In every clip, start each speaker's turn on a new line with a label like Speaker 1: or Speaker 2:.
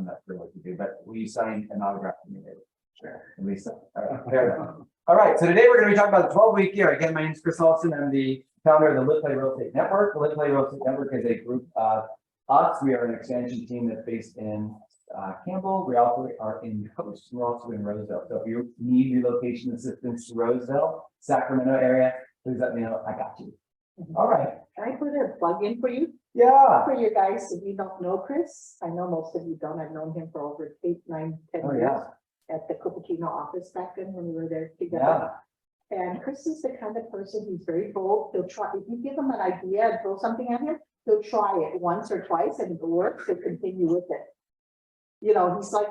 Speaker 1: I'm not sure what to do, but will you sign an autograph for me later? Sure. At least, fair enough. All right, so today we're going to be talking about the 12-week year. Again, my name is Chris Alston. I'm the founder of the Live Play Real Estate Network. The Live Play Real Estate Network is a group of us. We are an expansion team that's based in Campbell. We also are in the coast. We're also in Roseville. So if you need relocation assistance to Roseville, Sacramento area, please let me know. I got you. All right.
Speaker 2: Can I put a plug in for you?
Speaker 1: Yeah.
Speaker 2: For you guys, if you don't know Chris, I know most of you don't. I've known him for over 8, 9, 10
Speaker 1: Oh,
Speaker 2: years
Speaker 1: yeah.
Speaker 2: at the Cupertino office back then when we were there together.
Speaker 1: Yeah.
Speaker 2: And Chris is the kind of person, he's very bold. He'll try, if you give him an idea and throw something at him, he'll try it once or twice, and if it works, he'll continue with it. You know, he's like,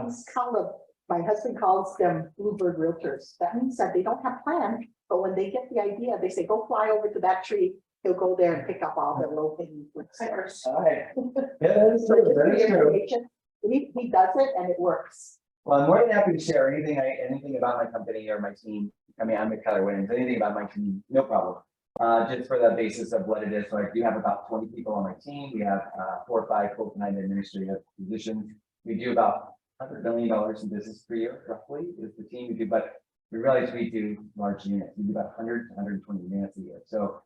Speaker 2: he's kind of, my husband calls them bluebird realtors. That means that they don't have plans, but when they get the idea, they say, go fly over to that tree. He'll go there and pick up all the low hanging fruits.
Speaker 1: All right. Yeah, that is true. That is true.
Speaker 2: He does it and it works.
Speaker 1: Well, I'm more than happy to share anything about my company or my team. I mean, I'm at Keller, anything about my team, no problem. Just for the basis of what it is. So I do have about 20 people on my team. We have 4 or 5 full-time administrative positions. We do about $100 million in business per year, roughly, is the team we do, but we realize we do large units. We do about 100 to 120 units a year. So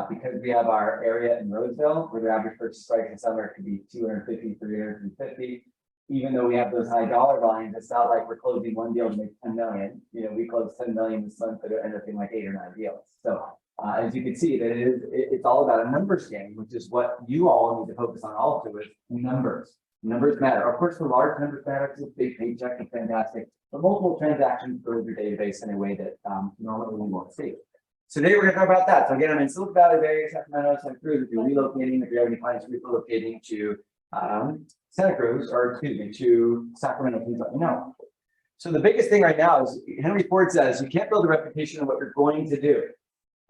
Speaker 1: because we have our area in Roseville, where the average purchase price in summer could be 250, 300, 350. Even though we have those high dollar volumes, it's not like we're closing one deal to make 10 million. You know, we closed 10 million this month, but it ended up being like 8 or 9 deals. So as you can see, that it's all about a numbers game, which is what you all need to focus on also is numbers. Numbers matter. Of course, the large numbers matter because a big paycheck is fantastic, but multiple transactions grow your database in a way that normally we won't see. So today we're going to talk about that. So again, I'm in Silicon Valley, Bay, Sacramento, Santa Cruz. If you're relocating, if you have any clients relocating to Santa Cruz, or excuse me, to Sacramento, please let me know. So the biggest thing right now is Henry Ford says you can't build a reputation on what you're going to do.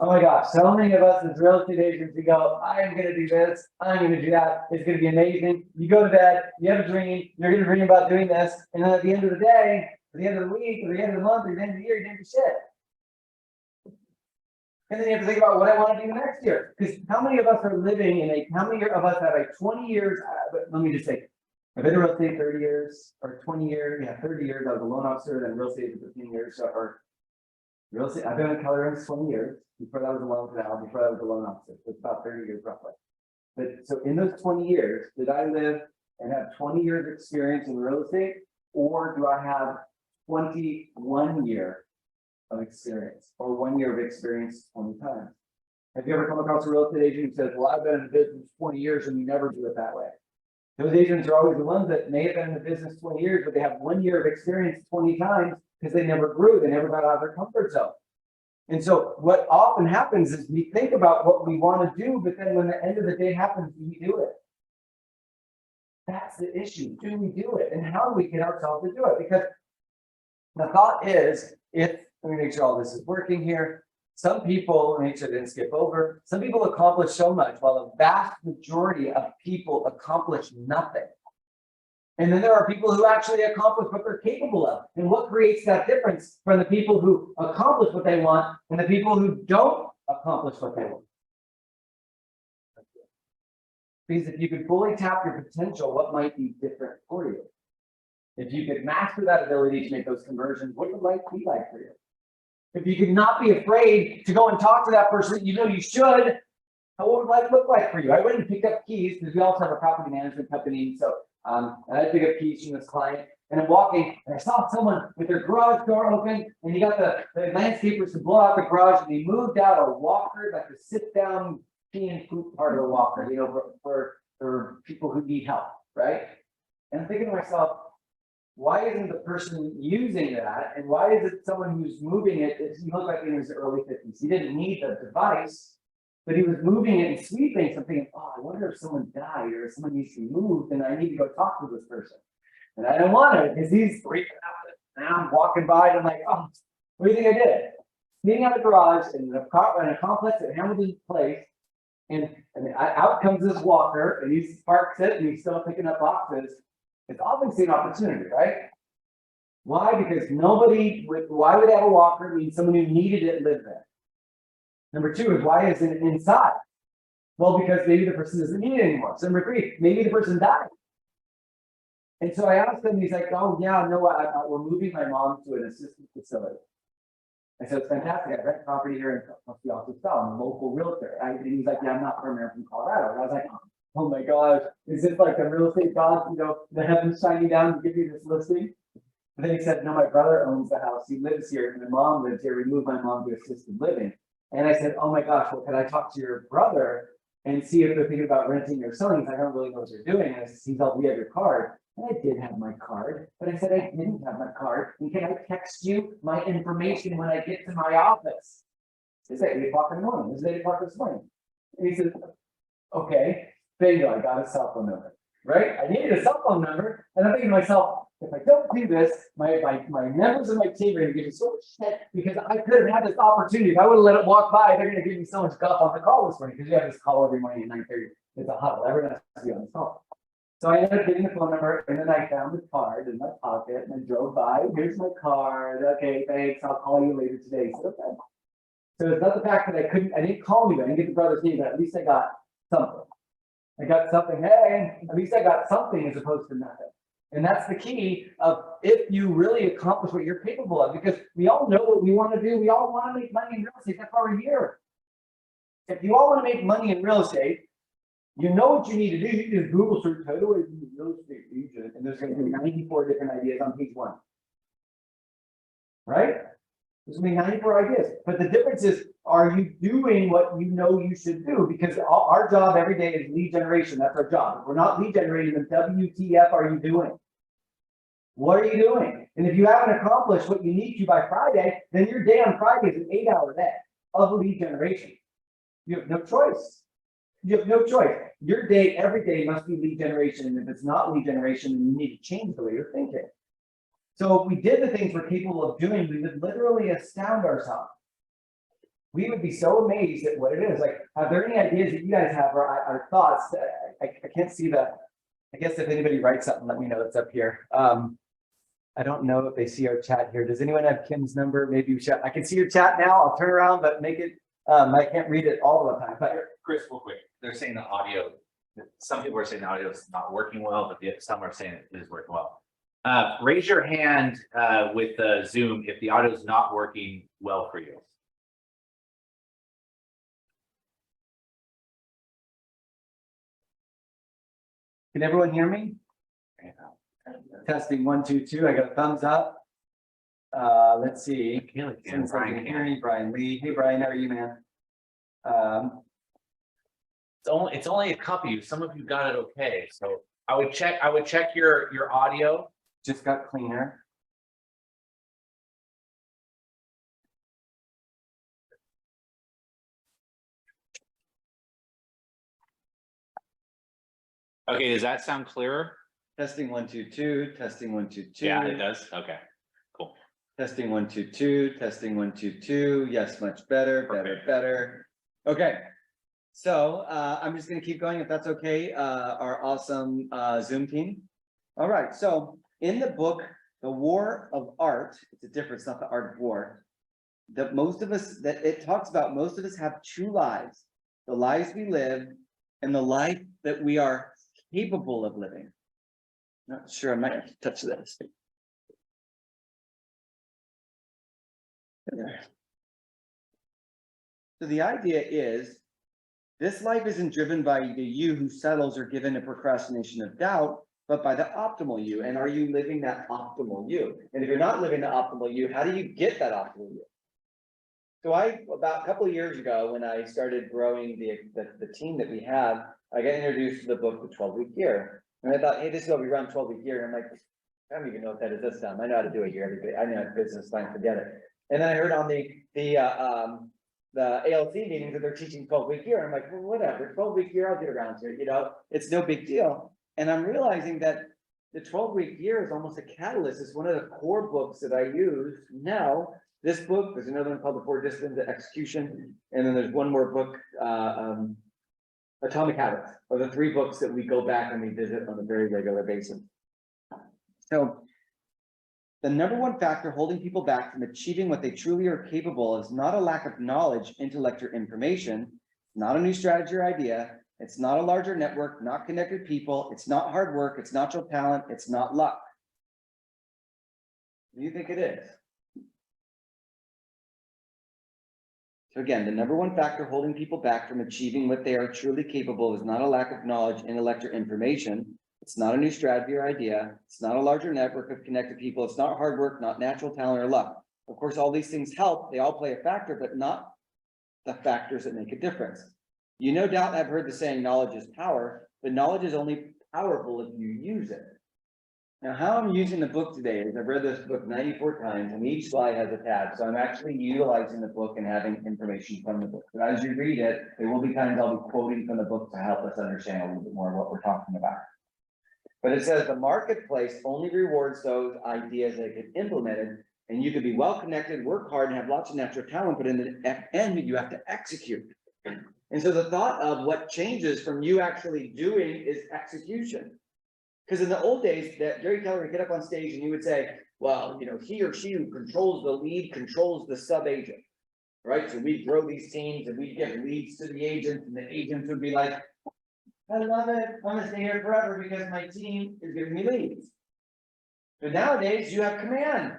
Speaker 1: Oh my gosh, so many of us as real estate agents, we go, I'm going to do this, I'm going to do that, it's going to be amazing. You go to bed, you have a dream, you're going to dream about doing this, and then at the end of the day, at the end of the week, or the end of the month, or the end of the year, you didn't do shit. And then you have to think about what I want to do next year. Because how many of us are living in how many of us have 20 years, but let me just say, I've been in real estate 30 years, or 20 years, 30 years, I was a loan officer, then real estate for 15 years, so, or real estate, I've been in Keller for 20 years, before that was a loan canal, before that was a loan officer, so it's about 30 years roughly. But so in those 20 years, did I live and have 20 years experience in real estate, or do I have 21 year of experience, or 1 year of experience 20 times? Have you ever come across a real estate agent who says, well, I've been in the business 20 years and we never do it that way? Those agents are always the ones that may have been in the business 20 years, but they have 1 year of experience 20 times because they never grew, they never got out of their comfort zone. And so what often happens is we think about what we want to do, but then when the end of the day happens, do we do it? That's the issue. Do we do it? And how do we get ourselves to do it? Because the thought is, let me make sure all this is working here. Some people, make sure I didn't skip over, some people accomplish so much while the vast majority of people accomplish nothing. And then there are people who actually accomplish what they're capable of. And what creates that difference from the people who accomplish what they want and the people who don't accomplish what they want? Because if you could fully tap your potential, what might be different for you? If you could master that ability to make those conversions, what would life be like for you? If you could not be afraid to go and talk to that person that you know you should, what would life look like for you? I went and picked up keys because we also have a property management company. So and I picked up keys from this client, and I'm walking, and I saw someone with their garage door open, and he got the landscapers to blow out the garage, and he moved out a walker, like a sit-down pee and poop part of the walker, you know, for people who need help, right? And I'm thinking to myself, why isn't the person using that, and why is it someone who's moving it? He looked like in his early 50s. He didn't need the device, but he was moving it and sweeping something. Oh, I wonder if someone died or if someone needs to move, and I need to go talk to this person. And I don't want to because he's freaking out. And I'm walking by and I'm like, oh, what do you think I did? Sitting out of the garage in a complex at Hamilton Place, and out comes this walker, and he parks it, and he's still picking up boxes. It's obviously an opportunity, right? Why? Because why would they have a walker? It means someone who needed it lived there. Number 2 is, why isn't it inside? Well, because maybe the person doesn't need it anymore. So number 3, maybe the person died. And so I asked him, he's like, oh, yeah, no, we're moving my mom to an assisted facility. I said, it's fantastic. I rent property here in must be also sell. I'm a local realtor. And he's like, yeah, I'm not from here, I'm from Colorado. And I was like, oh my gosh, is this like a real estate god, the heavens shining down to give you this listing? And then he said, no, my brother owns the house. He lives here and my mom lives here. We moved my mom to assisted living. And I said, oh my gosh, well, can I talk to your brother and see if they're thinking about renting or selling? I don't really know what you're doing. And I said, he's all, we have your card. And I did have my card, but I said I didn't have my card. And can I text you my information when I get to my office? It's 8 o'clock in the morning. It's 8 o'clock this morning. And he said, okay, bingo, I got a cell phone number, right? I needed a cell phone number. And I'm thinking to myself, if I don't do this, my members of my team are going to give me so much shit because I could have had this opportunity. If I would have let it walk by, they're going to give me so much guff on the call this morning because you have this call every morning at 9:30. It's a huddle. Everyone has to be on this call. So I ended up getting the phone number and then I found the card in my pocket and I drove by. Here's my card. Okay, thanks. I'll call you later today. So, okay. So it's not the fact that I didn't call you. I didn't get the brother's name, but at least I got something. I got something. Hey, at least I got something as opposed to nothing. And that's the key of if you really accomplish what you're capable of, because we all know what we want to do. We all want to make money in real estate. That's why we're here. If you all want to make money in real estate, you know what you need to do. You can just Google search how do I do real estate agent, and there's going to be 94 different ideas on page 1. Right? There's going to be 94 ideas. But the difference is, are you doing what you know you should do? Because our job every day is lead generation. That's our job. If we're not lead generating, then WTF are you doing? What are you doing? And if you haven't accomplished what you need to by Friday, then your day on Friday is an 8-hour day of lead generation. You have no choice. You have no choice. Your day, every day must be lead generation. And if it's not lead generation, then you need to change the way you're thinking. So if we did the things we're capable of doing, we would literally astound ourselves. We would be so amazed at what it is. Like, are there any ideas that you guys have or thoughts? I can't see the, I guess if anybody writes something, let me know that's up here. I don't know if they see our chat here. Does anyone have Kim's number? Maybe you should, I can see your chat now. I'll turn around, but make it, I can't read it all the time. But
Speaker 3: Chris, real quick, they're saying the audio, some people are saying the audio is not working well, but some are saying it is working well. Raise your hand with the Zoom if the audio is not working well for you.
Speaker 1: can everyone hear me? Testing 1, 2, 2. I got a thumbs up. Let's see. Brian Lee. Hey Brian, how are you, man?
Speaker 3: It's only a couple of you. Some of you got it okay. So I would check your audio.
Speaker 1: Just got cleaner.
Speaker 3: Okay, does that sound clearer?
Speaker 1: Testing 1, 2, 2. Testing 1, 2, 2.
Speaker 3: Yeah, it does. Okay, cool.
Speaker 1: Testing 1, 2, 2. Testing 1, 2, 2. Yes, much better, better. Okay. So I'm just going to keep going if that's okay. Our awesome Zoom team. All right. So in the book, The War of Art, it's a difference, not the art of war. That most of us, that it talks about, most of us have 2 lives: the lives we live and the life that we are capable of living. Not sure, I might have to touch this. There. So the idea is, this life isn't driven by the you who settles or given a procrastination of doubt, but by the optimal you. And are you living that optimal you? And if you're not living the optimal you, how do you get that optimal you? So about a couple of years ago, when I started growing the team that we have, I got introduced to the book, The 12-Week Year. And I thought, hey, this is what we run 12-week year. And I'm like, I don't even know what that is this time. I know how to do a year. Everybody, I know business, fine, forget it. And then I heard on the ALC meetings that they're teaching 12-week year. I'm like, well, whatever, 12-week year, I'll get around to it. You know, it's no big deal. And I'm realizing that the 12-week year is almost a catalyst. It's one of the core books that I use now. This book, there's another one called The 4 Disciplines of Execution. And then there's one more book, Atomic Habits, are the 3 books that we go back and we visit on a very regular basis. So the #1 factor holding people back from achieving what they truly are capable is not a lack of knowledge, intellect, or information, not a new strategy or idea,
Speaker 4: It's not a larger network, not connected people. It's not hard work. It's natural talent. It's not luck. What do you think it is? So again, the number one factor holding people back from achieving what they are truly capable of is not a lack of knowledge, intellect, or information. It's not a new strategy or idea. It's not a larger network of connected people. It's not hard work, not natural talent or luck. Of course, all these things help. They all play a factor, but not the factors that make a difference. You no doubt have heard the saying, knowledge is power, but knowledge is only powerful if you use it. Now, how I'm using the book today is I've read this book 94 times and each slide has a tab. So I'm actually utilizing the book and having information from the book. But as you read it, there will be times I'll be quoting from the book to help us understand a little bit more what we're talking about. But it says the marketplace only rewards those ideas that get implemented, and you could be well connected, work hard, and have lots of natural talent, but in the end, you have to execute. And so the thought of what changes from you actually doing is execution. Because in the old days, that Jerry Keller would get up on stage and he would say, well, you know, he or she who controls the lead controls the sub-agent, right? So we'd grow these teams and we'd give leads to the agents, and the agents would be like, I love it, I'm gonna stay here forever because my team is giving me leads. But nowadays, you have command.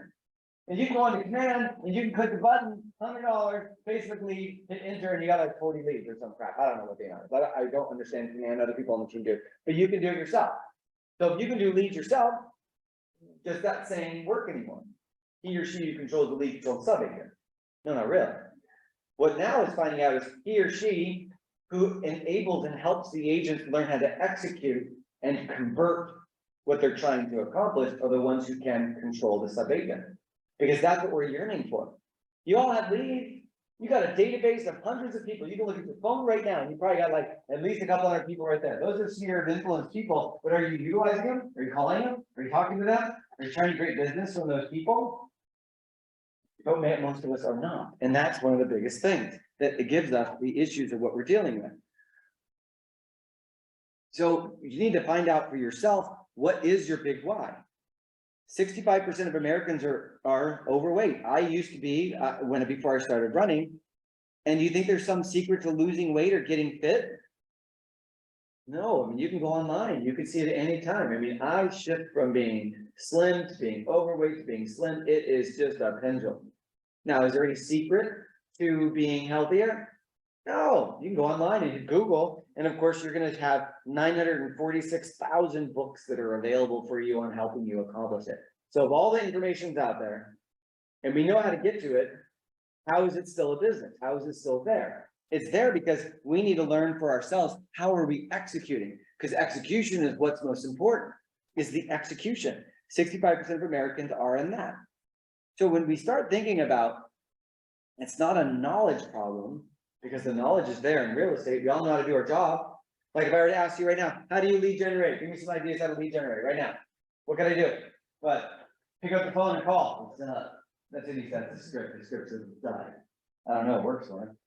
Speaker 4: And you can go on to command and you can click the button, $100, Facebook lead, hit enter, and you got like 40 leads or some crap. I don't know what they are, but I don't understand command, other people on the team do, but you can do it yourself. So if you can do leads yourself, does that saying work anymore? He or she who controls the lead controls sub-agent. No, not really. What now is finding out is he or she who enables and helps the agents learn how to execute and convert what they're trying to accomplish are the ones who can control the sub-agent. Because that's what we're yearning for. You all have leads. You got a database of hundreds of people. You can look at your phone right now and you probably got like at least a couple hundred people right there. Those are sphere of influence people, but are you utilizing them? Are you calling them? Are you talking to them? Are you trying to create business from those people? But man, most of us are not. And that's one of the biggest things that it gives us the issues of what we're dealing with. So you need to find out for yourself, what is your big why? 65% of Americans are overweight. I used to be before I started running. And do you think there's some secret to losing weight or getting fit? No, I mean, you can go online. You can see it at any time. I mean, I shift from being slim to being overweight to being slim. It is just a pendulum. Now, is there any secret to being healthier? No, you can go online and Google. And of course, you're going to have 946,000 books that are available for you on helping you accomplish it. So if all the information's out there and we know how to get to it, how is it still a business? How is it still there? It's there because we need to learn for ourselves. How are we executing? Because execution is what's most important, is the execution. 65% of Americans are in that. So when we start thinking about, it's not a knowledge problem, because the knowledge is there in real estate. We all know how to do our job. Like if I were to ask you right now, how do you lead generate? Give me some ideas how to lead generate right now. What can I do? But pick up the phone and call. That's it. He said the script. The script says die. I don't know. It works for him.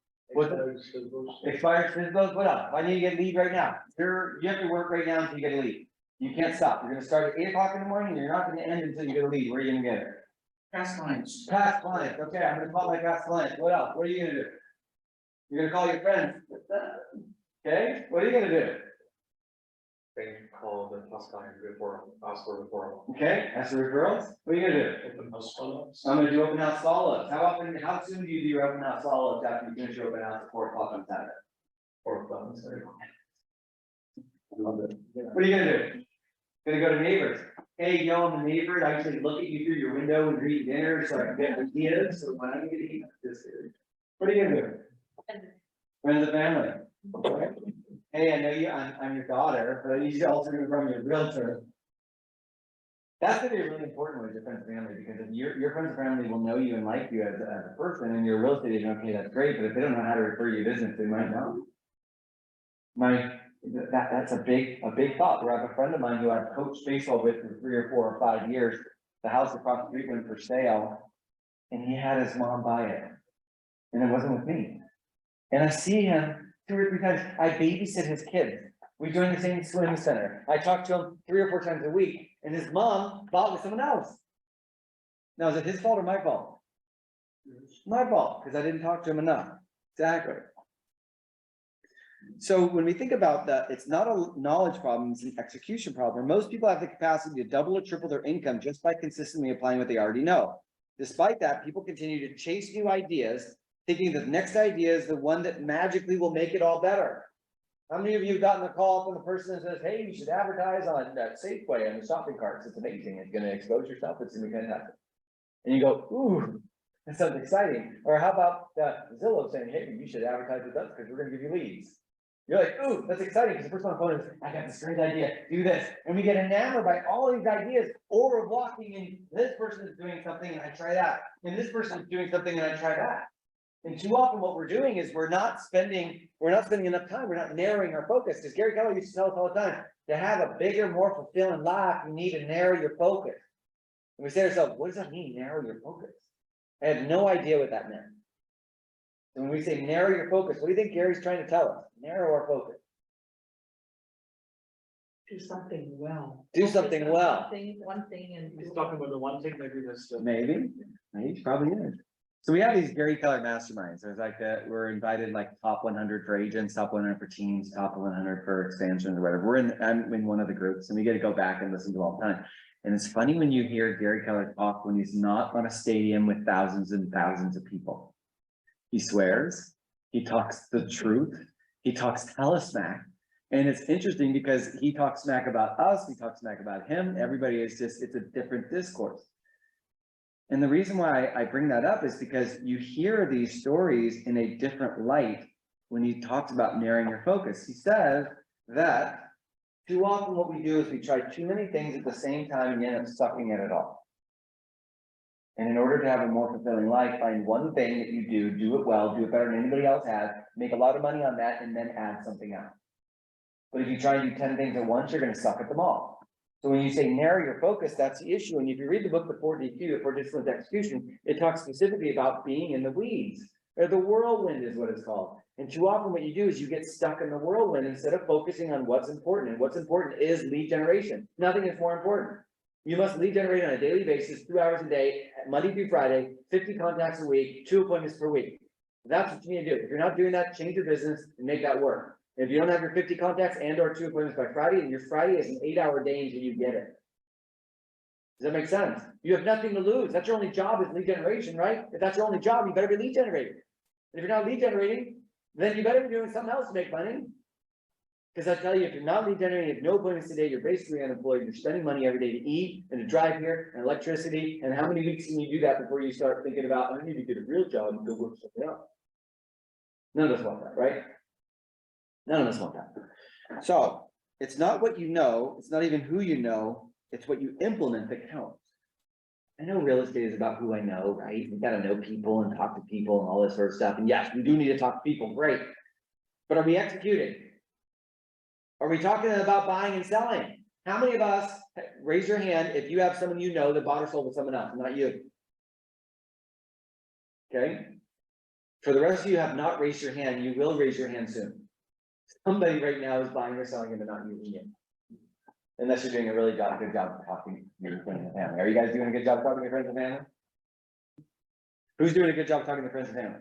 Speaker 4: Expired Fizzbos. What else? I need to get a lead right now. You have to work right now until you get a lead. You can't stop. You're going to start at 8 o'clock in the morning. You're not going to end until you get a lead. Where are you going to get it?
Speaker 1: Past clients.
Speaker 4: Past clients. Okay, I'm going to call my past clients. What else? What are you going to do? You're going to call your friends. Okay, what are you going to do?
Speaker 5: They call the past client before, ask for referral.
Speaker 4: Okay, ask for referrals. What are you going to do?
Speaker 5: Open house follow-ups.
Speaker 4: I'm going to do open house follow-ups. How soon do you do your open house follow-ups after you finish your open house at 4 o'clock on Saturday?
Speaker 5: Or plans.
Speaker 4: What are you going to do? Gonna go to neighbors. Hey, yo, I'm a neighbor. I usually look at you through your window and eat dinner so I can get ideas. So when I'm gonna eat this, what are you gonna do? Friends and family. Okay. Hey, I know you, I'm your daughter, but I need you also to from your realtor. That's gonna be really important with your friends and family, because if your friends and family will know you and like you as a person, and you're a real estate agent, okay, that's great, but if they don't know how to refer you business, they might know. That's a big thought. Where I have a friend of mine who I've coached baseball with for 3 or 4 or 5 years. The house across the street went for sale, and he had his mom buy it, and it wasn't with me. And I see him 2 or 3 times. I babysit his kids. We join the same swim center. I talk to him 3 or 4 times a week, and his mom bought with someone else. Now, is it his fault or my fault? My fault, because I didn't talk to him enough. Exactly. So when we think about that, it's not a knowledge problem, it's an execution problem. Most people have the capacity to double or triple their income just by consistently applying what they already know. Despite that, people continue to chase new ideas, thinking that the next idea is the one that magically will make it all better. How many of you have gotten a call from the person that says, hey, you should advertise on that Safeway and the shopping carts? It's amazing. It's gonna expose yourself. It's gonna be fantastic. And you go, ooh, that sounds exciting. Or how about Zillow saying, hey, you should advertise with us because we're gonna give you leads. You're like, ooh, that's exciting, because the person on the phone is, I got this great idea, do this. And we get enamored by all these ideas, or we're walking and this person is doing something and I try that. And this person is doing something and I try that. And too often what we're doing is we're not spending enough time, we're not narrowing our focus. Because Gary Keller used to tell us all the time, to have a bigger, more fulfilling life, you need to narrow your focus. And we say to ourselves, what does that mean, narrow your focus? I had no idea what that meant. And when we say narrow your focus, what do you think Gary's trying to tell us? Narrow our focus.
Speaker 2: Do something well.
Speaker 4: Do something well.
Speaker 2: One thing and.
Speaker 5: He's talking about the one thing, maybe this.
Speaker 4: Maybe, probably is. So we have these Gary Keller masterminds. There's like we're invited like top 100 for agents, top 100 for teams, top 100 for expansions or whatever. I'm in one of the groups and we get to go back and listen to all the time. And it's funny when you hear Gary Keller talk when he's not on a stadium with thousands and thousands of people. He swears, he talks the truth, he talks telesmack. And it's interesting because he talks smack about us, we talk smack about him, everybody is just, it's a different discourse. And the reason why I bring that up is because you hear these stories in a different light when he talks about narrowing your focus. He says that too often what we do is we try too many things at the same time and you end up sucking at it all. And in order to have a more fulfilling life, find one thing that you do it well, do it better than anybody else has, make a lot of money on that, and then add something else. But if you try and do 10 things at once, you're going to suck at them all. So when you say narrow your focus, that's the issue. And if you read the book, the 4DQ, the 4 Disciplines of Execution, it talks specifically about being in the weeds, or the whirlwind is what it's called. And too often what you do is you get stuck in the whirlwind instead of focusing on what's important. And what's important is lead generation. Nothing is more important. You must lead generate on a daily basis, 2 hours a day, Monday through Friday, 50 contacts a week, 2 appointments per week. That's what you need to do. If you're not doing that, change your business and make that work. If you don't have your 50 contacts and or 2 appointments by Friday, and your Friday is an 8-hour day until you get it. Does that make sense? You have nothing to lose. That's your only job is lead generation, right? If that's your only job, you better be lead generating. And if you're not lead generating, then you better be doing something else to make money. Because I tell you, if you're not lead generating, you have no appointments today, you're basically unemployed. You're spending money every day to eat and to drive here and electricity. And how many weeks can you do that before you start thinking about, I need to get a real job and go work something else? None of us want that, right? None of us want that. So it's not what you know, it's not even who you know, it's what you implement that counts. I know real estate is about who I know, right? We gotta know people and talk to people and all this sort of stuff. And yes, we do need to talk to people, great. But are we executing? Are we talking about buying and selling? How many of us, raise your hand if you have someone you know that bought or sold with someone else, not you? Okay. For the rest of you have not raised your hand, you will raise your hand soon. Somebody right now is buying or selling and they're not using it. Unless you're doing a really good job of talking to your friends and family. Are you guys doing a good job talking to your friends and family? Who's doing a good job talking to friends and family?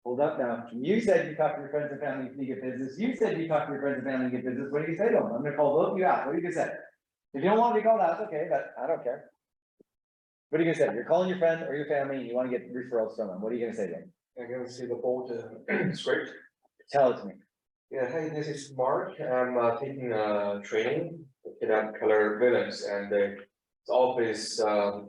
Speaker 4: Hold up now. You said you talk to your friends and family to get business. You said you talk to your friends and family to get business. What do you say to them? I'm gonna call both of you out. What are you gonna say? If you don't want to be called out, it's okay, but I don't care. What are you gonna say? You're calling your friend or your family and you want to get referrals from them. What are you gonna say to them?
Speaker 5: I'm gonna see the board script.
Speaker 4: Tell it to me.
Speaker 5: Yeah, hey, this is Mark. I'm taking a training at Keller Williams, and the office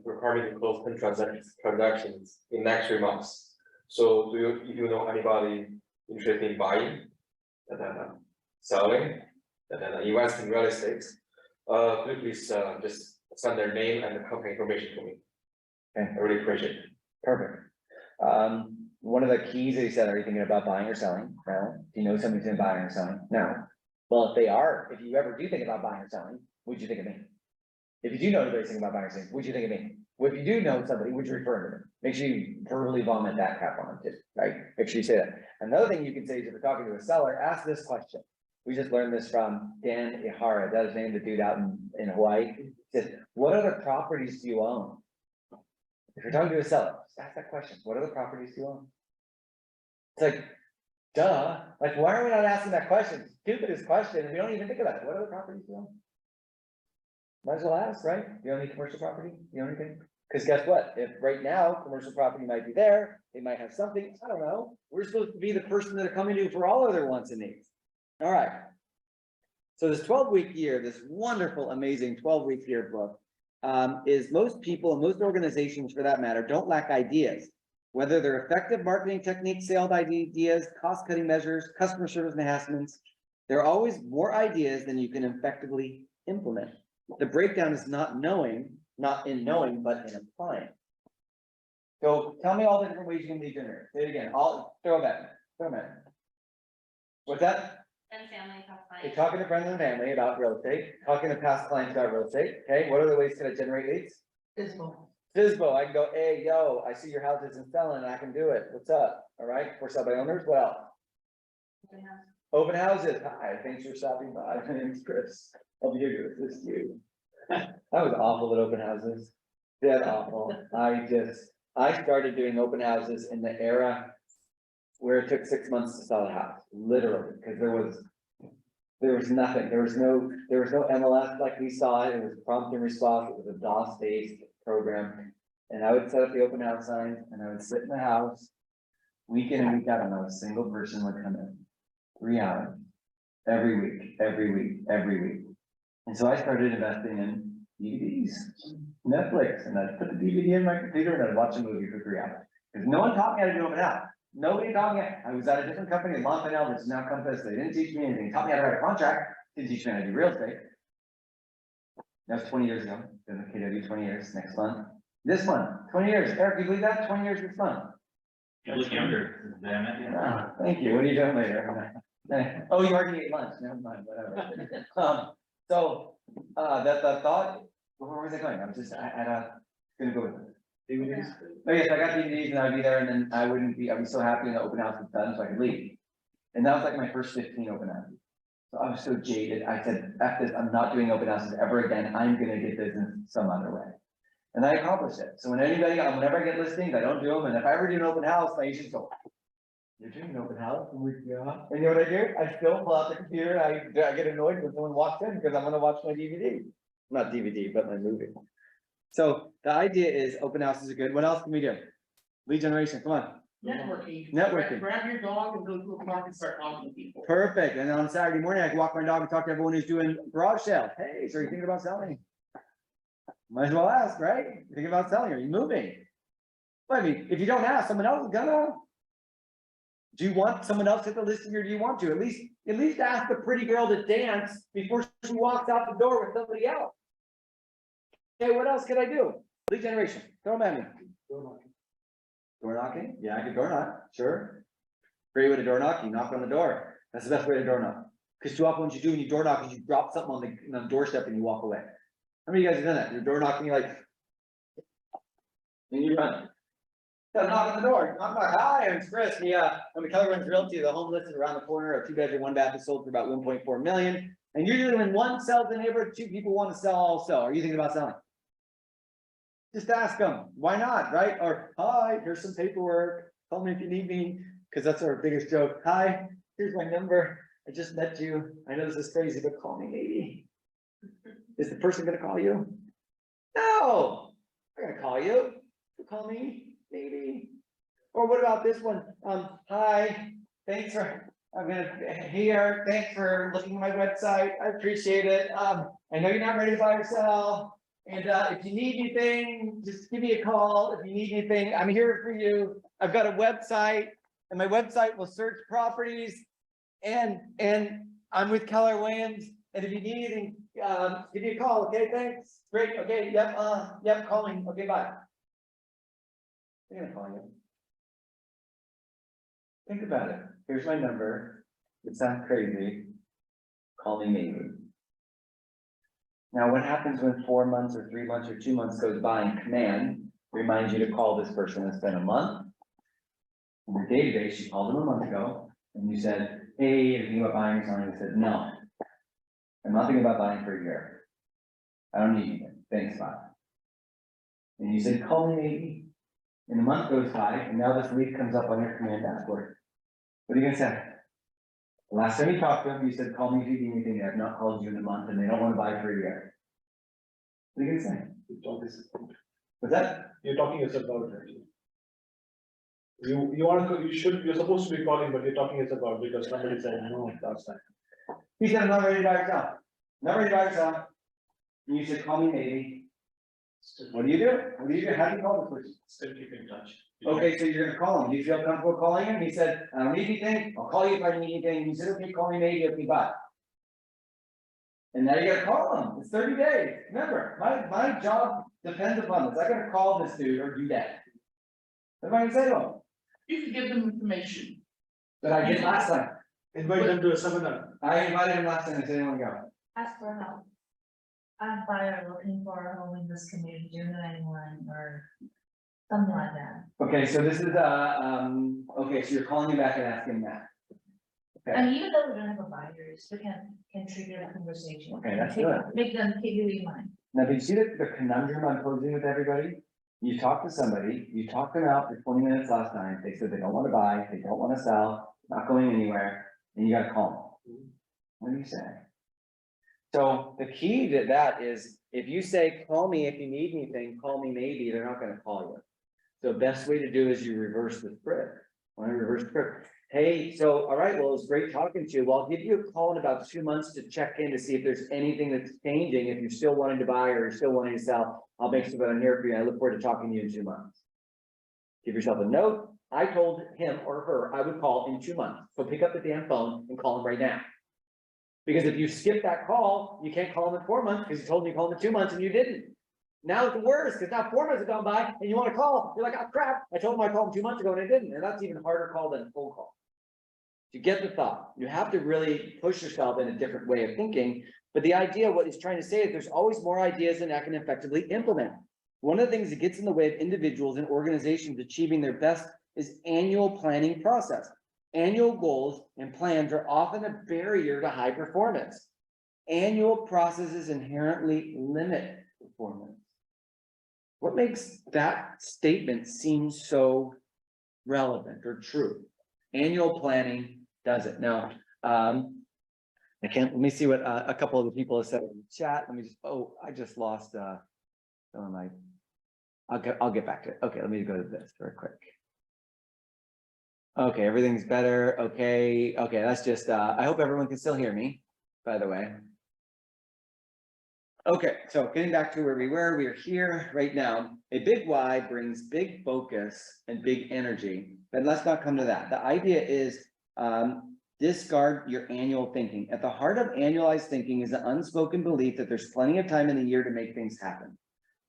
Speaker 5: requiring me to close 10 transactions in next 3 months. So if you know anybody interested in buying, selling, investing in real estate, please just send their name and the company information to me.
Speaker 4: Okay.
Speaker 5: I really appreciate it.
Speaker 4: Perfect. One of the keys that he said, are you thinking about buying or selling? No. Do you know somebody's in buying or selling? No. Well, if they are, if you ever do think about buying or selling, would you think of me? If you do know anybody's thinking about buying or selling, would you think of me? Well, if you do know somebody, would you refer to them? Make sure you verbally vomit that crap on them too, right? Make sure you say that. Another thing you can say is if you're talking to a seller, ask this question. We just learned this from Dan Ihara. That's his name, the dude out in Hawaii. He says, what other properties do you own? If you're talking to a seller, just ask that question. What other properties do you own? It's like, Duh, like, why are we not asking that question? Stupidest question, we don't even think about it. What other properties do you own? Might as well ask, right? Do you own any commercial property? Do you own anything? Because guess what? If right now, commercial property might be there, they might have something, I don't know. We're supposed to be the person that are coming to for all other wants and needs. All right. So this 12-week year, this wonderful, amazing 12-week year book, is most people and most organizations for that matter, don't lack ideas. Whether they're effective marketing techniques, sales ideas, cost-cutting measures, customer service enhancements, there are always more ideas than you can effectively implement. The breakdown is not in knowing, but in applying. So tell me all the different ways you can lead generate. Say it again. I'll throw them at me. What's that?
Speaker 6: And family, past
Speaker 4: You're
Speaker 6: clients.
Speaker 4: talking to friends and family about real estate, talking to past clients about real estate. Okay, what other ways can I generate leads? Fizbo, I can go, hey, yo, I see your house isn't selling, I can do it. What's up? All right, for sale by owners, what else? Open houses. Hi, thanks for stopping by. My name's Chris. I'll be here to assist you. That was awful at open houses. That awful. I started doing open houses in the era where it took 6 months to sell a house, literally, because there was nothing. There was no MLS like we saw it. It was prompt and response. It was a DOS-based program. And I would set up the open house signs and I would sit in the house week in and week out, and not a single person would come in. 3 hours every week. And so I started investing in DVDs, Netflix, and I'd put the DVD in my computer and I'd watch a movie for 3 hours. Because no one taught me how to do open house. Nobody taught me. I was at a different company in Montreal, which is now Compass. They didn't teach me anything. They taught me how to write a contract. Didn't teach me how to do real estate. That was 20 years ago. Been with KW 20 years next month. This month, 20 years. Eric, you believe that? 20 years this month.
Speaker 3: You look younger, damn it.
Speaker 4: Ah, thank you. What are you doing later? Oh, you already ate lunch. Never mind, whatever. That thought, where was I going? I'm just, gonna go with it. DVDs? Oh, yes, I got DVDs and I'd be there and then I'd be so happy when the open house was done, so I could leave. And that was like my first 15 open houses. So I was so jaded. I said, F this, I'm not doing open houses ever again. I'm gonna get business some other way. And I accomplished it. So whenever I get listings, I don't do them. And if I ever do an open house, my agents go, you're doing an open house? I'm like, yeah. And you know what I do? I still pull out the computer and I get annoyed when someone walks in because I'm gonna watch my DVD. Not DVD, but my movie. So the idea is open houses are good. What else can we do? Lead generation, come on. Networking.
Speaker 7: Grab your dog and go to a park and start talking to people.
Speaker 4: Perfect. And on Saturday morning, I can walk my dog and talk to everyone who's doing garage sale. Hey, so are you thinking about selling? Might as well ask, right? You thinking about selling? Are you moving? Well, I mean, if you don't ask, someone else is gonna. Do you want someone else at the listing or do you want to? At least ask the pretty girl to dance before she walks out the door with somebody else. Hey, what else could I do? Lead generation, throw them at me. Door knocking? Yeah, I could door knock, sure. Great way to door knock, you knock on the door. That's the best way to door knock. Because too often what you do when you door knock is you drop something on the doorstep and you walk away. How many of you guys have done that? You're door knocking, you're like, and you run. Yeah, knock on the door. Knock, knock. Hi, I'm Chris. I'm a Keller Runs Realty. The home listed around the corner. A 2-bedroom, 1-bath is sold for about 1.4 million. And usually when one sells in the neighborhood, 2 people want to sell also. Are you thinking about selling? Just ask them. Why not? Right? Or, hi, here's some paperwork. Call me if you need me. Because that's our biggest joke. Hi, here's my number. I just met you. I know this is crazy, but call me maybe. Is the person going to call you? No, they're going to call you. Call me, maybe. Or what about this one? Hi, thanks for, thanks for looking at my website. I appreciate it. I know you're not ready to buy or sell. And if you need anything, just give me a call. If you need anything, I'm here for you. I've got a website and my website will search properties and I'm with Keller Williams. And if you need anything, give me a call. Okay, thanks. Great. Okay. Yep. Calling. Okay, bye. I'm gonna call you. Think about it. Here's my number. It sounds crazy. Call me maybe. Now, what happens when 4 months or 3 months or 2 months goes by and command reminds you to call this person? It's been a month. In your database, you called them a month ago and you said, hey, are you thinking about buying or something? They said, no. I'm not thinking about buying for a year. I don't need you. Thanks, bye. And you said, call me maybe. And a month goes by, and now this lead comes up on your command dashboard. What are you gonna say? Last time you talked to them, you said, call me if you need anything, they have not called you in a month and they don't wanna buy for a year. What are you gonna say? What's that?
Speaker 6: You're talking yourself out. You wanna, you're supposed to be calling, but you're talking yourself out because somebody said no last time.
Speaker 4: He said, I'm not ready to buy yourself. Not ready to buy yourself. And you said, call me maybe. What do you do? What do you do? How do you call the person?
Speaker 6: Still keep in touch.
Speaker 4: Okay, so you're gonna call him. Do you feel comfortable calling him? He said, I don't need anything. I'll call you if I need anything. He said, okay, call me maybe if you buy. And now you gotta call him. It's 30 days. Remember, my job depends upon this. I gotta call this dude or do that. What am I gonna say to him?
Speaker 7: You can give them information.
Speaker 4: That I did last time.
Speaker 6: Invite them to a seminar.
Speaker 4: I invited him last time. I said, anyone go?
Speaker 8: Ask for help. I'm buyer looking for a home in this community, do you know anyone or something like that.
Speaker 4: Okay, so this is, okay, so you're calling me back and asking that. Okay.
Speaker 8: And even though we don't have a buyers, we can trigger a conversation.
Speaker 4: Okay, that's good.
Speaker 8: Make them keep you in mind.
Speaker 4: Now, did you see the conundrum I'm posing with everybody? You talk to somebody, you talk them out for 20 minutes last time, they said they don't want to buy, they don't want to sell, not going anywhere, and you gotta call them. What do you say? So the key to that is, if you say, call me if you need anything, call me maybe, they're not gonna call you. So best way to do is you reverse the script. Want to reverse the script? Hey, so, all right, well, it was great talking to you. Well, I'll give you a call in about 2 months to check in to see if there's anything that's changing. If you're still wanting to buy or you're still wanting to sell, I'll make sure that I'm here for you. I look forward to talking to you in 2 months. Give yourself a note. I told him or her I would call in 2 months. So pick up the damn phone and call him right now. Because if you skip that call, you can't call him in 4 months because you told me to call him in 2 months and you didn't. Now it's worse because now 4 months have gone by and you want to call. You're like, oh crap, I told him I called him 2 months ago and I didn't. And that's even harder call than a phone call. You get the thought. You have to really push yourself in a different way of thinking. But the idea, what he's trying to say is there's always more ideas than I can effectively implement. One of the things that gets in the way of individuals and organizations achieving their best is annual planning process. Annual goals and plans are often a barrier to high performance. Annual processes inherently limit performance. What makes that statement seem so relevant or true? Annual planning does it. Now, let me see what a couple of the people have said in the chat. Let me just, I just lost, I'll get back to it. Okay, let me go to this very quick. Okay, everything's better. Okay, that's just, I hope everyone can still hear me, by the way. Okay, so getting back to where we are here right now. A big why brings big focus and big energy, but let's not come to that. The idea is discard your annual thinking. At the heart of annualized thinking is the unspoken belief that there's plenty of time in the year to make things happen.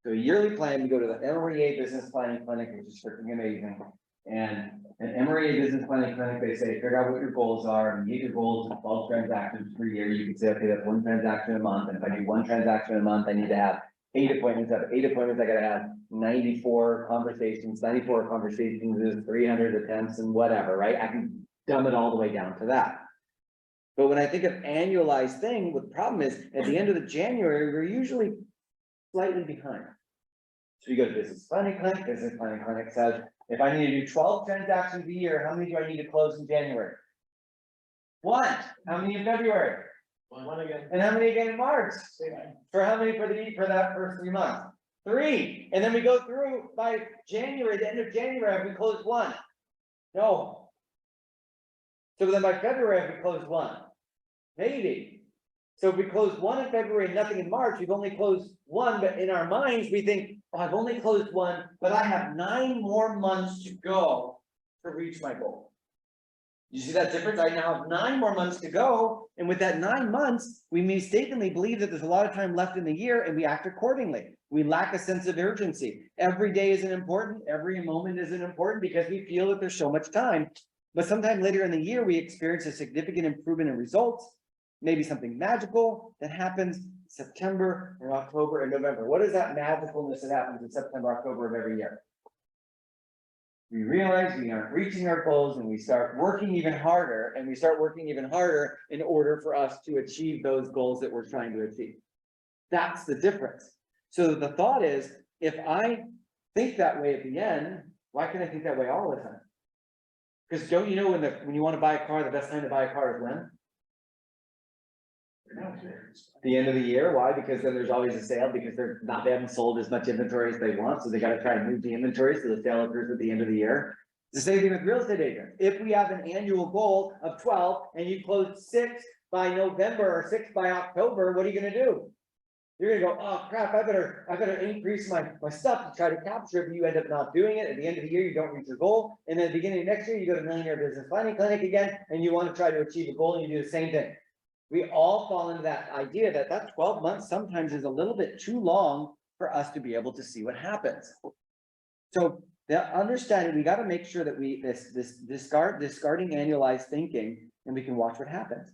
Speaker 4: So a yearly plan, you go to the MREA Business Planning Clinic, which is freaking amazing. And an MREA Business Planning Clinic, they say, figure out what your goals are, and you get your goals in 12 transactions per year. You can say, okay, that's 1 transaction a month. And if I do 1 transaction a month, I need to have 8 appointments. Out of 8 appointments, I gotta have 94 conversations. 94 conversations is 300 attempts and whatever, right? I can dumb it all the way down to that. But when I think of annualized thing, what the problem is at the end of the January, we're usually slightly behind. So you go to Business Planning Clinic. Business Planning Clinic says, if I need to do 12 transactions a year, how many do I need to close in January? 1. How many in February?
Speaker 6: 1 again.
Speaker 4: And how many again in March? For how many for that first 3 months? 3. And then we go through by January, the end of January, have we closed 1? No. So then by February, have we closed 1? Maybe. So if we close 1 in February and nothing in March, we've only closed 1, but in our minds, we think, oh, I've only closed 1, but I have 9 more months to go to reach my goal. You see that difference? I now have 9 more months to go. And with that 9 months, we mistakenly believe that there's a lot of time left in the year and we act accordingly. We lack a sense of urgency. Every day isn't important. Every moment isn't important because we feel that there's so much time. But sometime later in the year, we experience a significant improvement in results. Maybe something magical that happens September or October and November. What is that magicalness that happens in September, October of every year? We realize we aren't reaching our goals and we start working even harder, and we start working even harder in order for us to achieve those goals that we're trying to achieve. That's the difference. So the thought is, if I think that way at the end, why can't I think that way all the time? Because don't you know when you want to buy a car, the best time to buy a car is when? The end of the year. Why? Because then there's always a sale because they haven't sold as much inventory as they want, so they gotta try and move the inventory, so the sale occurs at the end of the year. It's the same thing with real estate agents. If we have an annual goal of 12 and you close 6 by November or 6 by October, what are you gonna do? You're gonna go, oh crap, I better increase my stuff to try to capture it, but you end up not doing it. At the end of the year, you don't reach your goal. And then at the beginning of next year, you go to Millionaire Business Planning Clinic again, and you want to try to achieve a goal and you do the same thing. We all fall into that idea that 12 months sometimes is a little bit too long for us to be able to see what happens. So the understanding, we got to make sure that we discarding annualized thinking, and we can watch what happens.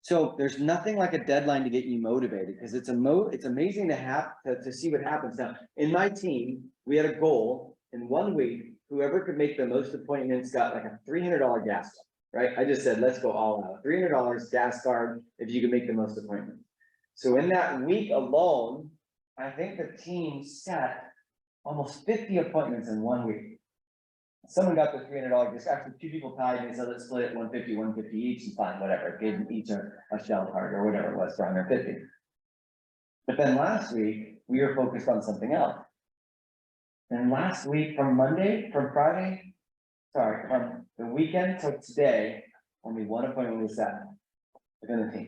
Speaker 4: So there's nothing like a deadline to get you motivated, because it's amazing to see what happens. Now, in my team, we had a goal in 1 week, whoever could make the most appointments got like a $300 gas card, right? I just said, let's go all out. $300 gas card if you can make the most appointments. So in that week alone, I think the team set almost 50 appointments in 1 week. Someone got the $300 discount. Actually, 2 people tied and said, let's split it 150 each, and fine, whatever. Gave them each a shell card or whatever it was for under 50. But then last week, we were focused on something else. And last week, from the weekend till today, only 1 appointment was set within the team.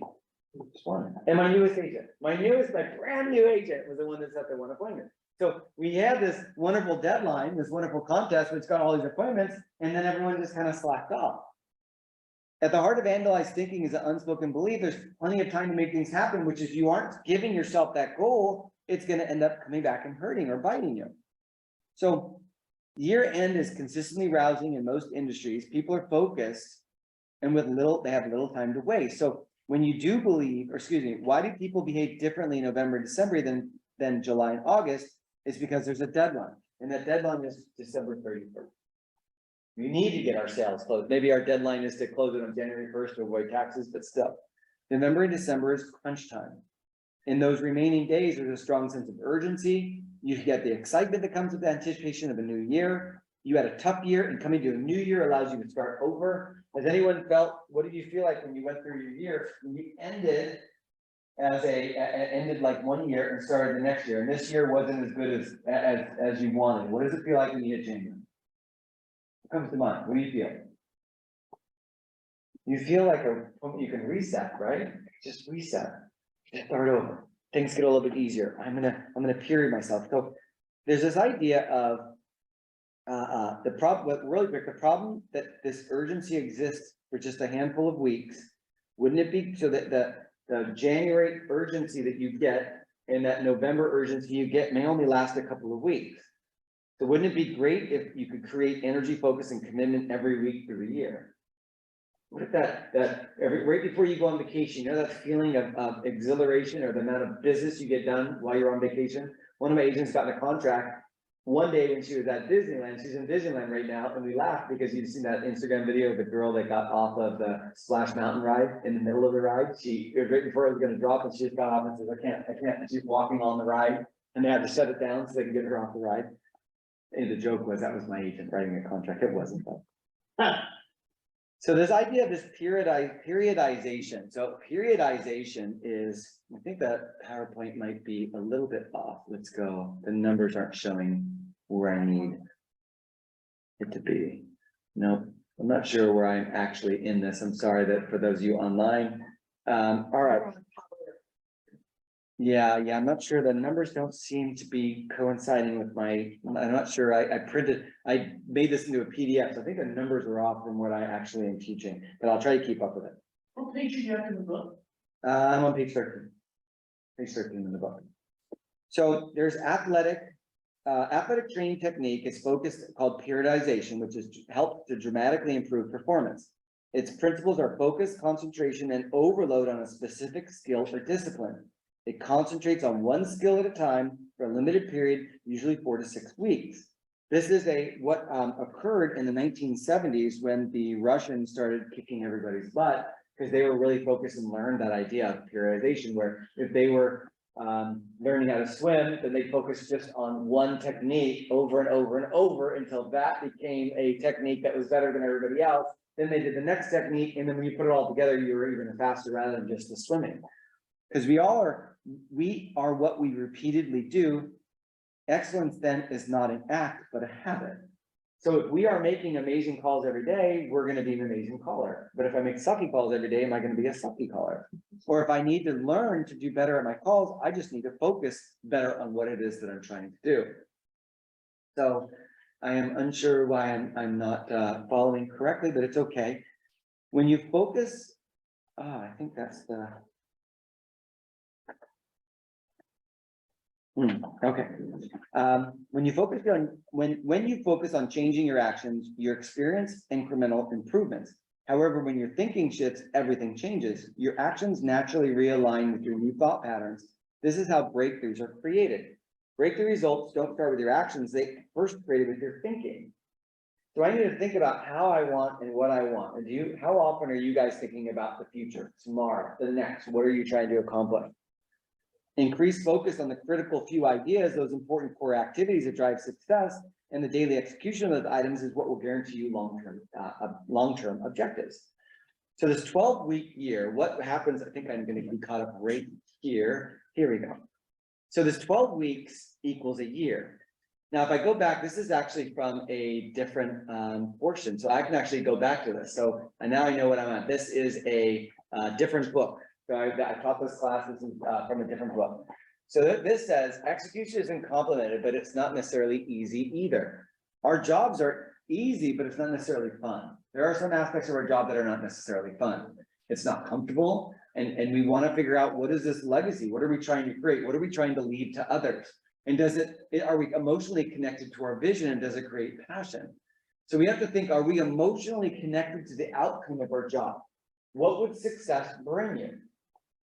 Speaker 4: Just 1. And my brand new agent was the one that set the 1 appointment. So we had this wonderful deadline, this wonderful contest, which got all these appointments, and then everyone just kind of slacked off. At the heart of analyzed thinking is an unspoken belief. There's plenty of time to make things happen, which is you aren't giving yourself that goal, it's going to end up coming back and hurting or biting you. So year end is consistently rousing in most industries. People are focused and they have little time to waste. So when you do believe, why do people behave differently in November and December than July and August? Is because there's a deadline, and that deadline is December 31st. We need to get our sales closed. Maybe our deadline is to close it on January 1st to avoid taxes, but still. November and December is crunch time. In those remaining days, there's a strong sense of urgency. You get the excitement that comes with the anticipation of a new year. You had a tough year, and coming to a new year allows you to start over. Has anyone what did you feel like when you went through your year? When you ended like 1 year and started the next year, and this year wasn't as good as you wanted. What does it feel like when you hit January? What comes to mind? What do you feel? You feel like you can reset, right? Just reset. Just start over. Things get a little bit easier. I'm gonna period myself. So there's this idea of the problem that this urgency exists for just a handful of weeks. Wouldn't it be so that the January urgency that you get and that November urgency you get may only last a couple of weeks? So wouldn't it be great if you could create energy, focus, and commitment every week through the year? What if right before you go on vacation, you know that feeling of exhilaration or the amount of business you get done while you're on vacation? One of my agents got in a contract one day when she was at Disneyland. She's in Disneyland right now, and we laughed because you've seen that Instagram video of the girl that got off of the Splash Mountain ride in the middle of the ride. It was right before it was going to drop, and she just got off and says, I can't. And she's walking on the ride, and they had to shut it down so they could get her off the ride. And the joke was that was my agent writing a contract. It wasn't though. So this idea of this periodization. So periodization is, I think that PowerPoint might be a little bit off. Let's go. The numbers aren't showing where I need it to be. Nope. I'm not sure where I'm actually in this. I'm sorry that for those of you online. All right. Yeah, I'm not sure. The numbers don't seem to be coinciding with I'm not sure. I made this into a PDF. So I think the numbers are off from what I actually am teaching, but I'll try to keep up with it.
Speaker 7: What page did you have in the book?
Speaker 4: I'm on page 13. Page 13 in the book. So there's athletic training technique is called periodization, which is helped to dramatically improve performance. Its principles are focus, concentration, and overload on a specific skill or discipline. It concentrates on one skill at a time for a limited period, usually 4 to 6 weeks. This is what occurred in the 1970s when the Russians started kicking everybody's butt because they were really focused and learned that idea of periodization, where if they were learning how to swim, then they focused just on one technique over and over and over until that became a technique that was better than everybody else. Then they did the next technique, and then when you put it all together, you were even faster rather than just the swimming. Because we are what we repeatedly do. Excellence then is not an act, but a habit. So if we are making amazing calls every day, we're going to be an amazing caller. But if I make sucky calls every day, am I going to be a sucky caller? Or if I need to learn to do better at my calls, I just need to focus better on what it is that I'm trying to do. So I am unsure why I'm not following correctly, but it's okay. When you focus, I think that's the. Okay. When you focus on changing your actions, you experience incremental improvements. However, when your thinking shifts, everything changes. Your actions naturally realign with your new thought patterns. This is how breakthroughs are created. Breakthrough results don't start with your actions. They first created with your thinking. So I need to think about how I want and what I want. And how often are you guys thinking about the future, tomorrow, the next? What are you trying to accomplish? Increase focus on the critical few ideas, those important core activities that drive success, and the daily execution of those items is what will guarantee you long-term objectives. So this 12-week year, what happens? I think I'm going to be caught up right here. Here we go. So this 12 weeks equals a year. Now, if I go back, this is actually from a different portion. So I can actually go back to this. So now I know what I'm at. This is a different book. So I taught this class, this is from a different book. So this says execution isn't complimented, but it's not necessarily easy either. Our jobs are easy, but it's not necessarily fun. There are some aspects of our job that are not necessarily fun. It's not comfortable. And we want to figure out, what is this legacy? What are we trying to create? What are we trying to leave to others? And are we emotionally connected to our vision, and does it create passion? So we have to think, are we emotionally connected to the outcome of our job? What would success bring you?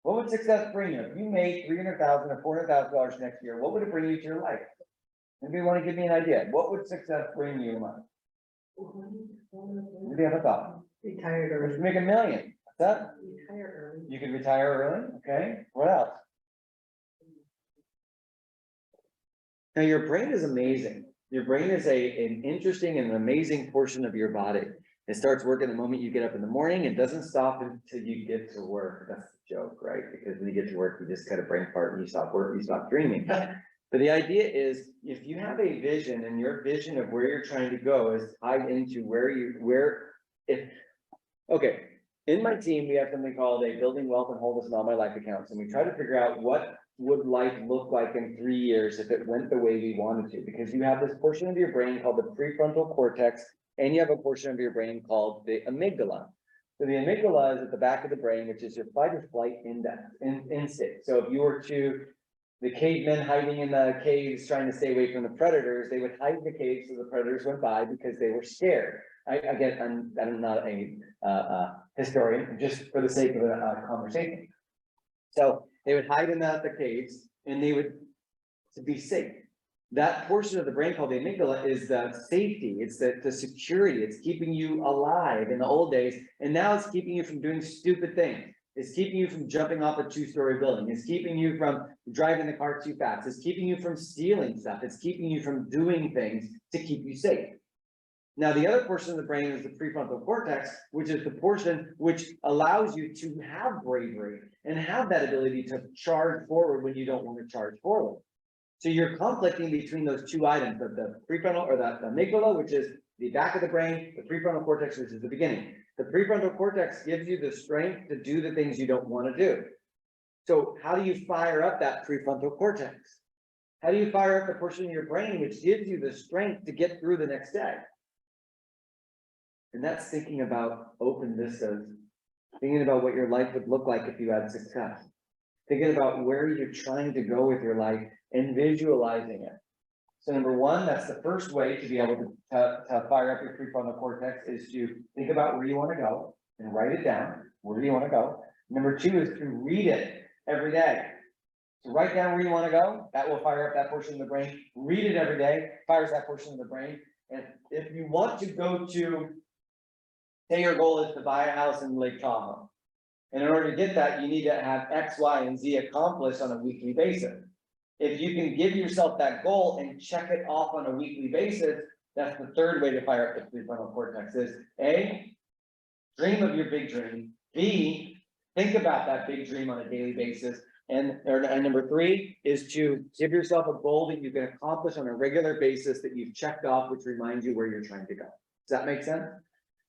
Speaker 4: What would success bring you? If you made $300,000 or $400,000 next year, what would it bring you to your life? Maybe you want to give me an idea. What would success bring you in life? Maybe have a thought.
Speaker 2: Retired
Speaker 4: Or if
Speaker 2: early.
Speaker 4: you make $1 million, what's that?
Speaker 2: Retire early.
Speaker 4: You could retire early, okay? What else? Now, your brain is amazing. Your brain is an interesting and amazing portion of your body. It starts working the moment you get up in the morning. It doesn't stop until you get to work. That's the joke, right? Because when you get to work, you just kind of brain fart and you stop work, you stop dreaming. But the idea is, if you have a vision and your vision of where you're trying to go is tied into okay. In my team, we have something called a building wealth and wholeness in all my life accounts. And we try to figure out what would life look like in 3 years if it went the way we wanted to, because you have this portion of your brain called the prefrontal cortex, and you have a portion of your brain called the amygdala. So the amygdala is at the back of the brain, which is your fight or flight instinct. So if you were the cavemen hiding in the caves trying to stay away from the predators, they would hide in the caves so the predators went by because they were scared. I'm not a historian, just for the sake of a conversation. So they would hide in the caves, and they would to be safe. That portion of the brain called the amygdala is the safety, it's the security, it's keeping you alive in the old days, and now it's keeping you from doing stupid things. It's keeping you from jumping off a 2-story building. It's keeping you from driving the car too fast. It's keeping you from stealing stuff. It's keeping you from doing things to keep you safe. Now, the other portion of the brain is the prefrontal cortex, which is the portion which allows you to have bravery and have that ability to charge forward when you don't want to charge forward. So you're conflicting between those two items, the prefrontal or the amygdala, which is the back of the brain, the prefrontal cortex, which is the beginning. The prefrontal cortex gives you the strength to do the things you don't want to do. So how do you fire up that prefrontal cortex? How do you fire up the portion of your brain which gives you the strength to get through the next day? And that's thinking about open vistas, thinking about what your life would look like if you had success, thinking about where you're trying to go with your life and visualizing it. So number one, that's the first way to be able to fire up your prefrontal cortex, is to think about where you want to go and write it down. Where do you want to go? Number two is to read it every day. So write down where you want to go. That will fire up that portion of the brain. Read it every day, fires that portion of the brain. And if you want to go to, say your goal is to buy a house in Lake Tahoe, And in order to get that, you need to have X, Y, and Z accomplished on a weekly basis. If you can give yourself that goal and check it off on a weekly basis, that's the third way to fire up the prefrontal cortex is A, dream of your big dream. B, think about that big dream on a daily basis. And number three is to give yourself a goal that you can accomplish on a regular basis that you've checked off, which reminds you where you're trying to go. Does that make sense?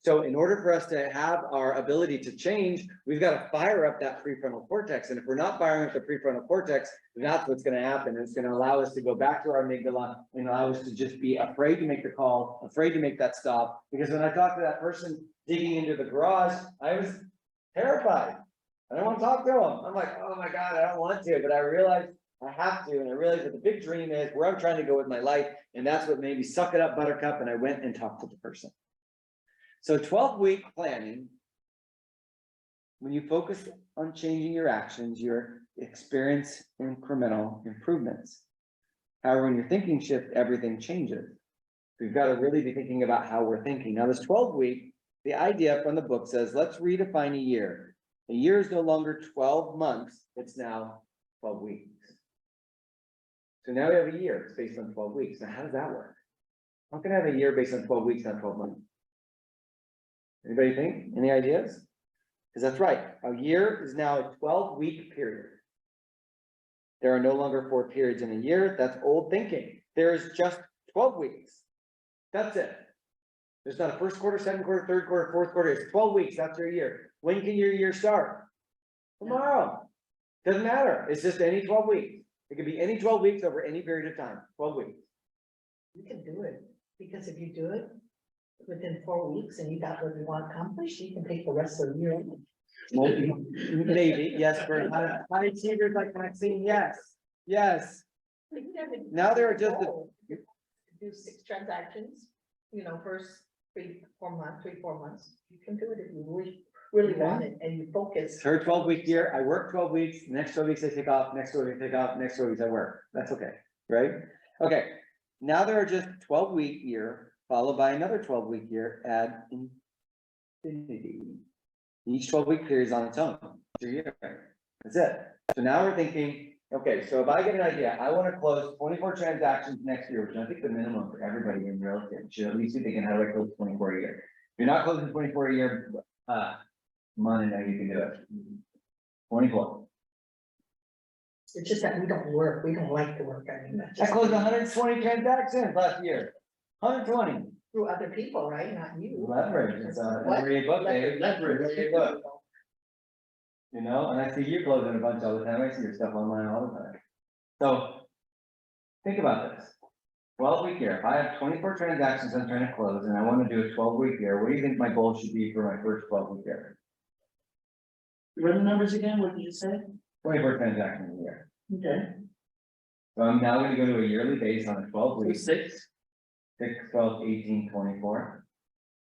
Speaker 4: So in order for us to have our ability to change, we've got to fire up that prefrontal cortex. And if we're not firing up the prefrontal cortex, that's what's going to happen. It's going to allow us to go back to our amygdala and allow us to just be afraid to make the call, afraid to make that stop. Because when I talked to that person digging into the garage, I was terrified. I don't want to talk to him. I'm like, oh my God, I don't want to, but I realized I have to. And I realized that the big dream is where I'm trying to go with my life. And that's what made me suck it up, buttercup. And I went and talked to the person. So 12-week planning, when you focus on changing your actions, you experience incremental improvements. However, when your thinking shifts, everything changes. We've got to really be thinking about how we're thinking. Now, this 12-week, the idea from the book says, let's redefine a year. A year is no longer 12 months, it's now 12 weeks. So now we have a year, it's based on 12 weeks. Now, how does that work? How can I have a year based on 12 weeks, not 12 months? Anybody think? Any ideas? Because that's right. A year is now a 12-week period. There are no longer 4 periods in a year. That's old thinking. There's just 12 weeks. That's it. There's not a first quarter, second quarter, third quarter, fourth quarter. It's 12 weeks. That's your year. When can your year start? Tomorrow. Doesn't matter. It's just any 12 weeks. It could be any 12 weeks over any period of time. 12 weeks.
Speaker 2: You can do it, because if you do it within 4 weeks and you got what you want accomplished, you can take the rest of the year.
Speaker 4: Well, maybe, yes, for high achievers like Maxine, yes, yes. Now there are just
Speaker 2: Do 6 transactions, first 3-4 months, you can do it if you really want it and you focus.
Speaker 4: her 12-week year, I work 12 weeks, next 12 weeks I take off, next 12 weeks I take off, next 12 weeks I work. That's okay, right? Okay, now there are just 12-week year, followed by another 12-week year ad infinity. Each 12-week period is on its own. It's your year. That's it. So now we're thinking, okay, so if I get an idea, I want to close 24 transactions next year, which I think the minimum for everybody in real estate should at least be thinking, how do I close 24 a year? If you're not closing 24 a year, money, now you can do it. 24.
Speaker 2: It's just that we don't work, we don't like to work, that's
Speaker 4: I
Speaker 2: just
Speaker 4: closed 120 transactions last year. 120.
Speaker 2: through other people, right, not you.
Speaker 4: Leverage. It's
Speaker 2: What?
Speaker 4: every book, Dave.
Speaker 2: Leverage.
Speaker 4: Every book. And I see you closing a bunch all the time. I see your stuff online all the time. So think about this. 12-week year. If I have 24 transactions I'm trying to close and I want to do a 12-week year, what do you think my goal should be for my first 12-week year?
Speaker 7: Run the numbers again, what did you say?
Speaker 4: 24 transactions a year.
Speaker 7: Okay.
Speaker 4: So I'm now going to go to a yearly base on a 12-week.
Speaker 7: 6.
Speaker 4: 6, 12, 18, 24.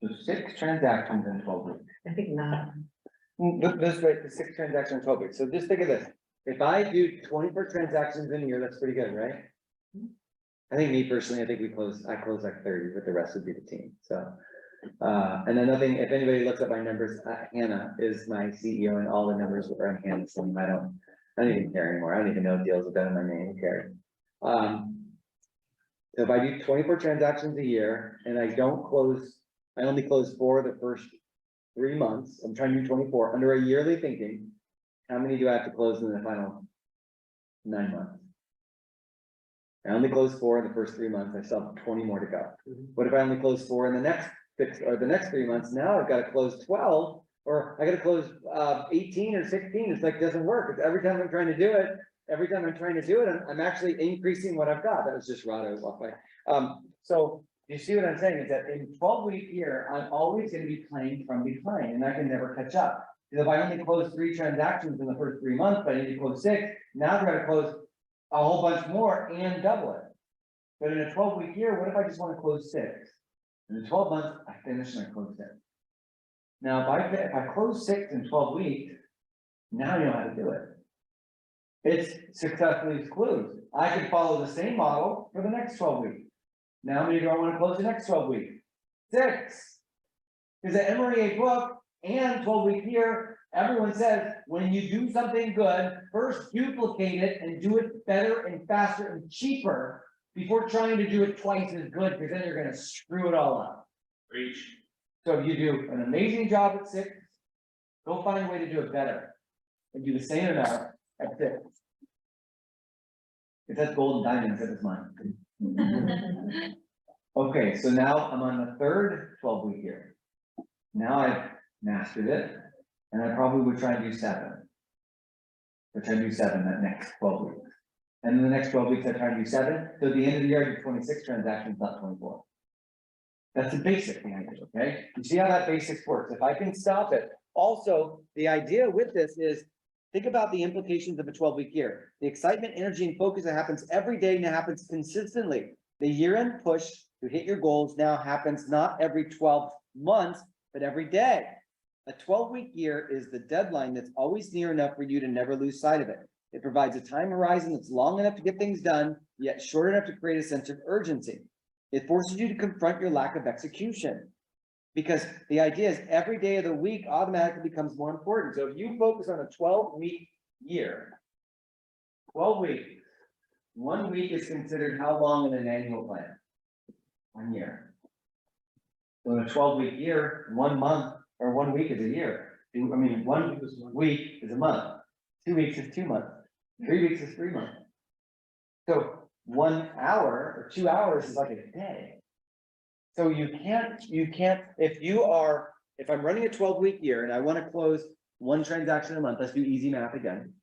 Speaker 4: So 6 transactions in 12 weeks.
Speaker 2: I think not.
Speaker 4: This right, the 6 transactions in 12 weeks. So just think of this. If I do 24 transactions in a year, that's pretty good, right? I think me personally, I close like 30, but the rest would be the team. So, and then nothing, if anybody looks at my numbers, Hannah is my CEO and all the numbers are on Hannah's name. I don't even care anymore. I don't even know deals with that in my name. Who cares? So if I do 24 transactions a year and I only close 4 the first 3 months, I'm trying to do 24 under a yearly thinking. How many do I have to close in the final 9 months? I only close 4 in the first 3 months. I still have 20 more to go. What if I only close 4 in the next 6 or the next 3 months? Now I've got to close 12 or I got to close 18 or 16. It's like, it doesn't work. It's every time I'm trying to do it, I'm actually increasing what I've got. That was just Rado walk by. So you see what I'm saying is that in 12-week year, I'm always going to be playing from behind and I can never catch up. Because if I only close 3 transactions in the first 3 months, but I need to close 6, now I've got to close a whole bunch more and double it. But in a 12-week year, what if I just want to close 6? In 12 months, I finish and I close 6. Now, if I close 6 in 12 weeks, now you know how to do it. It's successfully closed. I can follow the same model for the next 12 weeks. Now, how many do I want to close the next 12 weeks? 6. Because the MREA book and 12-week year everyone says, when you do something good, first duplicate it and do it better and faster and cheaper before trying to do it twice as good, because then you're gonna screw it all up.
Speaker 3: Reach.
Speaker 4: So if you do an amazing job at 6, go find a way to do it better. And do the same amount at 6. If that's gold and diamonds, that is mine. Okay, so now I'm on the third 12-week year. Now I've mastered it, and I probably would try and do 7. Or try and do 7 that next 12 weeks. And in the next 12 weeks, I try and do 7. So at the end of the year, I do 26 transactions, not 24. That's the basic behind it, okay? You see how that basics works. If I can stop it. Also, the idea with this is, think about the implications of a 12-week year. The excitement, energy, and focus that happens every day and happens consistently. The year-end push to hit your goals now happens not every 12 months, but every day. A 12-week year is the deadline that's always near enough for you to never lose sight of it. It provides a time horizon that's long enough to get things done, yet short enough to create a sense of urgency. It forces you to confront your lack of execution. Because the idea is every day of the week automatically becomes more important. So if you focus on a 12-week year, 12 weeks, 1 week is considered how long in an annual plan? 1 year. So in a 12-week year, 1 month or 1 week is a year. I mean, 1 week is a month. 2 weeks is 2 months. 3 weeks is 3 months. So 1 hour or 2 hours is like a day. So you can't, if I'm running a 12-week year and I want to close 1 transaction a month, let's do easy math again.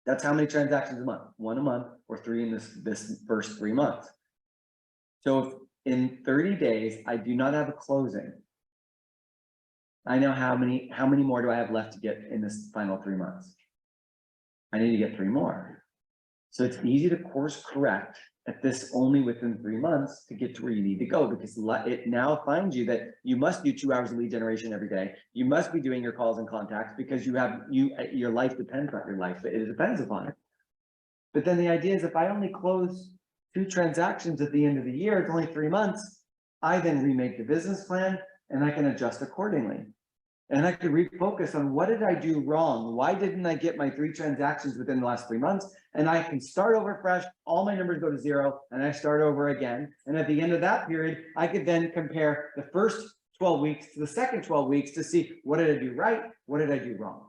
Speaker 4: That's how many transactions a month? 1 a month or 3 in this first 3 months. So if in 30 days, I do not have a closing, I know how many more do I have left to get in this final 3 months? I need to get 3 more. So it's easy to course correct at this only within 3 months to get to where you need to go, because it now finds you that you must do 2 hours of lead generation every day. You must be doing your calls and contacts because your life depends on your life, but it depends upon it. But then the idea is if I only close 2 transactions at the end of the year, it's only 3 months. I then remake the business plan and I can adjust accordingly. And I could refocus on what did I do wrong? Why didn't I get my 3 transactions within the last 3 months? And I can start over fresh, all my numbers go to 0, and I start over again. And at the end of that period, I could then compare the first 12 weeks to the second 12 weeks to see what did I do right? What did I do wrong?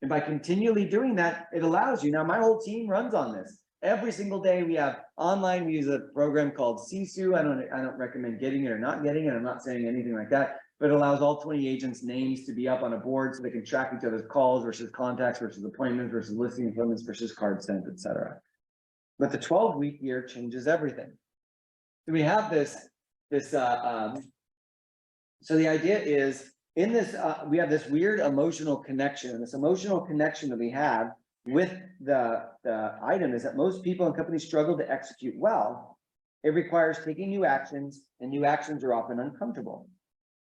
Speaker 4: And by continually doing that, it allows you. Now, my whole team runs on this. Every single day we have online, we use a program called Sisu. I don't recommend getting it or not getting it. I'm not saying anything like that. But it allows all 20 agents' names to be up on a board so they can track each other's calls versus contacts versus appointments versus listing appointments versus card sent, etc. But the 12-week year changes everything. So we have this. So the idea is in this, we have this weird emotional connection. This emotional connection that we have with the item is that most people and companies struggle to execute well. It requires taking new actions, and new actions are often uncomfortable.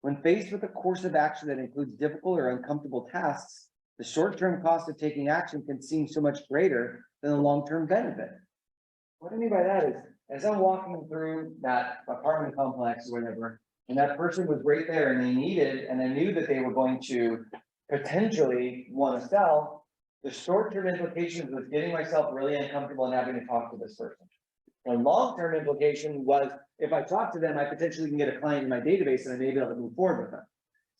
Speaker 4: When faced with a course of action that includes difficult or uncomfortable tasks, the short-term cost of taking action can seem so much greater than the long-term benefit. What I mean by that is, as I'm walking through that apartment complex or whatever, and that person was right there and they needed, and I knew that they were going to potentially want to sell, the short-term implications was getting myself really uncomfortable and having to talk to this person. The long-term implication was if I talk to them, I potentially can get a client in my database and I may be able to move forward with them.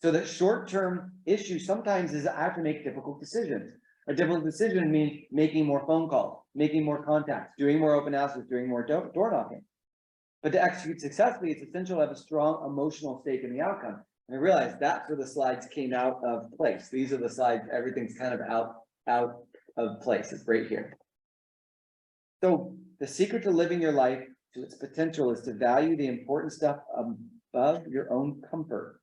Speaker 4: So the short-term issue sometimes is I have to make difficult decisions. A difficult decision means making more phone calls, making more contacts, doing more open houses, doing more door knocking. But to execute successfully, it's essential to have a strong emotional stake in the outcome. And I realized that's where the slides came out of place. These are the slides, everything's kind of out of place. It's right here. So the secret to living your life to its potential is to value the important stuff above your own comfort.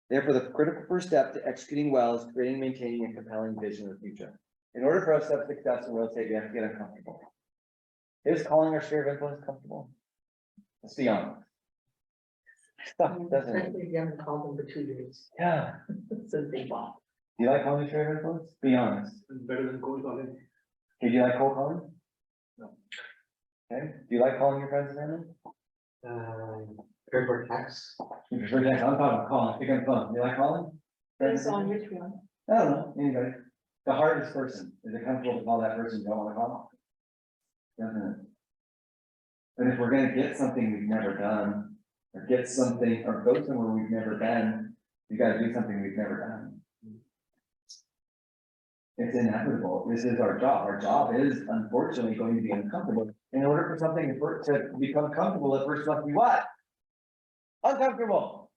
Speaker 4: Therefore, the critical first step to executing well is creating and maintaining a compelling vision of the future. In order for us to have success in real estate, we have to get uncomfortable. Is calling our sphere of influence comfortable? Let's be honest. Stuff doesn't it?
Speaker 2: You haven't called them for 2 days
Speaker 4: Yeah.
Speaker 2: since they bought.
Speaker 4: Do you like calling your sphere of influence? Be honest.
Speaker 6: It's better than cold calling.
Speaker 4: Do you like cold calling?
Speaker 6: No.
Speaker 4: Okay. Do you like calling your friends and family?
Speaker 5: Airport tax.
Speaker 4: You prefer that? I'm talking calling. Pick up the phone. Do you like calling?
Speaker 2: Based on which one?
Speaker 1: I don't know, anybody. The hardest person, is it comfortable to call that person you don't wanna call? Doesn't. But if we're gonna get something we've never done, or get something, or go somewhere we've never been, you gotta do something we've never done. It's inevitable. This is our job. Our job is unfortunately going to be uncomfortable. In order for something to become comfortable, it first must be what? Uncomfortable.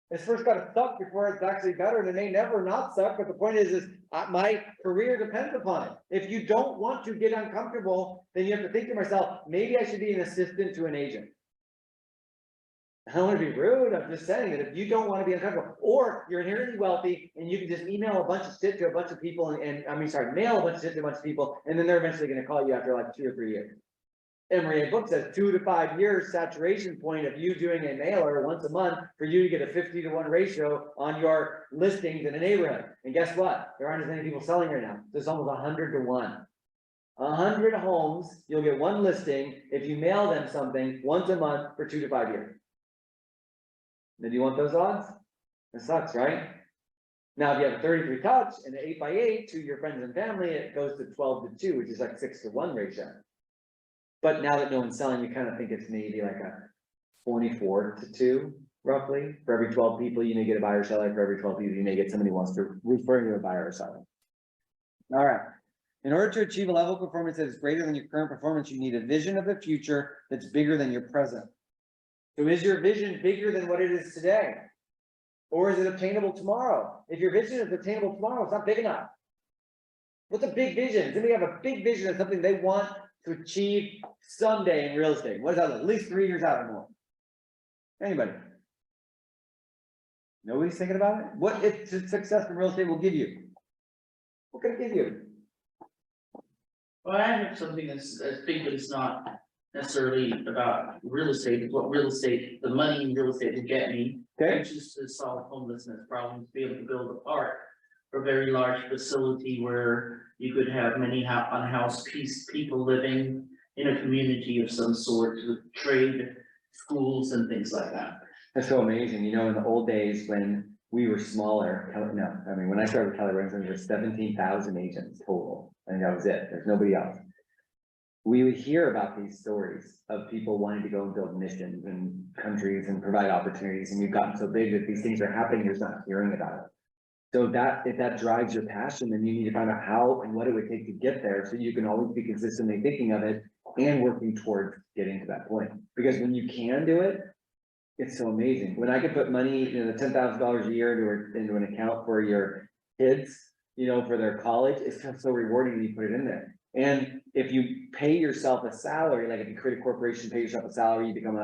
Speaker 1: It's first gotta suck before it's actually better, and it may never not suck, but the point is my career depends upon it. If you don't want to get uncomfortable, then you have to think to myself, maybe I should be an assistant to an agent. I don't wanna be rude, I'm just saying that if you don't wanna be uncomfortable, or you're inherently wealthy and you can just email a bunch of shit to a bunch of people and mail a bunch of shit to a bunch of people, and then they're eventually gonna call you after like 2 or 3 years. Emory book says 2 to 5 years saturation point of you doing a mailer once a month for you to get a 50-to-1 ratio on your listings in a neighborhood. And guess what? There aren't as many people selling right now. There's almost 100-to-1. 100 homes, you'll get 1 listing if you mail them something once a month for 2 to 5 years. Then you want those odds? It sucks, right? Now, if you have a 33 touch and an 8x8 to your friends and family, it goes to 12-to-2, which is like 6-to-1 ratio. But now that no one's selling, you kind of think it's maybe like a 24-to-2, roughly. For every 12 people, you may get a buyer or seller. For every 12 people, you may get somebody who wants to refer you to a buyer or seller. All right. In order to achieve a level of performance that is greater than your current performance, you need a vision of the future that's bigger than your present. So is your vision bigger than what it is today? Or is it obtainable tomorrow? If your vision is obtainable tomorrow, it's not big enough. What's a big vision? Does anybody have a big vision of something they want to achieve someday in real estate? What is that? At least 3 years out or more. Anybody? Nobody's thinking about it? What if success in real estate will give you? What can it give you?
Speaker 7: Well, I have something that's big, but it's not necessarily about real estate. It's what real estate, the money in real estate will get me.
Speaker 1: Okay.
Speaker 7: Which is to solve homelessness problems, be able to build a park or a very large facility where you could have many unhoused people living in a community of some sort with trade, schools and things like that.
Speaker 1: That's so amazing. You know, in the old days when we were smaller, when I started with Keller, there was 17,000 agents total. I think that was it. There's nobody else. We would hear about these stories of people wanting to go and build missions in countries and provide opportunities. And we've gotten so big that these things are happening, you're just not hearing about it. So if that drives your passion, then you need to find out how and what it would take to get there. So you can always be consistently thinking of it and working towards getting to that point. Because when you can do it, it's so amazing. When I could put money, the $10,000 a year into an account for your kids, for their college, it's so rewarding when you put it in there. And if you pay yourself a salary, like if you create a corporation, pay yourself a salary, you become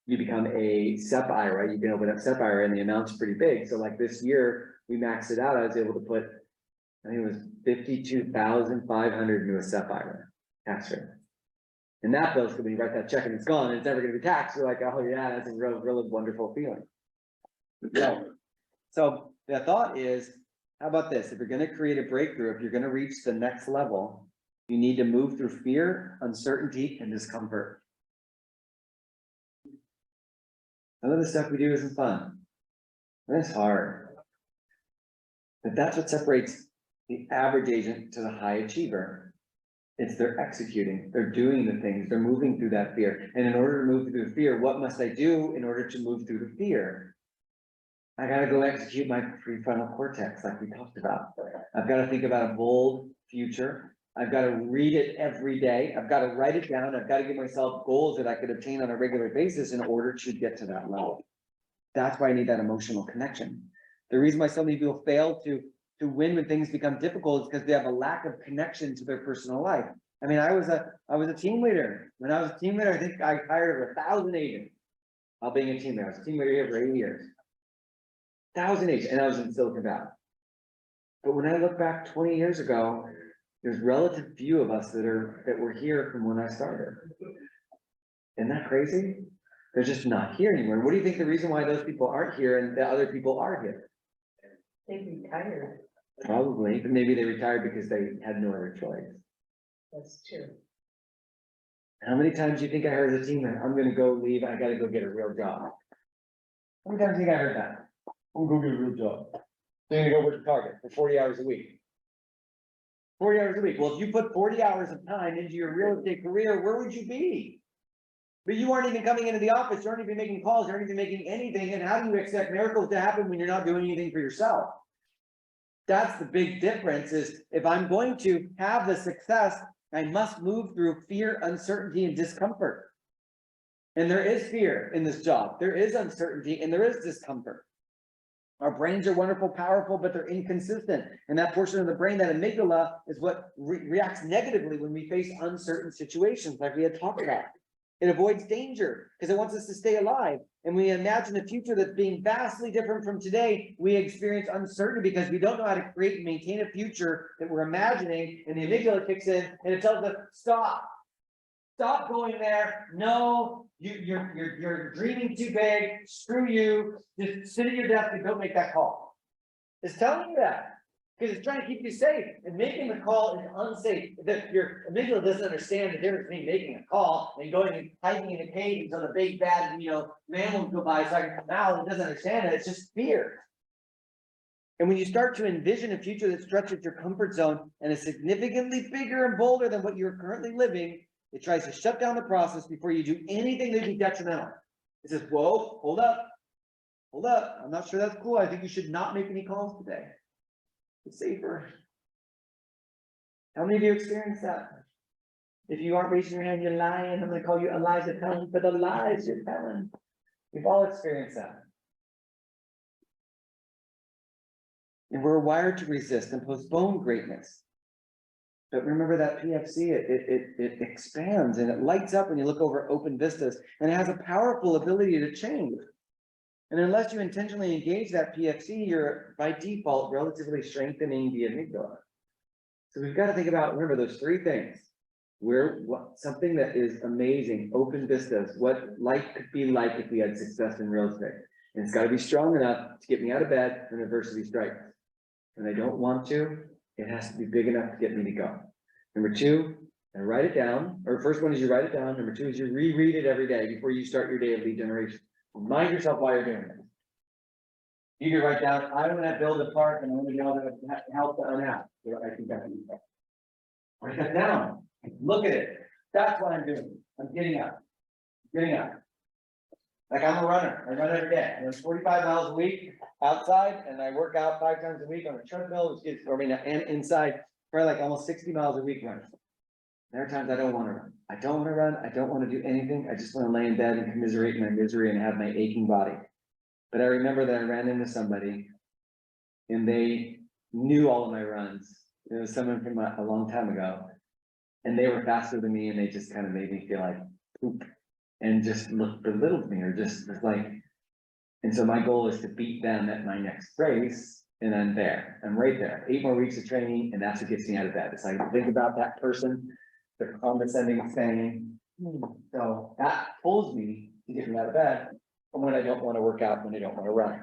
Speaker 1: you become a SEP IRA, you can open up SEP IRA and the amount's pretty big. So like this year, we maxed it out. I was able to put, I think it was $52,500 into a SEP IRA tax rate. And that feels good when you write that check and it's gone and it's never going to be taxed. You're like, oh yeah, that's a really wonderful feeling. Yeah. So the thought is, how about this? If you're going to create a breakthrough, if you're going to reach the next level, you need to move through fear, uncertainty, and discomfort. Some of the stuff we do isn't fun. It's hard. But that's what separates the average agent to the high achiever. It's they're executing, they're doing the things, they're moving through that fear. And in order to move through the fear, what must I do in order to move through the fear? I gotta go execute my prefrontal cortex like we talked about. I've got to think about a bold future. I've got to read it every day. I've got to write it down. I've got to give myself goals that I could obtain on a regular basis in order to get to that level. That's why I need that emotional connection. The reason why so many people fail to win when things become difficult is because they have a lack of connection to their personal life. I mean, I was a team leader. When I was a team leader, I think I hired over 1,000 agents. While being a team leader, I was a team leader here for 8 years. 1,000 agents, and I was in Silicon Valley. But when I look back 20 years ago, there's relative few of us that were here from when I started. Isn't that crazy? They're just not here anymore. What do you think the reason why those people aren't here and the other people are here?
Speaker 2: They retired.
Speaker 1: Probably, but maybe they retired because they had no other choice.
Speaker 2: That's true.
Speaker 1: How many times do you think I heard as a team, I'm gonna go leave, I gotta go get a real job? How many times do you think I heard that?
Speaker 4: I'm gonna go get a real job. Then you go work at Target for 40 hours a week. 40 hours a week. Well, if you put 40 hours of time into your real estate career, where would you be? But you aren't even coming into the office, you aren't even making calls, you aren't even making anything, and how do you expect miracles to happen when you're not doing anything for yourself? That's the big difference, is if I'm going to have the success, I must move through fear, uncertainty, and discomfort. And there is fear in this job, there is uncertainty, and there is discomfort. Our brains are wonderful, powerful, but they're inconsistent. And that portion of the brain, that amygdala, is what reacts negatively when we face uncertain situations, like we had talked about. It avoids danger because it wants us to stay alive. And we imagine a future that's being vastly different from today. We experience uncertainty because we don't know how to create and maintain a future that we're imagining. And the amygdala kicks in and it tells us, stop. Stop going there. No, you're dreaming too big. Screw you. Just sit at your desk and don't make that call. It's telling you that. Because it's trying to keep you safe, and making the call is unsafe. That your amygdala doesn't understand the difference between making a call and going and hiding in a cave until the big bad, mammal go by so I can come out. It doesn't understand it. It's just fear. And when you start to envision a future that stretches your comfort zone and is significantly bigger and bolder than what you're currently living, it tries to shut down the process before you do anything that would be detrimental. It says, whoa, hold up. Hold up. I'm not sure that's cool. I think you should not make any calls today. It's safer. How many of you experienced that? If you aren't raising your hand, you're lying. I'm gonna call you Elijah telling for the lies you're telling. We've all experienced that. And we're wired to resist and postpone greatness. But remember that PFC, it expands and it lights up when you look over open vistas, and it has a powerful ability to change. And unless you intentionally engage that PFC, you're by default relatively strengthening the amygdala. So we've got to think about, remember those three things. Something that is amazing, open vistas, what life could be like if we had success in real estate. And it's got to be strong enough to get me out of bed when adversity strikes. And I don't want to, it has to be big enough to get me to go. Number two, I write it down, or first one is you write it down. Number two is you reread it every day before you start your day of lead generation. Remind yourself why you're doing it. You can write down, I want to build a park and I want to be able to help the unhappy. I think that's that. Write that down. Look at it. That's what I'm doing. I'm getting up. Getting up. Like I'm a runner. I run every day. I run 45 miles a week outside, and I work out 5 times a week on a treadmill, which gets, and inside, probably like almost 60 miles a week running. There are times I don't want to run. I don't want to run. I don't want to do anything. I just want to lay in bed and commiserate my misery and have my aching body. But I remember that I ran into somebody and they knew all of my runs. It was someone from a long time ago, and they were faster than me, and they just kind of made me feel like poop and just belittled me, or just was like, and so my goal is to beat them at my next race. And I'm there. I'm right there. 8 more weeks of training, and that's what gets me out of bed. It's like, think about that person. They're condescending saying, so that pulls me to get me out of bed from when I don't want to work out, when I don't want to run.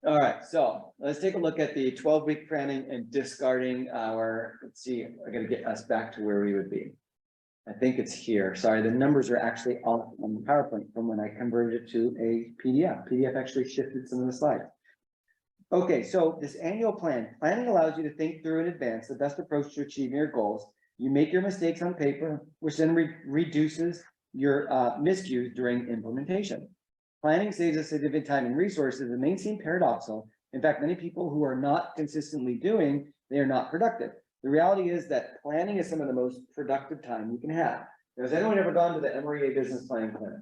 Speaker 4: All right, so let's take a look at the 12-week planning and discarding our, let's see, I'm going to get us back to where we would be. I think it's here. Sorry, the numbers are actually off on the PowerPoint from when I converted it to a PDF. PDF actually shifted some of the slides. Okay, so this annual planning allows you to think through in advance the best approach to achieving your goals. You make your mistakes on paper, which then reduces your miscues during implementation. Planning saves us significant time and resources and may seem paradoxical. In fact, many people who are not consistently doing, they are not productive. The reality is that planning is some of the most productive time you can have. Has anyone ever gone to the MREA business planning clinic?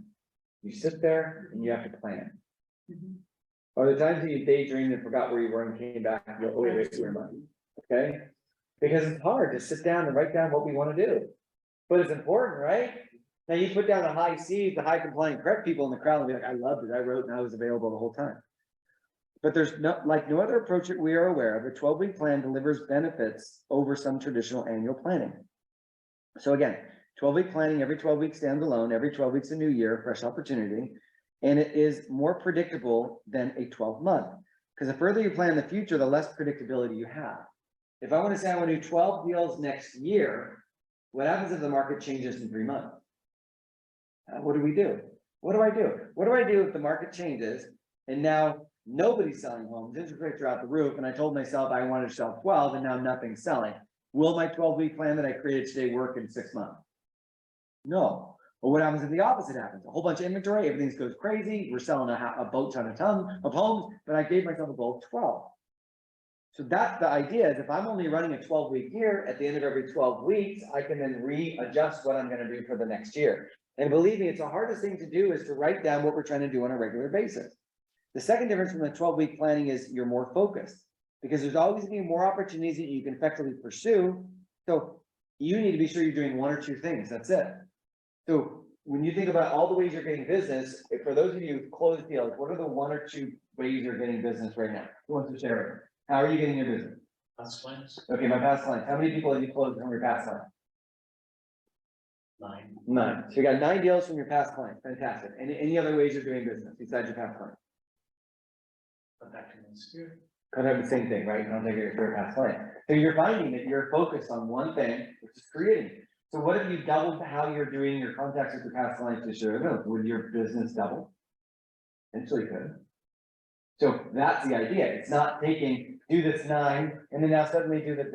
Speaker 4: You sit there and you have to plan. Or the times that you daydreamed and forgot where you were and came back and go, oh, wait, where am I? Okay? Because it's hard to sit down and write down what we want to do. But it's important, right? Now you put down the high C's, the high compliant correct people in the crowd and be like, I loved it. I wrote and I was available the whole time. But there's no other approach that we are aware of. A 12-week plan delivers benefits over some traditional annual planning. So again, 12-week planning, every 12 weeks stands alone, every 12 weeks a new year, fresh opportunity. And it is more predictable than a 12-month. Because the further you plan the future, the less predictability you have. If I want to say I want to do 12 deals next year, what happens if the market changes in 3 months? What do we do? What do I do? What do I do if the market changes and now Nobody's selling homes, interest rates are out the roof, and I told myself I wanted to sell 12 and now nothing's selling. Will my 12-week plan that I created today work in 6 months? No. But what happens if the opposite happens? A whole bunch of inventory, everything goes crazy, we're selling a boat ton of homes, but I gave myself a goal of 12. So that's the idea, is if I'm only running a 12-week year, at the end of every 12 weeks, I can then readjust what I'm gonna do for the next year. And believe me, it's the hardest thing to do is to write down what we're trying to do on a regular basis. The second difference from the 12-week planning is you're more focused, because there's always gonna be more opportunities that you can effectively pursue. So you need to be sure you're doing 1 or 2 things, that's it. So when you think about all the ways you're getting business, for those of you who close deals, what are the 1 or 2 ways you're getting business right now? Who wants to share it? How are you getting your business?
Speaker 7: That's plans.
Speaker 4: Okay, my past clients, how many people have you closed from your past client?
Speaker 7: 9.
Speaker 4: 9. So you got 9 deals from your past client, fantastic. Any other ways you're doing business besides your past client?
Speaker 7: Contacting this year.
Speaker 4: Kind of the same thing, right? You don't take it for your past client. So you're finding that you're focused on one thing, which is creating. So what if you doubled how you're doing your contacts with your past clients this year? Would your business double? Potentially could. So that's the idea. It's not taking, do this 9, and then now suddenly do the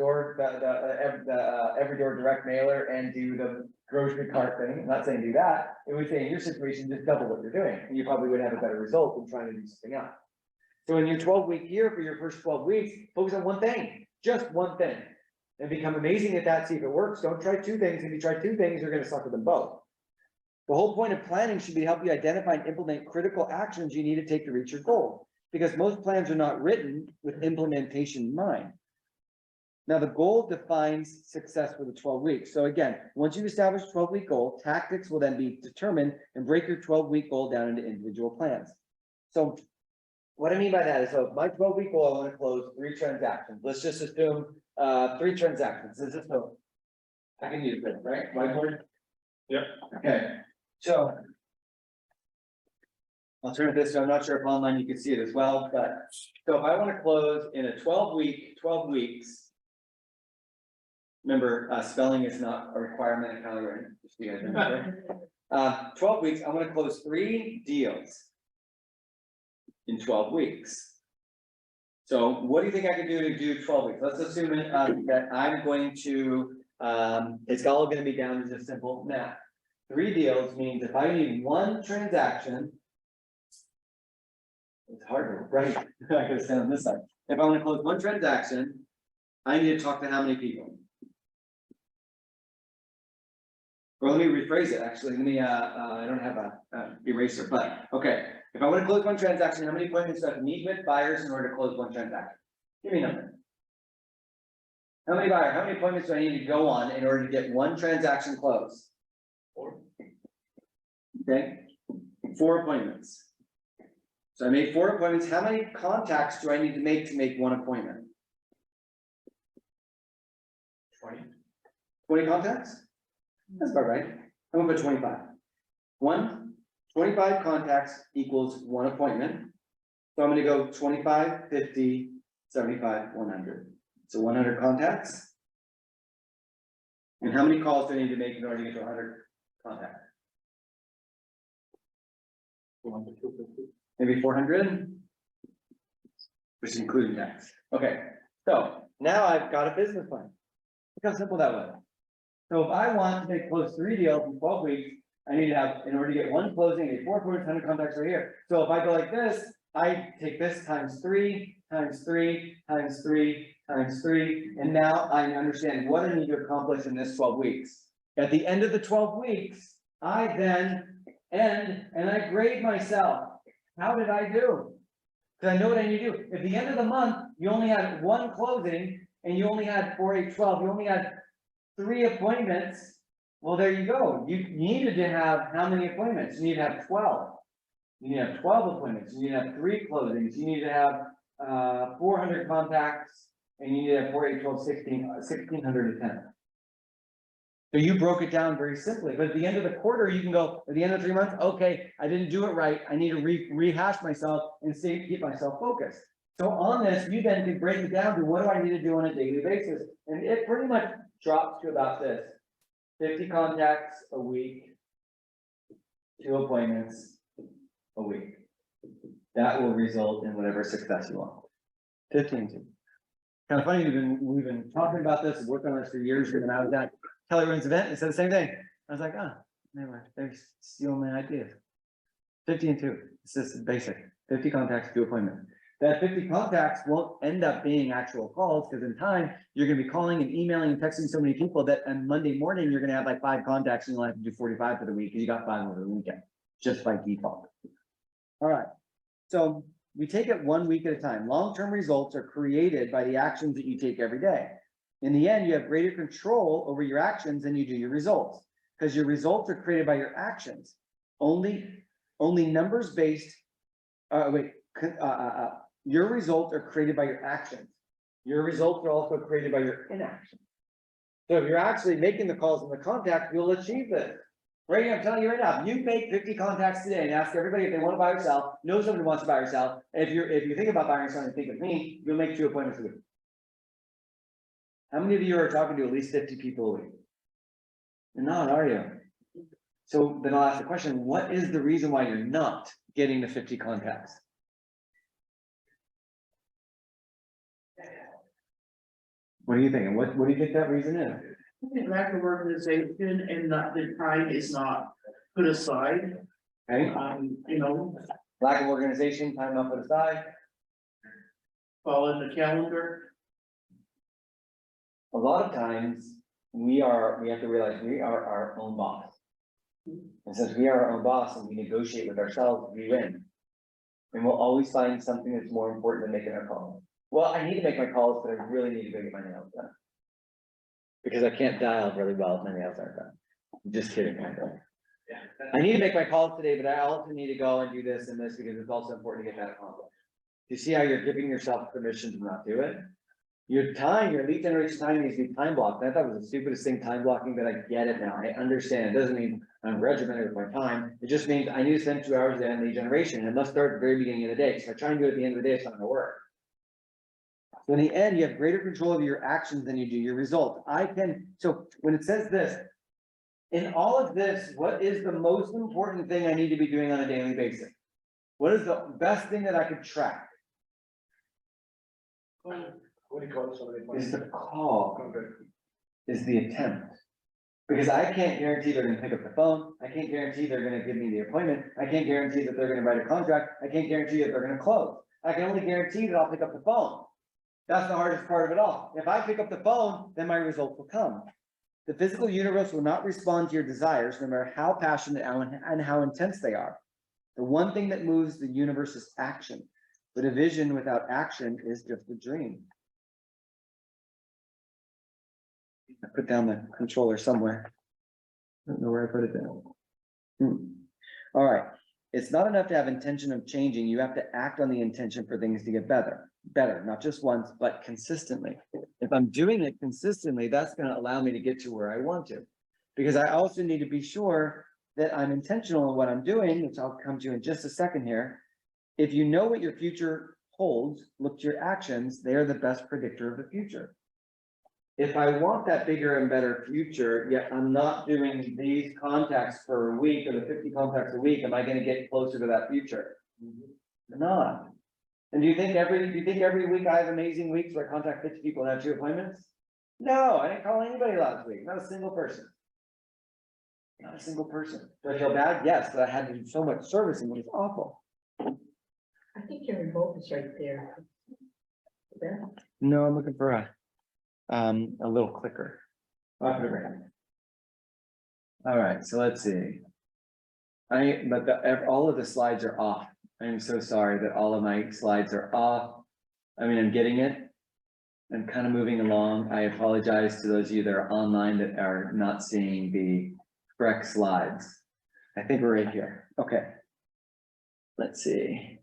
Speaker 4: every door direct mailer and do the grocery cart thing. I'm not saying do that. It would say in your situation, just double what you're doing, and you probably would have a better result than trying to do something else. So in your 12-week year, for your first 12 weeks, focus on one thing, just one thing, and become amazing at that. See if it works. Don't try 2 things. If you try 2 things, you're going to suck at them both. The whole point of planning should be to help you identify and implement critical actions you need to take to reach your goal, because most plans are not written with implementation in mind. Now, the goal defines success for the 12 weeks. So again, once you establish a 12-week goal, tactics will then be determined and break your 12-week goal down into individual plans. So what I mean by that is, so my 12-week goal, I want to close 3 transactions. Let's just assume 3 transactions. Is this so? I can use it, right? Whiteboard?
Speaker 6: Yep.
Speaker 4: Okay, so I'll turn it this way. I'm not sure if online you can see it as well, but so if I want to close in a 12 weeks. Remember, spelling is not a requirement in Keller, just so you guys remember. 12 weeks, I'm going to close 3 deals in 12 weeks. So what do you think I could do 12 weeks? Let's assume that I'm going to, it's all going to be down to just simple math. 3 deals means if I need 1 transaction, it's harder, right? I gotta stand on this side. If I want to close 1 transaction, I need to talk to how many people? Or let me rephrase it, actually, let me, I don't have a eraser, but, okay. If I want to close 1 transaction, how many appointments do I have to meet with buyers in order to close 1 transaction? Give me a number. How many appointments do I need to go on in order to get 1 transaction closed? 4. Okay, 4 appointments. So I made 4 appointments. How many contacts do I need to make 1 appointment? 20 contacts? That's about right. I'm gonna put 25. 25 contacts equals 1 appointment. So I'm gonna go 25, 50, 75, 100. So 100 contacts. And how many calls do I need to make in order to get to 100 contacts? Maybe 400? Which is including tax. Okay, so now I've got a business plan. Look how simple that was. So if I want to close 3 deals in 12 weeks, I need to have, in order to get 1 closing, a 400 contacts right here. So if I go like this, I take this times 3, times 3, times 3, times 3, and now I understand what I need to accomplish in this 12 weeks. At the end of the 12 weeks, I then end and I grade myself. How did I do? Because I know what I need to do. At the end of the month, you only had 1 closing and you only had 4, 8, 12, you only had 3 appointments. Well, there you go. You needed to have how many appointments? You need to have 12. You need to have 12 appointments. You need to have 3 closings. You need to have 400 contacts, and you need to have 4, 8, 12, 1600 attendants. So you broke it down very simply, but at the end of the quarter, you can go, at the end of 3 months, okay, I didn't do it right. I need to rehash myself and keep myself focused. So on this, you then can break it down to what do I need to do on a daily basis? And it pretty much drops to about this: 50 contacts a week, 2 appointments a week. That will result in whatever success you want. 15 2. Kind of funny, we've been talking about this, working on this for years, and I was at Keller Wins event, and said the same thing. I was like, oh, never, they're stealing my ideas. 50 2, it's just basic, 50 contacts, 2 appointments. That 50 contacts won't end up being actual calls, because in time, you're gonna be calling and emailing and texting so many people that on Monday morning, you're gonna have like 5 contacts and you'll have to do 45 for the week, because you got 5 over the weekend, just by default. All right, so we take it 1 week at a time. Long-term results are created by the actions that you take every day. In the end, you have greater control over your actions than you do your results, because your results are created by your actions. Only numbers based, your results are created by your actions. Your results are also created by your inaction. So if you're actually making the calls and the contacts, you'll achieve this. Right here, I'm telling you right now, if you make 50 contacts today and ask everybody if they want to buy or sell, know somebody who wants to buy or sell. If you think about buying or selling, think of me, you'll make 2 appointments a week. How many of you are talking to at least 50 people a week? You're not, are you? So then I'll ask the question, what is the reason why you're not getting the 50 contacts? What are you thinking? What do you think that reason is?
Speaker 7: Lack of organization and not the time is not put aside,
Speaker 4: Okay,
Speaker 7: you know,
Speaker 4: lack of organization, time not put aside.
Speaker 7: follow the calendar.
Speaker 4: A lot of times, we have to realize we are our own boss. And since we are our own boss and we negotiate with ourselves, we win. And we'll always find something that's more important than making a call. Well, I need to make my calls, but I really need to go get my nails done. Because I can't dial really well if my nails aren't done. I'm just kidding. I need to make my calls today, but I also need to go and do this and this because it's also important to get that accomplished. You see how you're giving yourself permission to not do it? Your time, your lead generation time needs to be time blocked. I thought it was the stupidest thing, time blocking, but I get it now. I understand. It doesn't mean I'm regimented with my time. It just means I need to spend 2 hours on lead generation, and it must start at the very beginning of the day. So if I try and do it at the end of the day, it's not gonna work. So in the end, you have greater control of your actions than you do your results. So when it says this, in all of this, what is the most important thing I need to be doing on a daily basis? What is the best thing that I could track?
Speaker 6: What do you call somebody?
Speaker 4: Is the call, is the attempt. Because I can't guarantee they're gonna pick up the phone. I can't guarantee they're gonna give me the appointment. I can't guarantee that they're gonna write a contract. I can't guarantee that they're gonna close. I can only guarantee that I'll pick up the phone. That's the hardest part of it all. If I pick up the phone, then my results will come. The physical universe will not respond to your desires, no matter how passionate and how intense they are. The one thing that moves the universe is action, but a vision without action is just a dream. I put down the controller somewhere. I don't know where I put it down. All right. It's not enough to have intention of changing. You have to act on the intention for things to get better, not just once, but consistently. If I'm doing it consistently, that's going to allow me to get to where I want to. Because I also need to be sure that I'm intentional in what I'm doing, which I'll come to in just a second here. If you know what your future holds, look to your actions. They are the best predictor of the future. If I want that bigger and better future, yet I'm not doing these contacts per week or the 50 contacts a week, am I going to get closer to that future? Not. And do you think every week I have amazing weeks where I contact 50 people and have 2 appointments? No, I didn't call anybody last week. Not a single person. Not a single person. Do I feel bad? Yes, but I had to do so much service and it was awful.
Speaker 2: I think your remote is right there. There.
Speaker 4: No, I'm looking for a little clicker. I'll put it right here. All right, so let's see. All of the slides are off. I'm so sorry that all of my slides are off. I mean, I'm getting it. I'm kind of moving along. I apologize to those of you that are online that are not seeing the correct slides. I think we're right here. Okay. Let's see.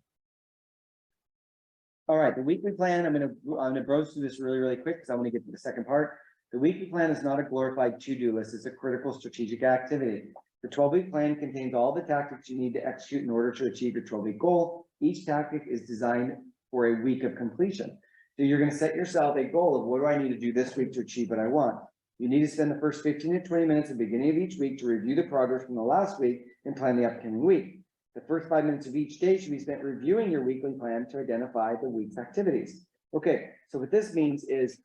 Speaker 4: All right, the weekly plan, I'm gonna browse through this really quick because I want to get to the second part. The weekly plan is not a glorified to-do list, it's a critical strategic activity. The 12-week plan contains all the tactics you need to execute in order to achieve your 12-week goal. Each tactic is designed for a week of completion. So you're going to set yourself a goal of what do I need to do this week to achieve what I want. You need to spend the first 15 to 20 minutes at the beginning of each week to review the progress from the last week and plan the upcoming week. The first 5 minutes of each day should be spent reviewing your weekly plan to identify the week's activities. Okay, so what this means is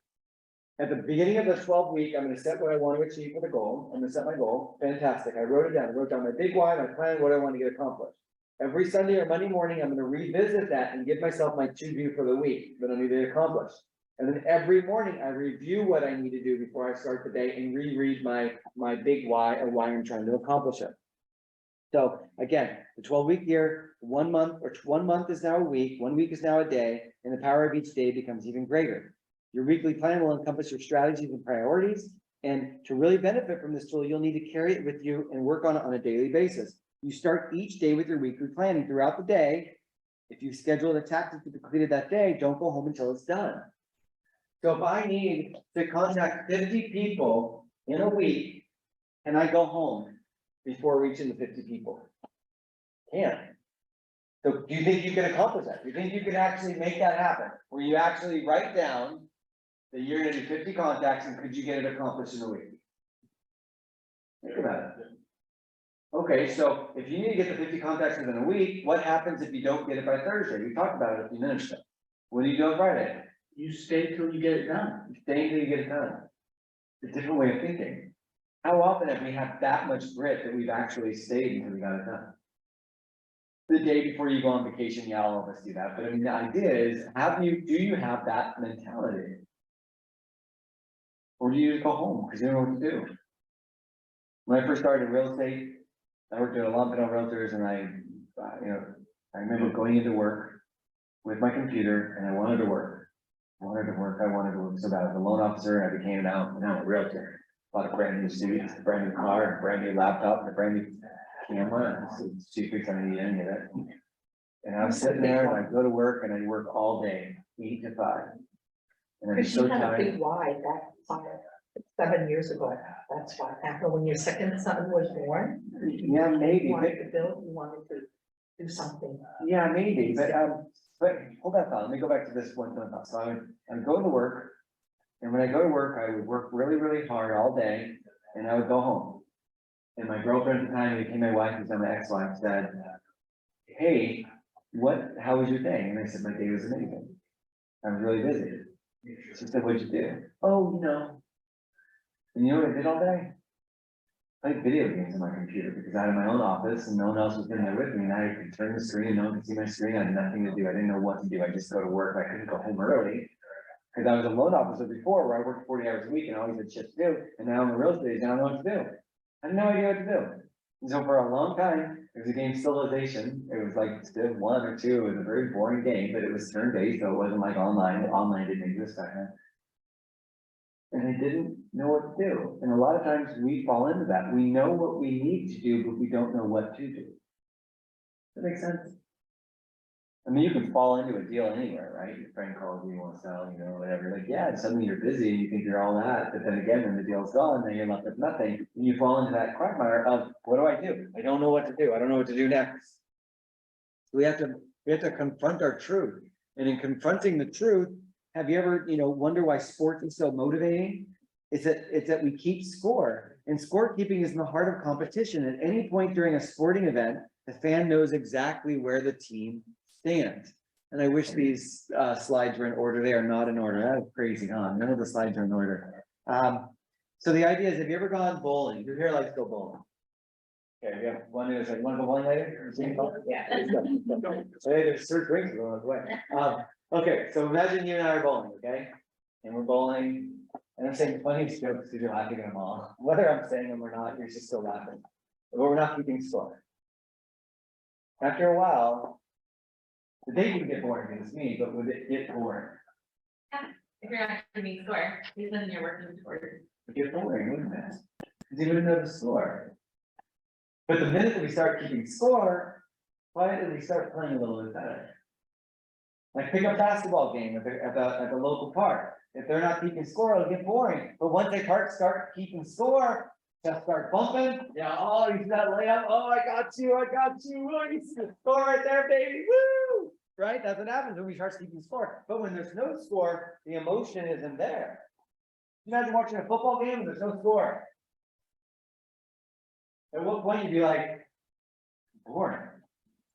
Speaker 4: at the beginning of the 12th week, I'm gonna set what I want to achieve for the goal. I'm gonna set my goal. Fantastic. I wrote it down. I wrote down my big why, my plan, what I want to get accomplished. Every Sunday or Monday morning, I'm gonna revisit that and give myself my to-do for the week that I need to accomplish. And then every morning I review what I need to do before I start the day and reread my big why or why I'm trying to accomplish it. So again, the 12-week year, 1 month or 1 month is now a week, 1 week is now a day, and the power of each day becomes even greater. Your weekly plan will encompass your strategies and priorities. And to really benefit from this tool, you'll need to carry it with you and work on it on a daily basis. You start each day with your weekly planning throughout the day. If you schedule a tactic to be completed that day, don't go home until it's done. So if I need to contact 50 people in a week, and I go home before reaching the 50 people? Can't. So do you think you can accomplish that? Do you think you can actually make that happen? Where you actually write down that you're gonna do 50 contacts, and could you get it accomplished in a week? Think about it. Okay, so if you need to get the 50 contacts within a week, what happens if you don't get it by Thursday? We talked about it a few minutes ago. What do you do on Friday?
Speaker 7: You stay till you get it done.
Speaker 4: You stay until you get it done. It's a different way of thinking. How often have we had that much grit that we've actually stayed until we got it done? The day before you go on vacation, yeah, all of us do that, but I mean, the idea is, do you have that mentality? Or do you just go home because you don't know what to do? When I first started in real estate, I worked at a lot of realtors, and I remember going into work with my computer, and I wanted to work. I wanted to work so bad. As a loan officer, I became now a realtor. Bought a brand new suit, a brand new car, a brand new laptop, and a brand new camera. It's cheapest I need any of it. And I was sitting there, and I go to work, and I work all day, 8 to 5. And I'm
Speaker 2: Because
Speaker 4: so
Speaker 2: you had a
Speaker 4: tired.
Speaker 2: big why that 7 years ago. That's why, after when your second son was born.
Speaker 4: Yeah, maybe,
Speaker 2: You
Speaker 4: but
Speaker 2: wanted to build, you wanted to do something.
Speaker 4: yeah, maybe, but hold that thought, let me go back to this one thought. So I would go to work, and when I go to work, I would work really, really hard all day, and I would go home. And my girlfriend at the time, who became my wife, who's my ex-wife, said, hey, how was your day? And I said, my day was amazing. I was really busy. She said, what'd you do? Oh, and you know what I did all day? Played video games on my computer, because I had my own office and no one else was in there with me, and I could turn the screen and no one could see my screen. I had nothing to do. I didn't know what to do. I just go to work. I couldn't go home early because I was a loan officer before, where I worked 40 hours a week and always had shit to do. And now I'm a real estate agent. I don't know what to do. I had no idea what to do. And so for a long time, it was a game Civilization. It was like still 1 or 2. It was a very boring game, but it was turn-based, so it wasn't like online. Online didn't exist back then. And I didn't know what to do. And a lot of times we fall into that. We know what we need to do, but we don't know what to do. Does that make sense? I mean, you can fall into a deal anywhere, right? Your friend calls you, want to sell, whatever. Like, yeah, suddenly you're busy and you think you're all that. But then again, when the deal's gone, then you're left with nothing. And you fall into that quagmire of, what do I do? I don't know what to do. I don't know what to do next. We have to confront our truth. And in confronting the truth, have you ever, wonder why sports is so motivating? It's that we keep score, and scorekeeping is in the heart of competition. At any point during a sporting event, the fan knows exactly where the team stands. And I wish these slides were in order. They are not in order. That is crazy, huh? None of the slides are in order. So the idea is, have you ever gone bowling? Who here likes to go bowling? Okay, we have one who's like, want to go bowling later?
Speaker 2: Yeah.
Speaker 4: Hey, there's Sir Drinks going the way. Okay, so imagine you and I are bowling, okay? And we're bowling, and I'm saying funny jokes because you're laughing at them all. Whether I'm saying them or not, you're just still laughing. But we're not keeping score. After a while, the day would get boring, it's me, but would it get boring?
Speaker 8: If you're not keeping score, then you're working towards.
Speaker 4: It would get boring, wouldn't it? Because you wouldn't know the score. But the minute that we start keeping score, quietly we start playing a little bit better. Like pick up basketball game at the local park. If they're not keeping score, it'll get boring. But once they start keeping score, they'll start bumping. Yeah, oh, he's got a layup. Oh, I got you. Oh, he's the score right there, baby. Woo! Right? That's what happens when we start keeping score. But when there's no score, the emotion isn't there. Imagine watching a football game and there's no score. At what point you'd be like, boring.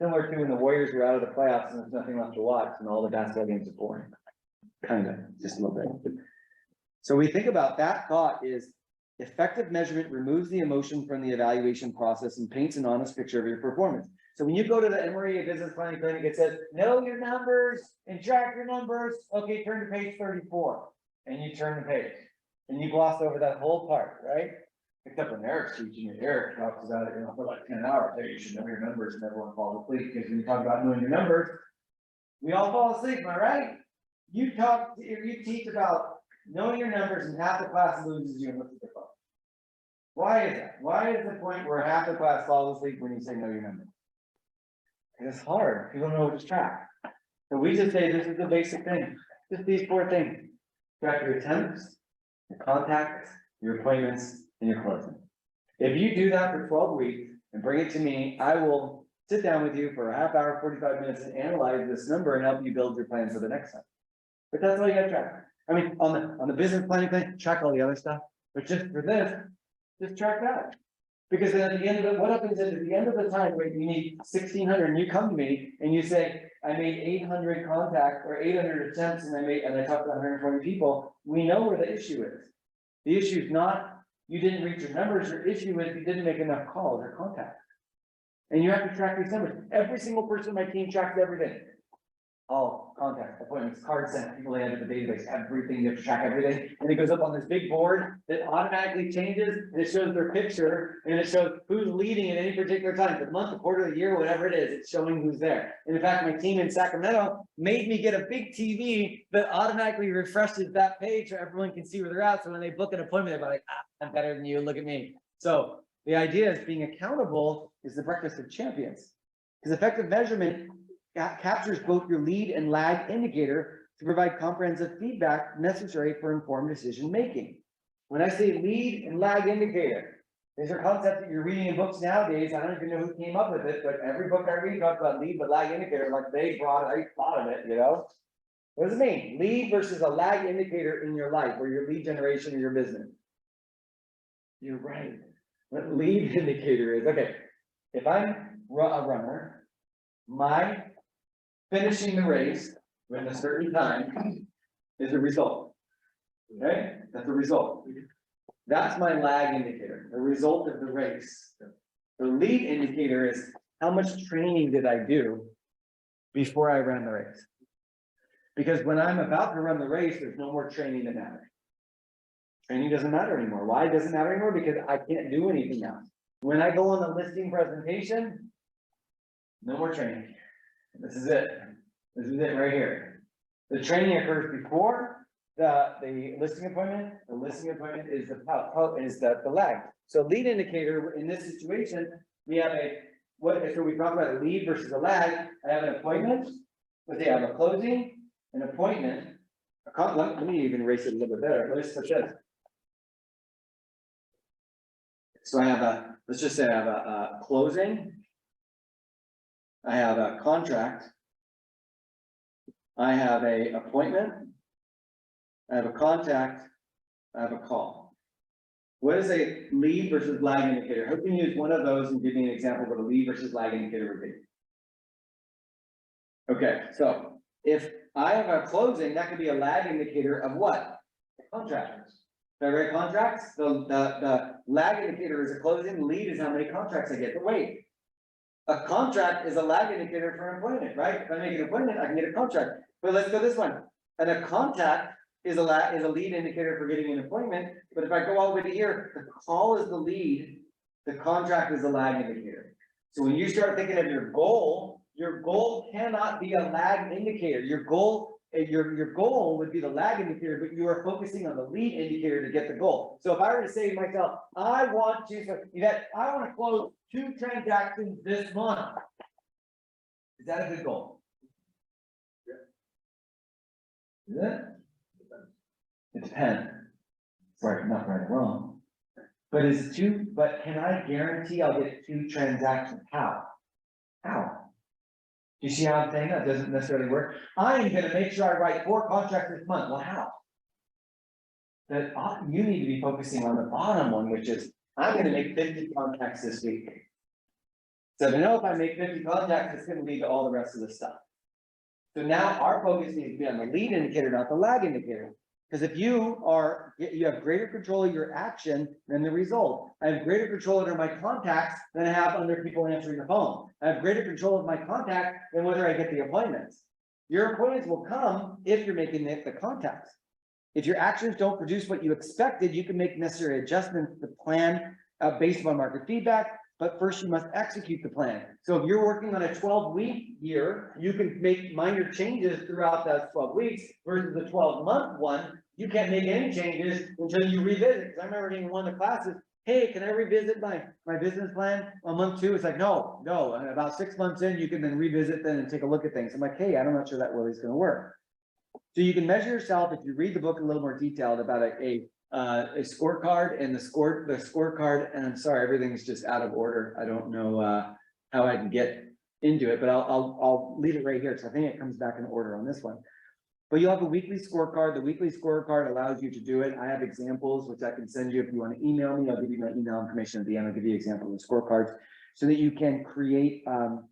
Speaker 4: Similar to when the Warriors were out of the playoffs and there's nothing left to watch and all the basketball games are boring. Kind of, just a little bit. So we think about that thought is effective measurement removes the emotion from the evaluation process and paints an honest picture of your performance. So when you go to the MREA Business Planning Clinic, it says, know your numbers and track your numbers. Okay, turn to page 34. And you turn the page and you gloss over that whole part, right? Except when Eric's teaching, Eric talks about it, for like 10 hours. Hey, you should know your numbers and everyone falls asleep because when you talk about knowing your numbers, we all fall asleep, am I right? You teach about knowing your numbers and half the class loses you and looks at their phone. Why is that? Why is the point where half the class falls asleep when you say know your numbers? It's hard. People don't know what to track. So we just say this is the basic thing. Just these 4 things. Track your attempts, your contacts, your appointments, and your closing. If you do that for 12 weeks and bring it to me, I will sit down with you for a half hour, 45 minutes and analyze this number and help you build your plan for the next time. But that's all you gotta track. I mean, on the business planning thing, track all the other stuff, but just for this, just track that. Because then at the end of it, what happens is at the end of the time, where you need 1,600 and you come to me and you say, I made 800 contacts or 800 attempts and I talked to 120 people, we know where the issue is. The issue is not, you didn't reach your numbers, your issue is you didn't make enough calls or contacts. And you have to track these numbers. Every single person on my team tracks everything. All contacts, appointments, cards sent, people they enter the database, everything, you have to track everything. And it goes up on this big board that automatically changes and it shows their picture and it shows who's leading at any particular time, the month, the quarter, the year, whatever it is, it's showing who's there. And in fact, my team in Sacramento made me get a big TV that automatically refreshes that page so everyone can see where they're at. So when they book an appointment, they're like, I'm better than you, look at me. So the idea is being accountable is the breakfast of champions. Because effective measurement captures both your lead and lag indicator to provide comprehensive feedback necessary for informed decision making. When I say lead and lag indicator, these are concepts that you're reading in books nowadays. I don't even know who came up with it, but every book I read talks about lead but lag indicator, like they thought of it, you know? What does it mean? Lead versus a lag indicator in your life or your lead generation or your business. You're right. What lead indicator is, okay, if I'm a runner, my finishing the race within a certain time is a result. Okay, that's a result. That's my lag indicator, the result of the race. The lead indicator is how much training did I do before I ran the race? Because when I'm about to run the race, there's no more training that matters. Training doesn't matter anymore. Why does it matter anymore? Because I can't do anything else. When I go on the listing presentation, no more training. This is it. This is it right here. The training occurs before the listing appointment. The listing appointment is the lag. So lead indicator in this situation, we have so we talk about a lead versus a lag. I have an appointment. Let's say I have a closing, an appointment. Let me even erase it a little bit better. Let's touch this. So I have let's just say I have a closing. I have a contract. I have a appointment. I have a contact. I have a call. What is a lead versus lag indicator? Who can use one of those and give me an example of what a lead versus lag indicator would be? Okay, so if I have a closing, that could be a lag indicator of what? Contracts. If I write contracts, the lag indicator is a closing, the lead is how many contracts I get. But wait, a contract is a lag indicator for employment, right? If I make an appointment, I can get a contract. But let's go this one. And a contact is a lead indicator for getting an appointment. But if I go all the way to here, the call is the lead, the contract is the lag indicator. So when you start thinking of your goal cannot be a lag indicator. Your goal would be the lag indicator, but you are focusing on the lead indicator to get the goal. So if I were to say to myself, I want to close 2 transactions this month. Is that a good goal? Is it? It depends. Right, not right or wrong. But can I guarantee I'll get 2 transactions? How? Do you see how I'm saying that doesn't necessarily work? I'm going to make sure I write 4 contracts this month. Well, how? You need to be focusing on the bottom one, which is I'm going to make 50 contacts this week. So to know if I make 50 contacts, it's gonna lead to all the rest of the stuff. So now our focus needs to be on the lead indicator, not the lag indicator. Because if you have greater control of your action than the result. I have greater control over my contacts than I have other people answering the phone. I have greater control of my contact than whether I get the appointments. Your appointments will come if you're making the contacts. If your actions don't produce what you expected, you can make necessary adjustments to the plan based on market feedback. But first you must execute the plan. So if you're working on a 12-week year, you can make minor changes throughout those 12 weeks versus the 12-month one. You can't make any changes until you revisit. Because I remember in one of the classes, hey, can I revisit my business plan on month 2? It's like, no. And about 6 months in, you can then revisit then and take a look at things. I'm like, hey, I'm not sure that really is going to work. So you can measure yourself if you read the book a little more detailed about a scorecard and the scorecard, and I'm sorry, everything's just out of order. I don't know how I can get into it, but I'll leave it right here. So I think it comes back in order on this one. But you'll have a weekly scorecard. The weekly scorecard allows you to do it. I have examples, which I can send you if you want to email me. I'll give you my email information at the end. I'll give you examples of scorecards so that you can create an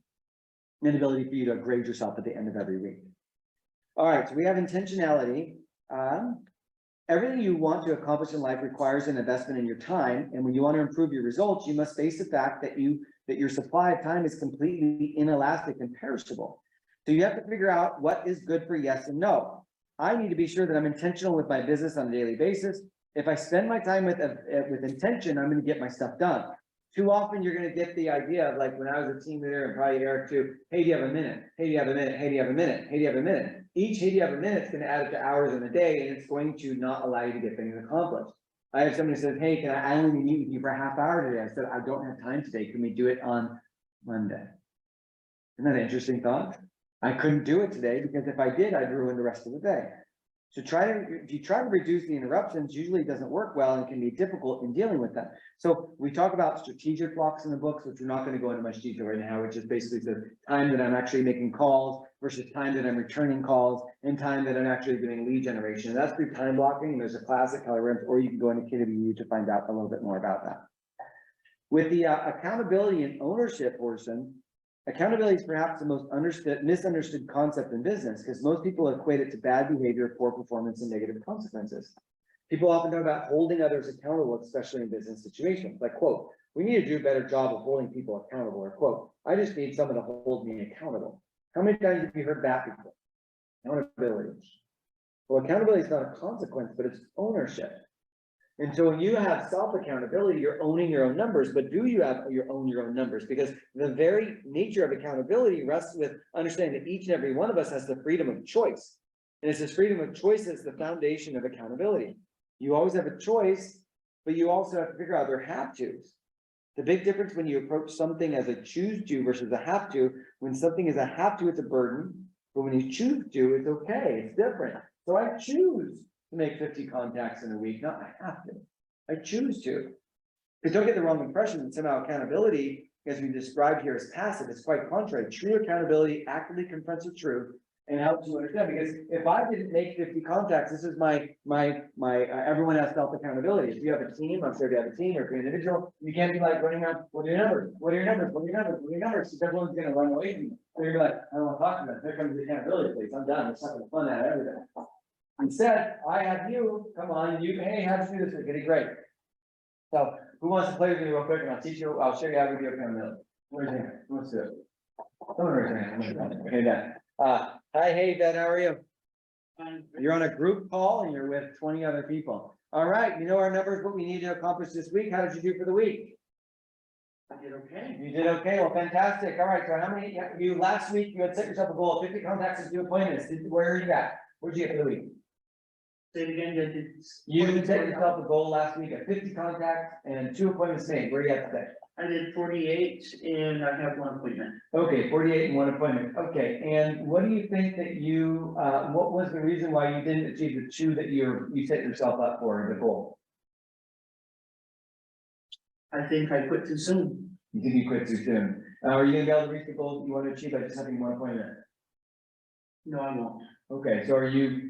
Speaker 4: ability for you to grade yourself at the end of every week. All right, so we have intentionality. Everything you want to accomplish in life requires an investment in your time, and when you want to improve your results, you must face the fact that your supply of time is completely inelastic and perishable. So you have to figure out what is good for yes and no. I need to be sure that I'm intentional with my business on a daily basis. If I spend my time with intention, I'm going to get my stuff done. Too often you're going to get the idea of, like when I was a team leader and probably Eric too, hey, do you have a minute? Hey, do you have a minute? Hey, do you have a minute? Hey, do you have a minute? Each hey, do you have a minute is going to add up to hours in a day, and it's going to not allow you to get things accomplished. I have somebody who says, hey, I only meet with you for a half hour today. I said, I don't have time today. Can we do it on Monday? Isn't that an interesting thought? I couldn't do it today because if I did, I'd ruin the rest of the day. So if you try to reduce the interruptions, usually it doesn't work well and can be difficult in dealing with them. So we talk about strategic blocks in the books, which we're not going to go into much detail right now, which is basically the time that I'm actually making calls versus time that I'm returning calls and time that I'm actually doing lead generation. And that's through time blocking. And there's a class at Keller, or you can go into KW to find out a little bit more about that. With the accountability and ownership portion, accountability is perhaps the most misunderstood concept in business because most people equate it to bad behavior, poor performance, and negative consequences. People often talk about holding others accountable, especially in business situations. Like, quote, we need to do a better job of holding people accountable, or quote, I just need someone to hold me accountable. How many times have you heard that before? Accountability. Well, accountability is not a consequence, but it's ownership. And so when you have self-accountability, you're owning your own numbers, but do you have your own numbers? Because the very nature of accountability rests with understanding that each and every one of us has the freedom of choice. And it's this freedom of choice that's the foundation of accountability. You always have a choice, but you also have to figure out their have tos. The big difference when you approach something as a choose to versus a have to, when something is a have to, it's a burden, but when you choose to, it's okay, it's different. So I choose to make 50 contacts in a week. No, I have to. I choose to. Because don't get the wrong impression that somehow accountability, as we described here, is passive. It's quite contrary. True accountability actively confronts the truth and helps you understand. Because if I didn't make 50 contacts, this is my everyone has self accountability. If you have a team, I'm sure you have a team or if you're an individual, you can't be like running around, what are your numbers? What are your numbers? What are your numbers? What are your numbers? Because everyone's going to run away from you. So you're like, I don't want to talk to them. There comes the accountability, please. I'm done. It's sucking fun out of everything. Instead, I have you, come on, you, hey, how to do this? Getting great. So who wants to play with me real quick? And I'll teach you, I'll show you how to do accountability. Where's your hand? Who wants to do it? Someone raise your hand. Okay, done. Hi, hey, Ben, how are you? You're on a group call and you're with 20 other people. All right, you know our numbers, what we need to accomplish this week. How did you do for the week?
Speaker 7: I did okay.
Speaker 4: You did okay, well, fantastic. All right, so how many, last week you had set yourself a goal of 50 contacts and 2 appointments. Where are you at? What'd you get for the week?
Speaker 7: Say it again, I did.
Speaker 4: You set yourself a goal last week of 50 contacts and 2 appointments made. Where are you at today?
Speaker 7: I did 48 and I have 1 appointment.
Speaker 4: Okay, 48 and 1 appointment. Okay, and what do you think that what was the reason why you didn't achieve the 2 that you set yourself up for the goal?
Speaker 7: I think I quit too soon.
Speaker 4: You think you quit too soon? Are you gonna be able to reach the goal you want to achieve by just having 1 appointment?
Speaker 7: No, I won't.
Speaker 4: Okay, so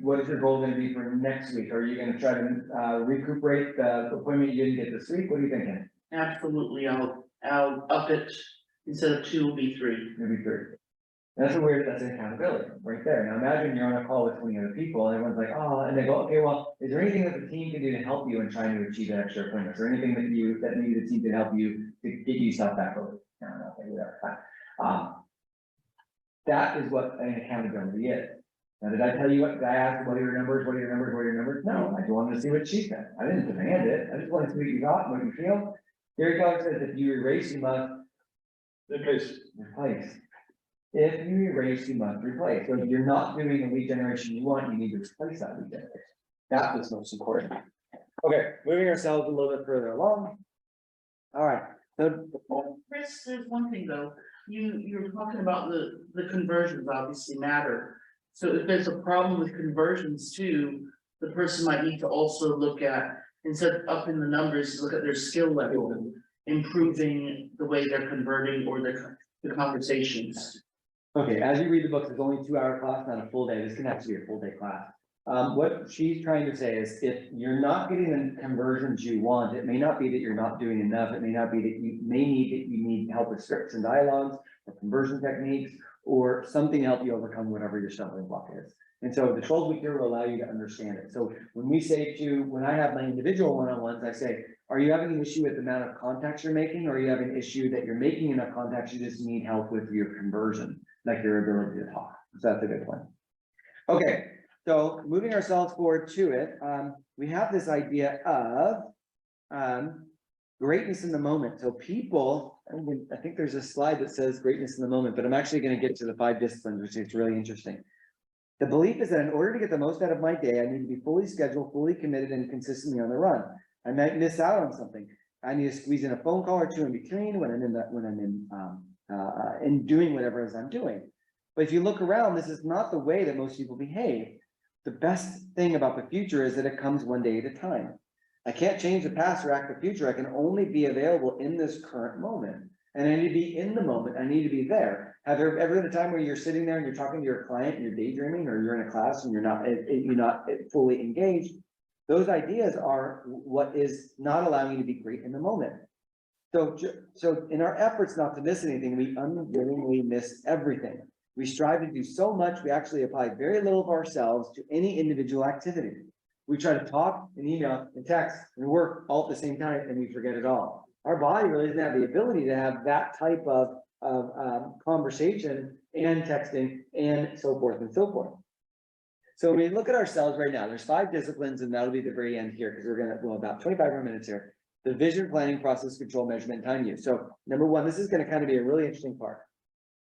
Speaker 4: what is your goal gonna be for next week? Are you gonna try to recuperate the appointment you didn't get this week? What are you thinking?
Speaker 7: Absolutely, I'll up it Instead of two will be three.
Speaker 1: maybe three. That's a weird, that's accountability right there. Now imagine you're on a call with 20 other people and everyone's like, oh, and they go, okay, well, is there anything that the team can do to help you in trying to achieve that extra point? Is there anything that maybe the team can help you to get yourself back over? I don't know, maybe that's fine. That is what an accountability is. Now, did I tell you what, did I ask, what are your numbers, what are your numbers, what are your numbers? No, I just wanted to see what she said. I didn't demand it. I just wanted to see what you got, what you feel. Gary Keller says, if you erase, you must
Speaker 6: Replace.
Speaker 1: replace. If you erase, you must replace. So if you're not doing the lead generation you want, you need to replace that lead generation. That is most important. Okay, moving ourselves a little bit further along. All right, so
Speaker 7: Chris, there's one thing though, you're talking about the conversions obviously matter. So if there's a problem with conversions too, the person might need to also look at, instead of up in the numbers, look at their skill level, improving the way they're converting or the conversations.
Speaker 1: okay, as you read the book, there's only a 2-hour class, not a full day. This can actually be a full day class. What she's trying to say is if you're not getting the conversions you want, it may not be that you're not doing enough. It may not be that you need help with scripts and dialogues or conversion techniques or something to help you overcome whatever your stumbling block is. And so the 12-week year will allow you to understand it. So when we say when I have my individual one-on-ones, I say, are you having an issue with the amount of contacts you're making, or are you having an issue that you're making enough contacts, you just need help with your conversion, like your ability to talk? So that's a good point. Okay, so moving ourselves forward to it, we have this idea of greatness in the moment. So people, I think there's a slide that says greatness in the moment, but I'm actually going to get to the 5 disciplines, which is really interesting. The belief is that in order to get the most out of my day, I need to be fully scheduled, fully committed, and consistently on the run. I might miss out on something. I need to squeeze in a phone call or two in between when I'm in doing whatever it is I'm doing. But if you look around, this is not the way that most people behave. The best thing about the future is that it comes one day at a time. I can't change the past or act the future. I can only be available in this current moment. And I need to be in the moment. I need to be there. Have there ever been a time where you're sitting there and you're talking to your client and you're daydreaming, or you're in a class and you're not fully engaged? Those ideas are what is not allowing you to be great in the moment. So in our efforts not to miss anything, we unwillingly miss everything. We strive to do so much, we actually apply very little of ourselves to any individual activity. We try to talk and email and text and work all at the same time, and we forget it all. Our body really doesn't have the ability to have that type of conversation and texting and so forth and so forth. So when we look at ourselves right now, there's 5 disciplines, and that'll be the very end here, because we're going to go about 25 more minutes here. The vision, planning, process, control, measurement, time use. So number 1, this is going to kind of be a really interesting part.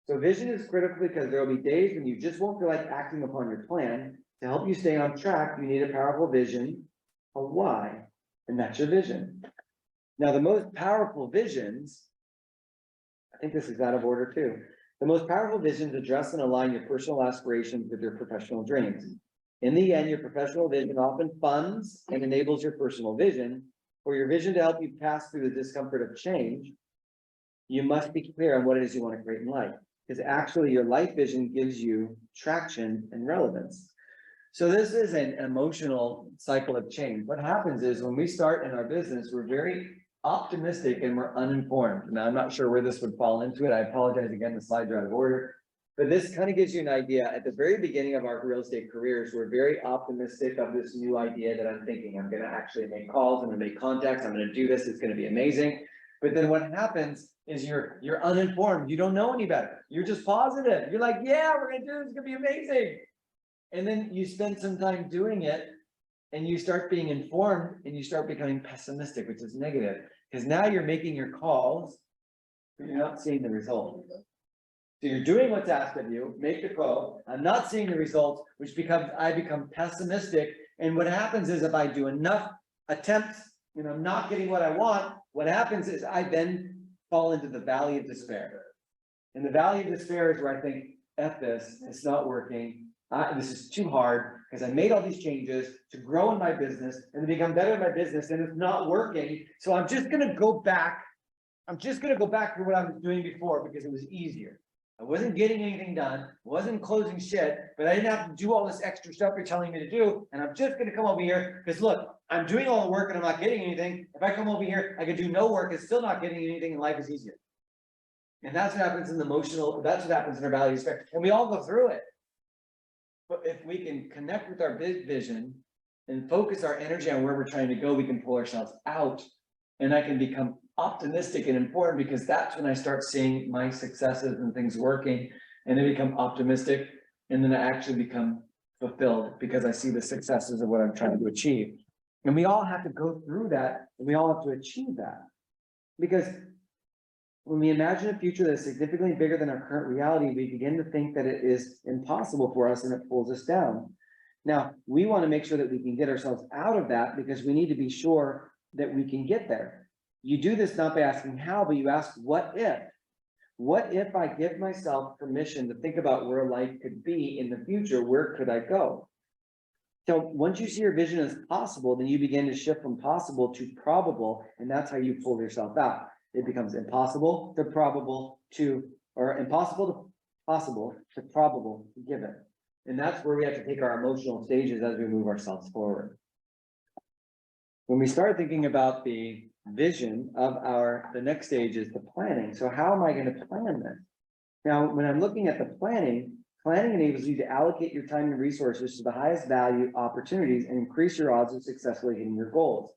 Speaker 1: So vision is critical because there will be days when you just won't feel like acting upon your plan. To help you stay on track, you need a powerful vision, a why, and that's your vision. Now, the most powerful visions, I think this is out of order too. The most powerful visions address and align your personal aspirations with your professional dreams. In the end, your professional vision often funds and enables your personal vision. For your vision to help you pass through the discomfort of change, you must be clear on what it is you want to create in life. Because actually your life vision gives you traction and relevance. So this is an emotional cycle of change. What happens is when we start in our business, we're very optimistic and we're uninformed. Now, I'm not sure where this would fall into it. I apologize again, the slides are out of order. But this kind of gives you an idea. At the very beginning of our real estate careers, we're very optimistic of this new idea that I'm thinking. I'm going to actually make calls, I'm going to make contacts, I'm going to do this, it's going to be amazing. But then what happens is you're uninformed. You don't know any better. You're just positive. You're like, yeah, we're going to do this, it's going to be amazing. And then you spend some time doing it and you start being informed and you start becoming pessimistic, which is negative. Because now you're making your calls, but you're not seeing the result. So you're doing what's asked of you, make the call. I'm not seeing the results, which I become pessimistic. And what happens is if I do enough attempts and I'm not getting what I want, what happens is I then fall into the valley of despair. And the valley of despair is where I think, F this, it's not working. This is too hard because I made all these changes to grow in my business and to become better in my business, and it's not working. So I'm just going to go back. I'm just going to go back to what I was doing before because it was easier. I wasn't getting anything done, wasn't closing shit, but I didn't have to do all this extra stuff you're telling me to do. And I'm just going to come over here because look, I'm doing all the work and I'm not getting anything. If I come over here, I can do no work and still not getting anything, and life is easier.
Speaker 4: And that's what happens in the emotional, that's what happens in our value spectrum, and we all go through it. But if we can connect with our big vision and focus our energy on where we're trying to go, we can pull ourselves out. And I can become optimistic and informed, because that's when I start seeing my successes and things working, and then become optimistic, and then I actually become fulfilled because I see the successes of what I'm trying to achieve. And we all have to go through that, and we all have to achieve that. Because when we imagine a future that's significantly bigger than our current reality, we begin to think that it is impossible for us, and it pulls us down. Now, we want to make sure that we can get ourselves out of that, because we need to be sure that we can get there. You do this not by asking how, but you ask, what if? What if I give myself permission to think about where life could be in the future? Where could I go? So once you see your vision as possible, then you begin to shift from possible to probable, and that's how you pull yourself out. It becomes impossible to probable to, or impossible to possible to probable to given. And that's where we have to take our emotional stages as we move ourselves forward. When we start thinking about the vision of the next stage is the planning. So how am I going to plan this? Now, when I'm looking at the planning enables you to allocate your time and resources to the highest value opportunities and increase your odds of successfully hitting your goals.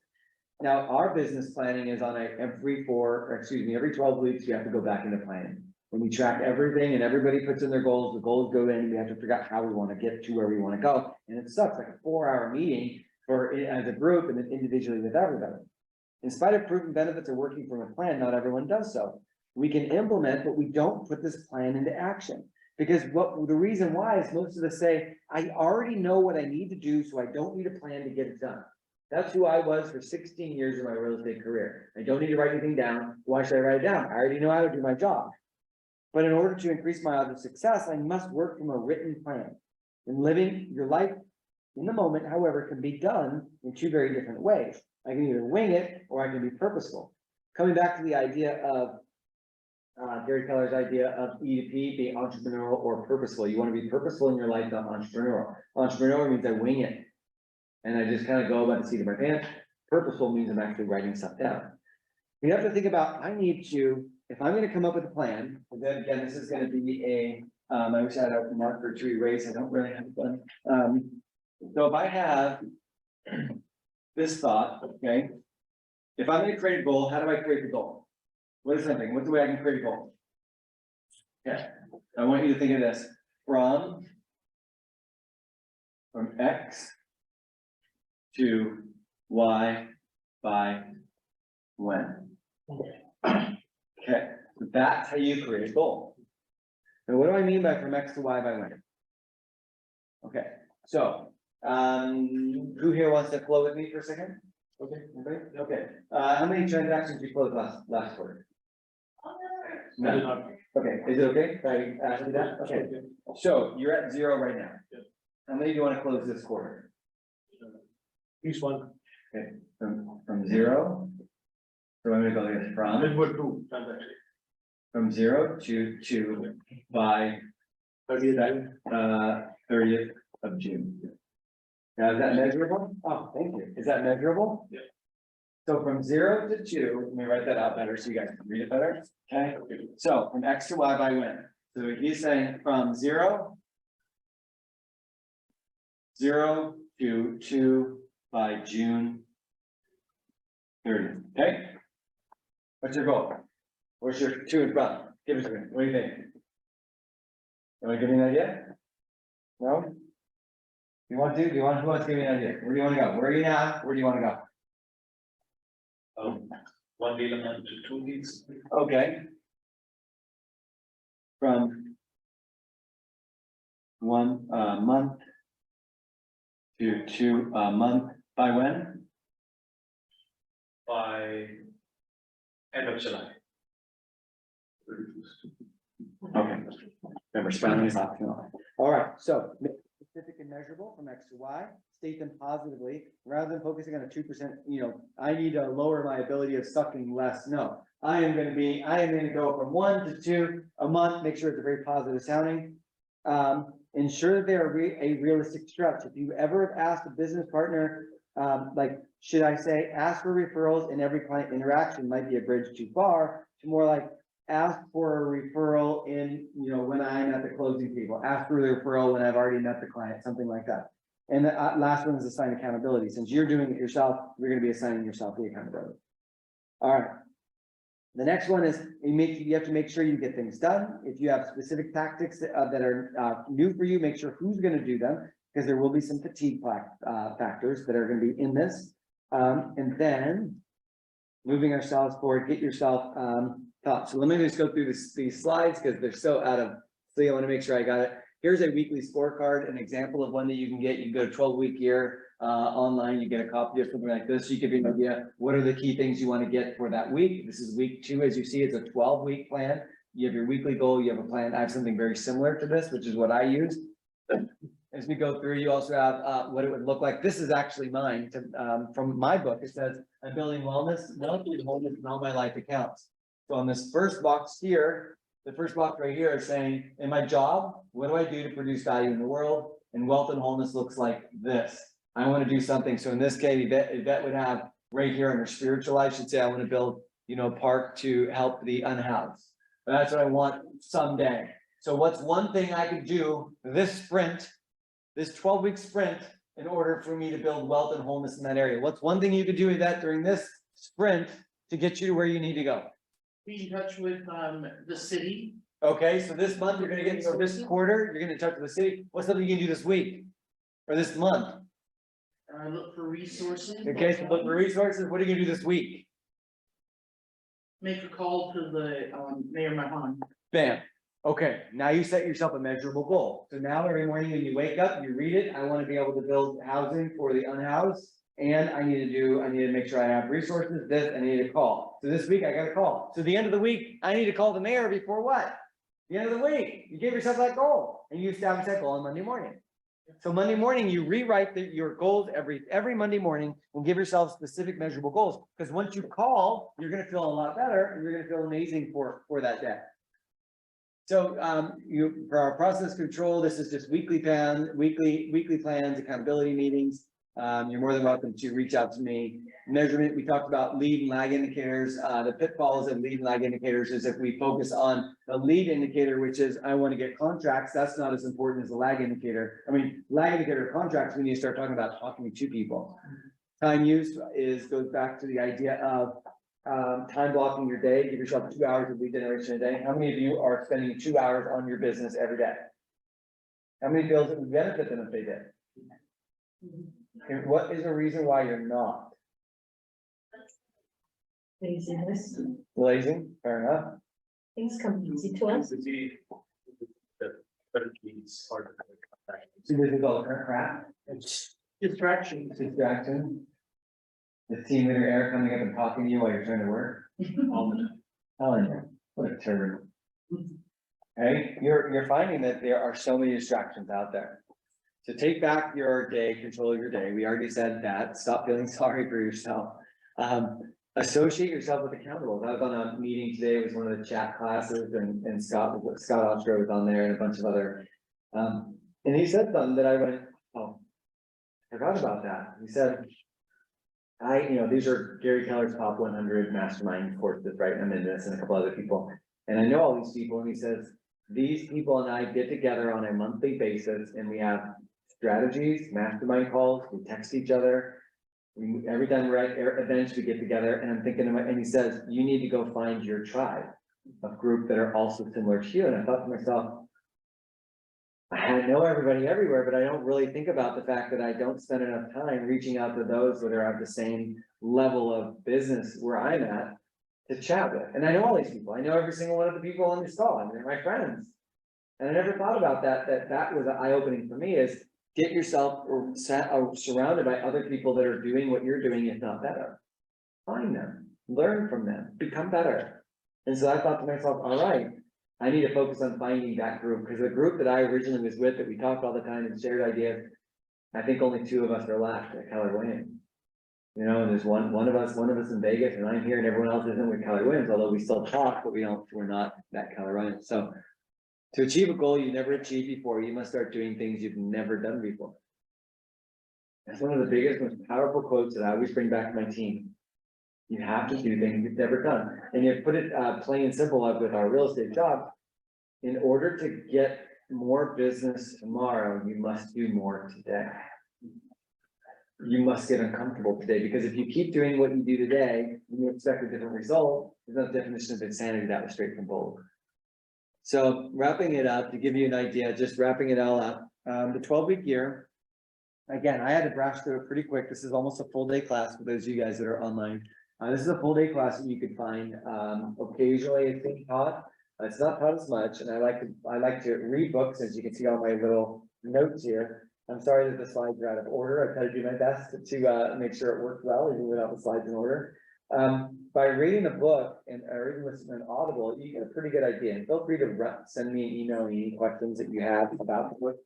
Speaker 4: Now, our business planning is on every 12 weeks, we have to go back into planning. When we track everything and everybody puts in their goals, the goals go in, we have to figure out how we want to get to where we want to go. And it sucks, like a 4-hour meeting as a group and then individually with everybody. In spite of proven benefits of working from a plan, not everyone does so. We can implement, but we don't put this plan into action. Because the reason why is most of us say, I already know what I need to do, so I don't need a plan to get it done. That's who I was for 16 years of my real estate career. I don't need to write anything down. Why should I write it down? I already know how to do my job. But in order to increase my odds of success, I must work from a written plan. And living your life in the moment, however, can be done in 2 very different ways. I can either wing it or I can be purposeful. Coming back to the idea of Gary Keller's idea of E to P being entrepreneurial or purposeful. You want to be purposeful in your life, not entrepreneurial. Entrepreneurial means I wing it and I just kind of go by the seat of my pants. Purposeful means I'm actually writing stuff down. You have to think about, I need to, if I'm going to come up with a plan, and then again, this is going to be I wish I had a marker to erase. I don't really have one. So if I have this thought, okay, if I'm going to create a goal, how do I create the goal? What is something? What's the way I can create a goal? Okay, I want you to think of this from X to Y by when. Okay, so that's how you create a goal. And what do I mean by from X to Y by when? Okay, so who here wants to flow with me for a second? Okay, everybody? Okay. How many transactions did you close last quarter? No. Okay, is it okay if I ask you that? Okay, so you're at 0 right now. How many do you want to close this quarter?
Speaker 6: Each one.
Speaker 4: Okay, from 0. So I'm gonna go like this from 0 to 2 by 30th of June. Now, is that measurable? Oh, thank you. Is that measurable?
Speaker 6: Yeah.
Speaker 4: So from 0 to 2, let me write that out better so you guys can read it better. Okay, so from X to Y by when? So he's saying from 0 to 2 by June 30th. Okay. What's your goal? What's your 2 in front? Give it to me. What do you think? You want to give me an idea? No? You want to? Who wants to give me an idea? Where do you want to go? Where are you now? Where do you want to go?
Speaker 6: 1 deal a month to 2 deals.
Speaker 4: Okay. From 1 month to 2 month by when?
Speaker 6: By end of July.
Speaker 4: Okay. Remember, spelling is optional. All right, so specific and measurable from X to Y, state them positively, rather than focusing on a 2%, I need to lower my ability of sucking less. No, I am going to go from 1 to 2 a month, make sure it's a very positive sounding. Ensure they're a realistic stretch. If you ever have asked a business partner, should I say, ask for referrals in every client interaction might be a bridge too far, to more like, ask for a referral in, when I'm at the closing table, ask for the referral when I've already met the client, something like that. And the last one is assign accountability. Since you're doing it yourself, you're gonna be assigning yourself the accountability. All right. The next one is you have to make sure you get things done. If you have specific tactics that are new for you, make sure who's gonna do them, because there will be some fatigue factors that are gonna be in this. And then moving ourselves forward, get yourself thoughts. So let me just go through these slides because they're so out of, so I want to make sure I got it. Here's a weekly scorecard, an example of one that you can get. You can go to 12-week year online, you get a copy of something like this. You give you an idea, what are the key things you want to get for that week? This is week 2, as you see, it's a 12-week plan. You have your weekly goal, you have a plan. I have something very similar to this, which is what I use. As we go through, you also have what it would look like. This is actually mine from my book. It says, I'm building wellness, wellness, in all my life accounts. So on this first box here, the first box right here is saying, in my job, what do I do to produce value in the world? And wealth and wholeness looks like this. I want to do something. So in this case, Yvette would have right here in her spiritual life, she'd say, I want to build, a park to help the unhoused. But that's what I want someday. So what's one thing I could do this sprint, this 12-week sprint, in order for me to build wealth and wholeness in that area? What's one thing you could do with that during this sprint to get you to where you need to go?
Speaker 7: Be in touch with the city.
Speaker 4: Okay, so this month you're gonna get, so this quarter, you're gonna touch with the city. What's something you can do this week? Or this month?
Speaker 7: Look for resources.
Speaker 4: Okay, so look for resources. What are you gonna do this week?
Speaker 7: Make a call to the Mayor Mahan.
Speaker 4: Bam. Okay, now you set yourself a measurable goal. So now every morning when you wake up, you read it. I want to be able to build housing for the unhoused. And I need to make sure I have resources, this, I need to call. So this week I got to call. So the end of the week, I need to call the mayor before what? The end of the week, you give yourself that goal and you establish that goal on Monday morning. So Monday morning, you rewrite your goals every Monday morning and give yourself specific measurable goals. Because once you call, you're going to feel a lot better and you're going to feel amazing for that day. So for our process control, this is just weekly plans, accountability meetings. You're more than welcome to reach out to me. Measurement, we talked about lead and lag indicators. The pitfalls of lead and lag indicators is if we focus on the lead indicator, which is I want to get contracts, that's not as important as the lag indicator. I mean, lag indicator contracts, we need to start talking about talking to people. Time use goes back to the idea of time blocking your day. Give yourself 2 hours of lead generation a day. How many of you are spending 2 hours on your business every day? How many feels it would benefit them if they did? And what is the reason why you're not?
Speaker 8: Laziness,
Speaker 4: Lazy, fair enough.
Speaker 8: things come easy to us.
Speaker 4: So this is all the current crap,
Speaker 7: Distraction.
Speaker 4: distraction. The team leader Eric coming up and talking to you while you're trying to work. Telling you, what a turd. Hey, you're finding that there are so many distractions out there. So take back your day, control your day. We already said that. Stop feeling sorry for yourself. Associate yourself with accountables. I was on a meeting today. It was one of the chat classes and Scott Oscar was on there and a bunch of other. And he said something that I went, oh, I forgot about that. He said, these are Gary Keller's top 100 mastermind courses, right? I'm in this and a couple other people. And I know all these people. And he says, these people and I get together on a monthly basis and we have strategies, mastermind calls, we text each other. Every time we're at events, we get together and I'm thinking about, and he says, you need to go find your tribe of group that are also similar to you. And I thought to myself, I know everybody everywhere, but I don't really think about the fact that I don't spend enough time reaching out to those that are at the same level of business where I'm at to chat with. And I know all these people. I know every single one of the people on this call. I mean, they're my friends. And I never thought about that was an eye-opening for me is get yourself surrounded by other people that are doing what you're doing, if not better. Find them, learn from them, become better. And so I thought to myself, all right, I need to focus on finding that group because the group that I originally was with, that we talked all the time and shared ideas, I think only 2 of us are left at Keller Williams. And there's one of us in Vegas and I'm here and everyone else isn't with Keller Williams, although we still talk, but we're not that Keller Williams. So to achieve a goal you never achieved before, you must start doing things you've never done before. That's one of the biggest, most powerful quotes that I always bring back to my team. You have to do things you've never done. And you put it plain and simple like with our real estate job. In order to get more business tomorrow, you must do more today. You must get uncomfortable today, because if you keep doing what you do today, and you expect a different result, there's no definition of insanity that was straight from Bold. So wrapping it up, to give you an idea, just wrapping it all up, the 12-week year. Again, I had to brush through it pretty quick. This is almost a full day class for those of you guys that are online. This is a full day class that you could find, occasionally it's being taught. It's not taught as much, and I like to read books, as you can see on my little notes here. I'm sorry that the slides are out of order. I try to do my best to make sure it works well, even without the slides in order. By reading the book and or even listening to Audible, you get a pretty good idea. And feel free to send me an email any questions that you have about the book.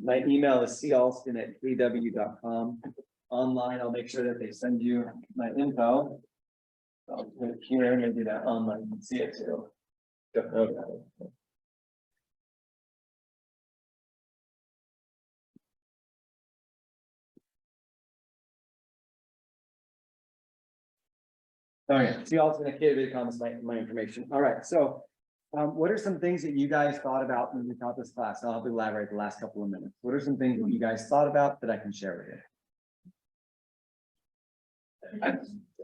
Speaker 4: My email is calston@kw.com. Online, I'll make sure that they send you my info. I'll put it here, maybe that online, you can see it too. Don't know about it. Oh yeah, see, also in a kid, comments my information. All right, so what are some things that you guys thought about when we taught this class? I'll elaborate the last couple of minutes. What are some things that you guys thought about that I can share with you?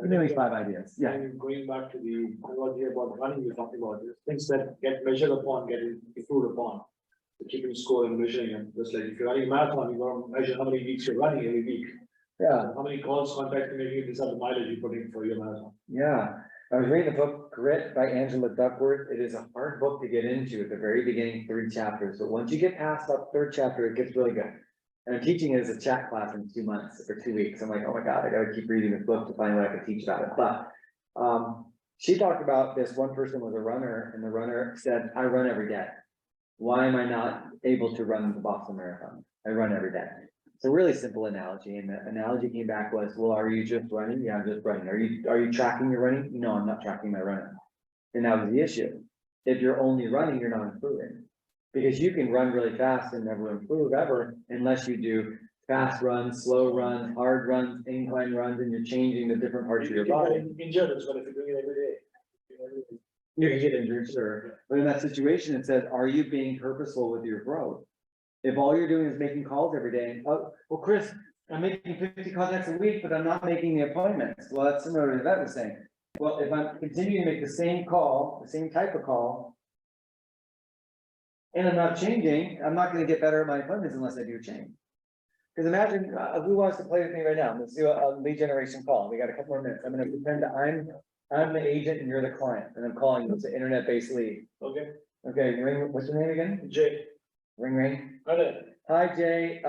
Speaker 4: Maybe 5 ideas. Yeah.
Speaker 6: And going back to the analogy about running, you're talking about is things that get measured upon, get improved upon. The keeping score and measuring them, just like if you're running a marathon, you want to measure how many weeks you're running every week.
Speaker 4: Yeah.
Speaker 6: How many calls, contacts you're making, these are the mileage you put in for your marathon.
Speaker 4: Yeah, I was reading the book Grit by Angela Duckworth. It is a hard book to get into at the very beginning, 3 chapters, but once you get past that 3rd chapter, it gets really good. And I'm teaching it as a chat class in 2 months or 2 weeks. I'm like, oh my God, I gotta keep reading this book to find what I can teach about it. But she talked about this. One person was a runner, and the runner said, I run every day. Why am I not able to run the Boston Marathon? I run every day. It's a really simple analogy, and the analogy came back was, well, are you just running? Yeah, I'm just running. Are you tracking your running? No, I'm not tracking my running. And that was the issue. If you're only running, you're not improving. Because you can run really fast and never improve ever, unless you do fast runs, slow runs, hard runs, incline runs, and you're changing the different parts of your body.
Speaker 6: Injured as well if you're doing it every day.
Speaker 4: You can get injured, sure. But in that situation, it says, are you being purposeful with your growth? If all you're doing is making calls every day, oh, well, Chris, I'm making 50 contacts a week, but I'm not making the appointments. Well, that's similar to that was saying. Well, if I'm continuing to make the same call, the same type of call, and I'm not changing, I'm not gonna get better at my appointments unless I do change. Because imagine, who wants to play with me right now? Let's do a lead generation call. We got a couple more minutes. I'm gonna pretend that I'm the agent and you're the client, and I'm calling you. It's an internet-based lead.
Speaker 6: Okay,
Speaker 4: Okay, ring, what's your name again?
Speaker 6: Jay.
Speaker 4: Ring, ring.
Speaker 6: Hello.
Speaker 4: Hi, Jay.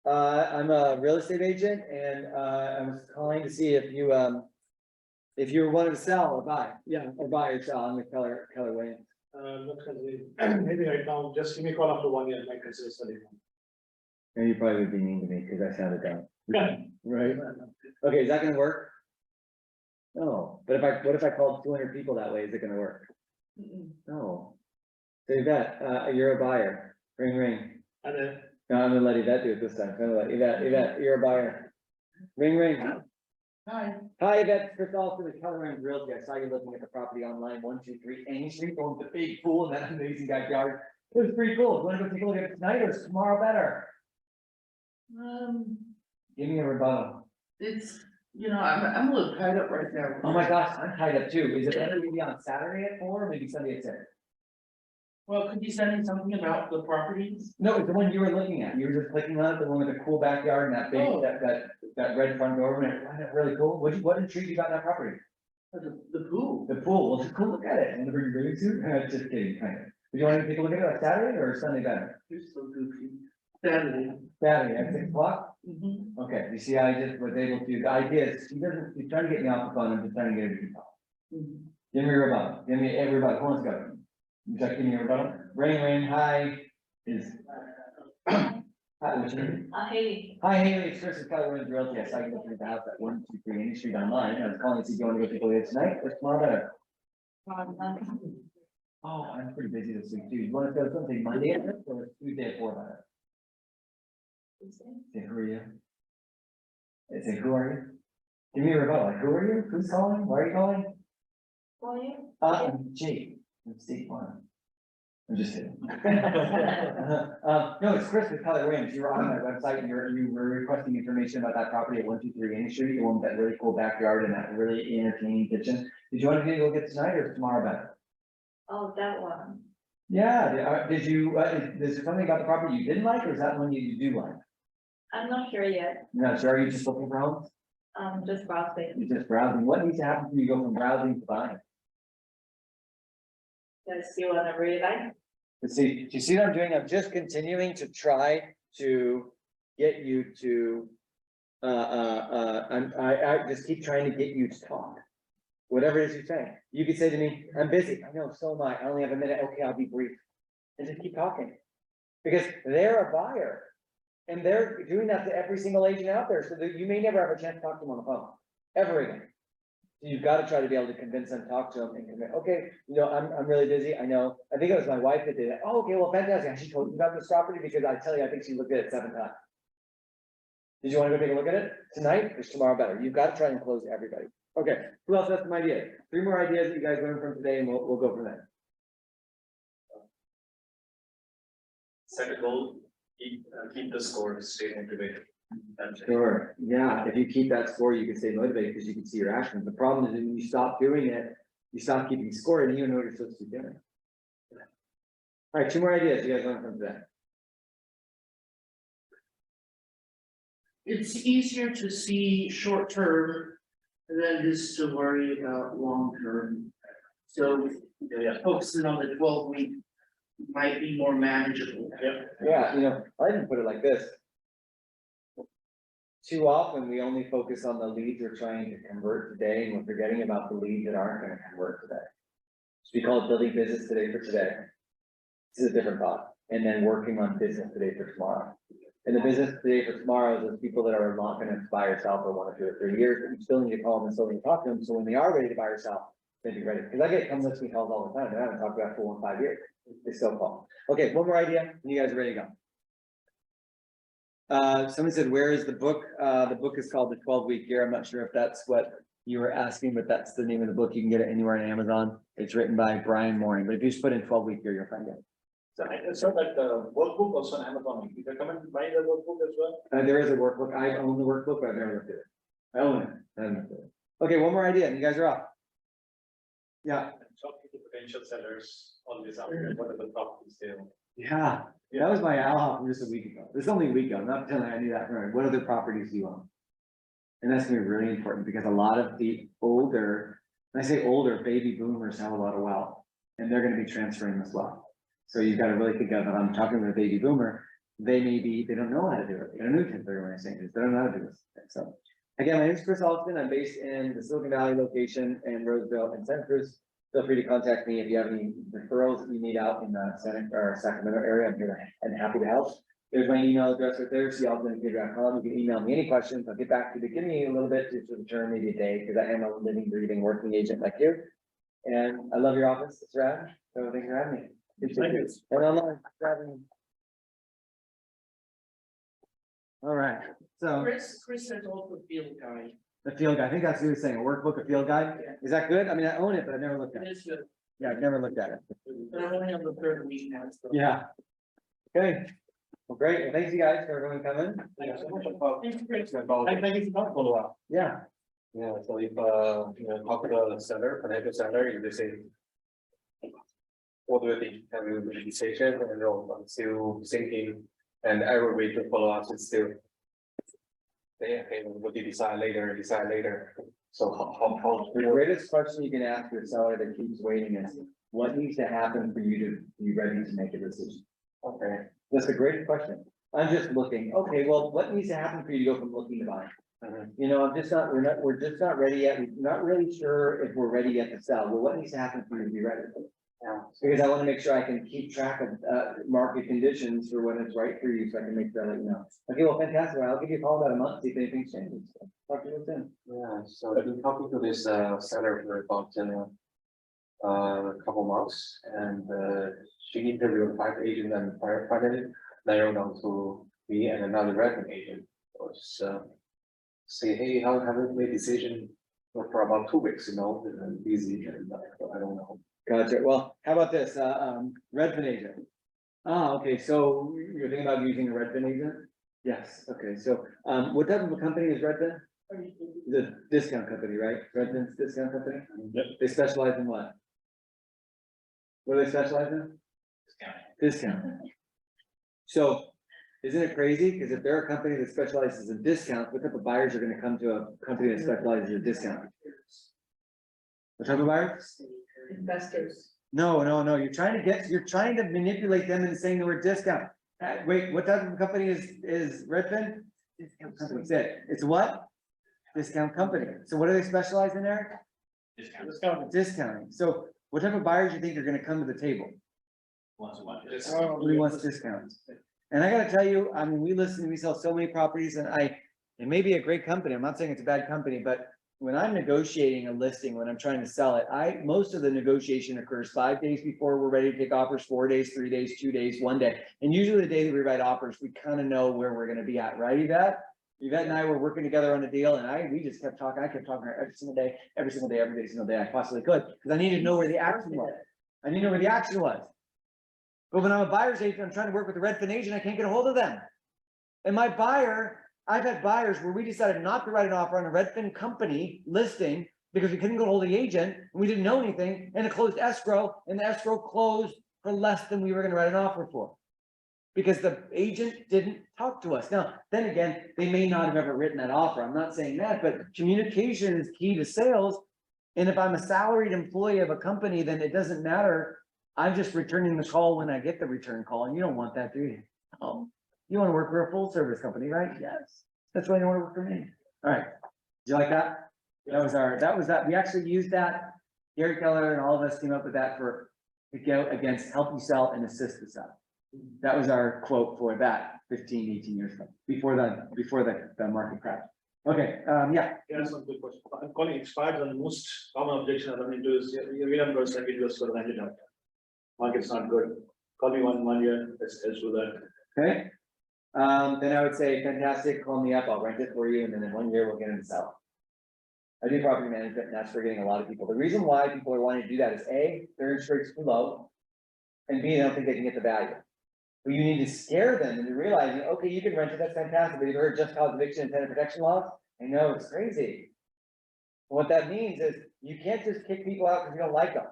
Speaker 4: I'm a real estate agent, and I was calling to see if you wanted to sell or buy. Yeah, or buy or sell. I'm the Keller Williams.
Speaker 6: Not considering, maybe right now, just give me a call after 1 year, I might consider studying.
Speaker 4: And you probably would be mean to me because I sounded dumb.
Speaker 6: Yeah.
Speaker 4: Right? Okay, is that gonna work? No, but what if I called 200 people that way? Is it gonna work? No. So Yvette, you're a buyer. Ring, ring.
Speaker 6: And then,
Speaker 4: No, I'm gonna let Yvette do it this time. I'm gonna let Yvette, you're a buyer. Ring, ring.
Speaker 8: Hi.
Speaker 4: Hi, Yvette, Chris Alston with Keller Realty. I saw you looking at the property online, 123 Main Street, going with the big pool and that amazing backyard. It was pretty cool. Want to go take a look at it tonight or is tomorrow better? Give me a rebuttal.
Speaker 7: It's, I'm a little tied up right now.
Speaker 4: Oh my gosh, I'm tied up too. Is it better maybe on Saturday at 4 or maybe Sunday at 6?
Speaker 7: Well, could you send me something about the properties?
Speaker 4: No, it's the one you were looking at. You were just clicking on it, the one with the cool backyard and that big,
Speaker 7: Oh.
Speaker 4: that red front door. And it really cool. What intrigued you about that property?
Speaker 7: The pool.
Speaker 4: The pool. Well, just go look at it. And bring your bathing suit. Just kidding, kind of. Do you want to take a look at it on Saturday or Sunday better?
Speaker 7: You're so goofy. Saturday.
Speaker 4: Saturday at 6 o'clock?
Speaker 7: Mhm.
Speaker 4: Okay, you see, I just was able to, the idea is, she's trying to get me off the phone, I'm just trying to get her to talk.
Speaker 7: Mhm.
Speaker 4: Give me a rebuttal, give me everybody, who wants to go? Just give me a rebuttal, ring, ring, hi, is. Hi, what's your name?
Speaker 8: Haley.
Speaker 4: Hi, Haley, it's Chris, Keller Williams Realty. I saw you looking at the house at 123 Main Street online, and I was calling to see if you want to go take a look at it tonight, or tomorrow better. Oh, I'm pretty busy this week too, you want to go something Monday at 6 or Tuesday at 4 better? Say, who are you? Say, who are you? Give me a rebuttal, like, who are you? Who's calling? Why are you calling?
Speaker 8: For you?
Speaker 4: I'm Jake, from State Farm. I'm just kidding. No, it's Chris with Keller Williams. You were on my website and you were requesting information about that property at 123 Annie Street, the one with that really cool backyard and that really entertaining kitchen. Did you want to go get tonight or tomorrow better?
Speaker 8: Oh, that one.
Speaker 4: Yeah, is there something about the property you didn't like, or is that one you do like?
Speaker 8: I'm not sure yet.
Speaker 4: No, so are you just looking for homes?
Speaker 8: Just browsing.
Speaker 4: You're just browsing. What needs to happen for you to go from browsing to buying?
Speaker 8: Let's see what I really like.
Speaker 4: Let's see, do you see what I'm doing? I'm just continuing to try to get you to, I just keep trying to get you to talk. Whatever it is you're saying, you could say to me, I'm busy. I know, so am I. I only have a minute. Okay, I'll be brief. And just keep talking. Because they're a buyer. And they're doing that to every single agent out there, so that you may never have a chance to talk to them on the phone, ever again. You've got to try to be able to convince them, talk to them and commit, okay, I'm really busy, I know, I think it was my wife that did it. Oh, okay, well, fantastic, she told you about this property, because I tell you, I think she looked at it 7 times. Did you want to go take a look at it tonight or tomorrow better? You've got to try and close everybody. Okay, who else has some ideas? 3 more ideas that you guys learned from today and we'll go from there.
Speaker 6: Set a goal, keep the score, stay motivated.
Speaker 4: Sure, yeah, if you keep that score, you can stay motivated because you can see your actions. The problem is when you stop doing it, you stop keeping score and you don't know what you're supposed to be doing. All right, 2 more ideas you guys learned from today.
Speaker 7: It's easier to see short term than it is to worry about long term. So focusing on the 12-week might be more manageable.
Speaker 4: Yeah, I didn't put it like this. Too often, we only focus on the leads we're trying to convert today, and we're forgetting about the leads that aren't going to convert today. So we call it building business today for today. This is a different thought. And then working on business today for tomorrow. And the business today for tomorrow is those people that are not going to buy or sell for 1 or 2 or 3 years, but you still need to call them and still need to talk to them. So when they are ready to buy or sell, they'll be ready. Because I get come list me calls all the time. They haven't talked about for 1 or 5 years. They still call. Okay, one more idea, and you guys are ready to go. Someone said, where is the book? The book is called The 12-Week Year. I'm not sure if that's what you were asking, but that's the name of the book. You can get it anywhere on Amazon. It's written by Brian Mooring, but if you just put in 12-Week Year, you'll find it.
Speaker 6: So I saw that workbook also on Amazon. You recommend buying the workbook as well?
Speaker 4: There is a workbook. I own the workbook, but I've never looked at it. I own it. I haven't looked at it. Okay, one more idea, and you guys are off. Yeah.
Speaker 6: Talking to potential sellers, always out there, what are the properties they own?
Speaker 4: Yeah, that was my ALHA from just a week ago. This is only a week ago. I'm not telling you I knew that. Right. What other properties do you own? And that's gonna be really important because a lot of the older, when I say older, baby boomers have a lot of wealth and they're gonna be transferring as well. So you've got to really think of, if I'm talking with a baby boomer, they don't know how to do it. They don't know 1031 exchanges. They don't know how to do this. So again, my name is Chris Alston. I'm based in the Silicon Valley location in Roseville and Santa Cruz. Feel free to contact me if you have any referrals that you need out in the Sacramento area. I'm here and happy to help. There's my email address right there, calston@kidra.com. You can email me any questions. I'll get back to you. Give me a little bit to return, maybe a day, because I am a living, breathing, working agent like you. And I love your office. It's rad. So thanks for having me.
Speaker 6: Thank you.
Speaker 4: And online. All right, so
Speaker 7: Chris has also field guide.
Speaker 4: the field guide, I think that's what he was saying, a workbook, a field guide. Is that good? I mean, I own it, but I've never looked at
Speaker 7: It
Speaker 4: it.
Speaker 7: is good.
Speaker 4: Yeah, I've never looked at it.
Speaker 7: But I'm only on the 3rd week now. So.
Speaker 4: Yeah. Okay, well, great. Well, thanks you guys for everyone coming.
Speaker 6: Thank you so much.
Speaker 7: Thanks, Chris.
Speaker 6: Thank you for follow up.
Speaker 4: Yeah,
Speaker 5: Yeah, so if, talk to the seller, potential seller, if they say. What do you think? Have you made a decision and I'm still thinking and I will wait to follow up is still. Yeah, okay, what do you decide later? So how.
Speaker 4: the greatest question you can ask your seller that keeps waiting is, what needs to happen for you to be ready to make a decision?
Speaker 5: Okay.
Speaker 4: That's the greatest question. I'm just looking, okay, well, what needs to happen for you to go from looking to buying?
Speaker 5: Mhm.
Speaker 4: We're just not ready yet. We're not really sure if we're ready yet to sell. Well, what needs to happen for you to be ready?
Speaker 5: Yeah.
Speaker 4: Because I want to make sure I can keep track of market conditions for when it's right for you, so I can make sure I let you know. Okay, well, fantastic. I'll give you a call about a month, see if anything's changed. Talk to you soon.
Speaker 5: Yeah, so I've been talking to this seller for about a couple months and she interviewed 5 agents and finally narrowed down to me and another revenue agent.
Speaker 6: say, hey, how haven't made decision for about 2 weeks, and busy and I don't know.
Speaker 4: Gotcha. Well, how about this, Redfin agent? Okay, so you're thinking about using a Redfin agent? Yes, okay, so, what type of a company is Redfin? The discount company, right? Redfin's discount company?
Speaker 6: Yep.
Speaker 4: They specialize in what? What do they specialize in? Discount. So, isn't it crazy? Because if they're a company that specializes in discounts, what type of buyers are gonna come to a company that specializes in discount? What type of buyers?
Speaker 2: Investors.
Speaker 4: No, you're trying to manipulate them into saying the word discount. Wait, what type of company is Redfin? Discount company. It's what? Discount company. So what do they specialize in there? Discounting. So what type of buyers do you think are gonna come to the table? Who wants discounts? And I gotta tell you, I mean, we sell so many properties and it may be a great company. I'm not saying it's a bad company, but when I'm negotiating a listing, when I'm trying to sell it, most of the negotiation occurs 5 days before we're ready to take offers, 4 days, 3 days, 2 days, 1 day. And usually the day that we write offers, we kind of know where we're gonna be at, right, Yvette? Yvette and I were working together on a deal and we just kept talking. I kept talking to her every single day I possibly could, because I needed to know where the action was. But when I'm a buyer's agent, I'm trying to work with a Redfin agent, I can't get a hold of them. And my buyer, I've had buyers where we decided not to write an offer on a Redfin company listing because we couldn't get a hold of the agent and we didn't know anything, and it closed escrow, and the escrow closed for less than we were gonna write an offer for. Because the agent didn't talk to us. Now, then again, they may not have ever written that offer. I'm not saying that, but communication is key to sales. And if I'm a salaried employee of a company, then it doesn't matter. I'm just returning the call when I get the return call, and you don't want that, do you? Oh, you want to work for a full service company, right? Yes. That's why you want to work for me. All right. Did you like that? That was that. We actually used that. Gary Keller and all of us came up with that to go against help you sell and assist the sell. That was our quote for that 15, 18 years ago, before the market crash. Okay, yeah.
Speaker 6: Yeah, some good question. I'm calling expired on the most common objection I run into is, we have got second years for rented out. Market's not good. Call me one year, let's do that.
Speaker 4: Okay. Then I would say, fantastic, call me up, I'll rent it for you, and then in 1 year we'll get it to sell. I do property management, and that's for getting a lot of people. The reason why people are wanting to do that is A, their interest rate's too low, and B, they don't think they can get the value. But you need to scare them into realizing, okay, you can rent it, that's fantastic, but you've heard just cause eviction and tenant protection laws? I know, it's crazy. What that means is, you can't just kick people out because you don't like them.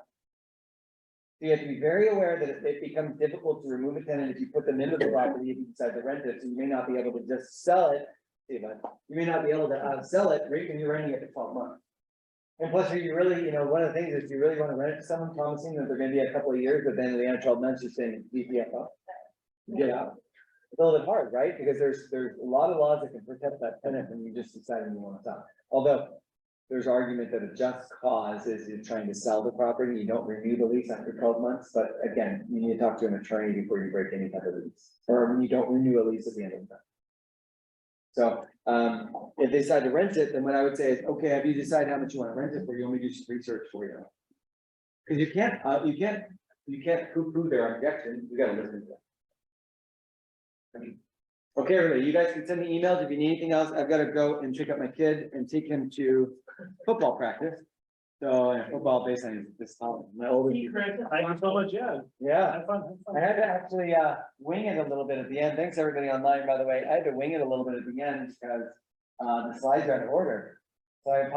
Speaker 4: So you have to be very aware that it becomes difficult to remove a tenant if you put them into the property, if you decide to rent it, so you may not be able to just sell it. You may not be able to sell it right when you're renting it for 12 months. And plus, are you really, one of the things is you really want to rent it to someone promising that they're gonna be a couple of years, but then at the end of 12 months, you're saying DPFO. Get out. It's a little bit hard, right? Because there's a lot of laws that can protect that tenant when you just decide you want to sell. Although there's argument that a just cause is you're trying to sell the property, you don't renew the lease after 12 months, but again, you need to talk to an attorney before you break any type of lease, or when you don't renew a lease at the end of the time. So, if they decide to rent it, then what I would say is, okay, have you decided how much you want to rent it for? You want me to do some research for you? Because you can't poo-poo their objection, you gotta listen to them. Okay, everybody, you guys can send me emails if you need anything else. I've got to go and pick up my kid and take him to football practice. So football based on this, my older.
Speaker 6: Thank you so much, yeah.
Speaker 4: Yeah,
Speaker 6: Have fun.
Speaker 4: I had to actually wing it a little bit at the end. Thanks everybody online, by the way. I had to wing it a little bit at the end because the slides are out of order. So I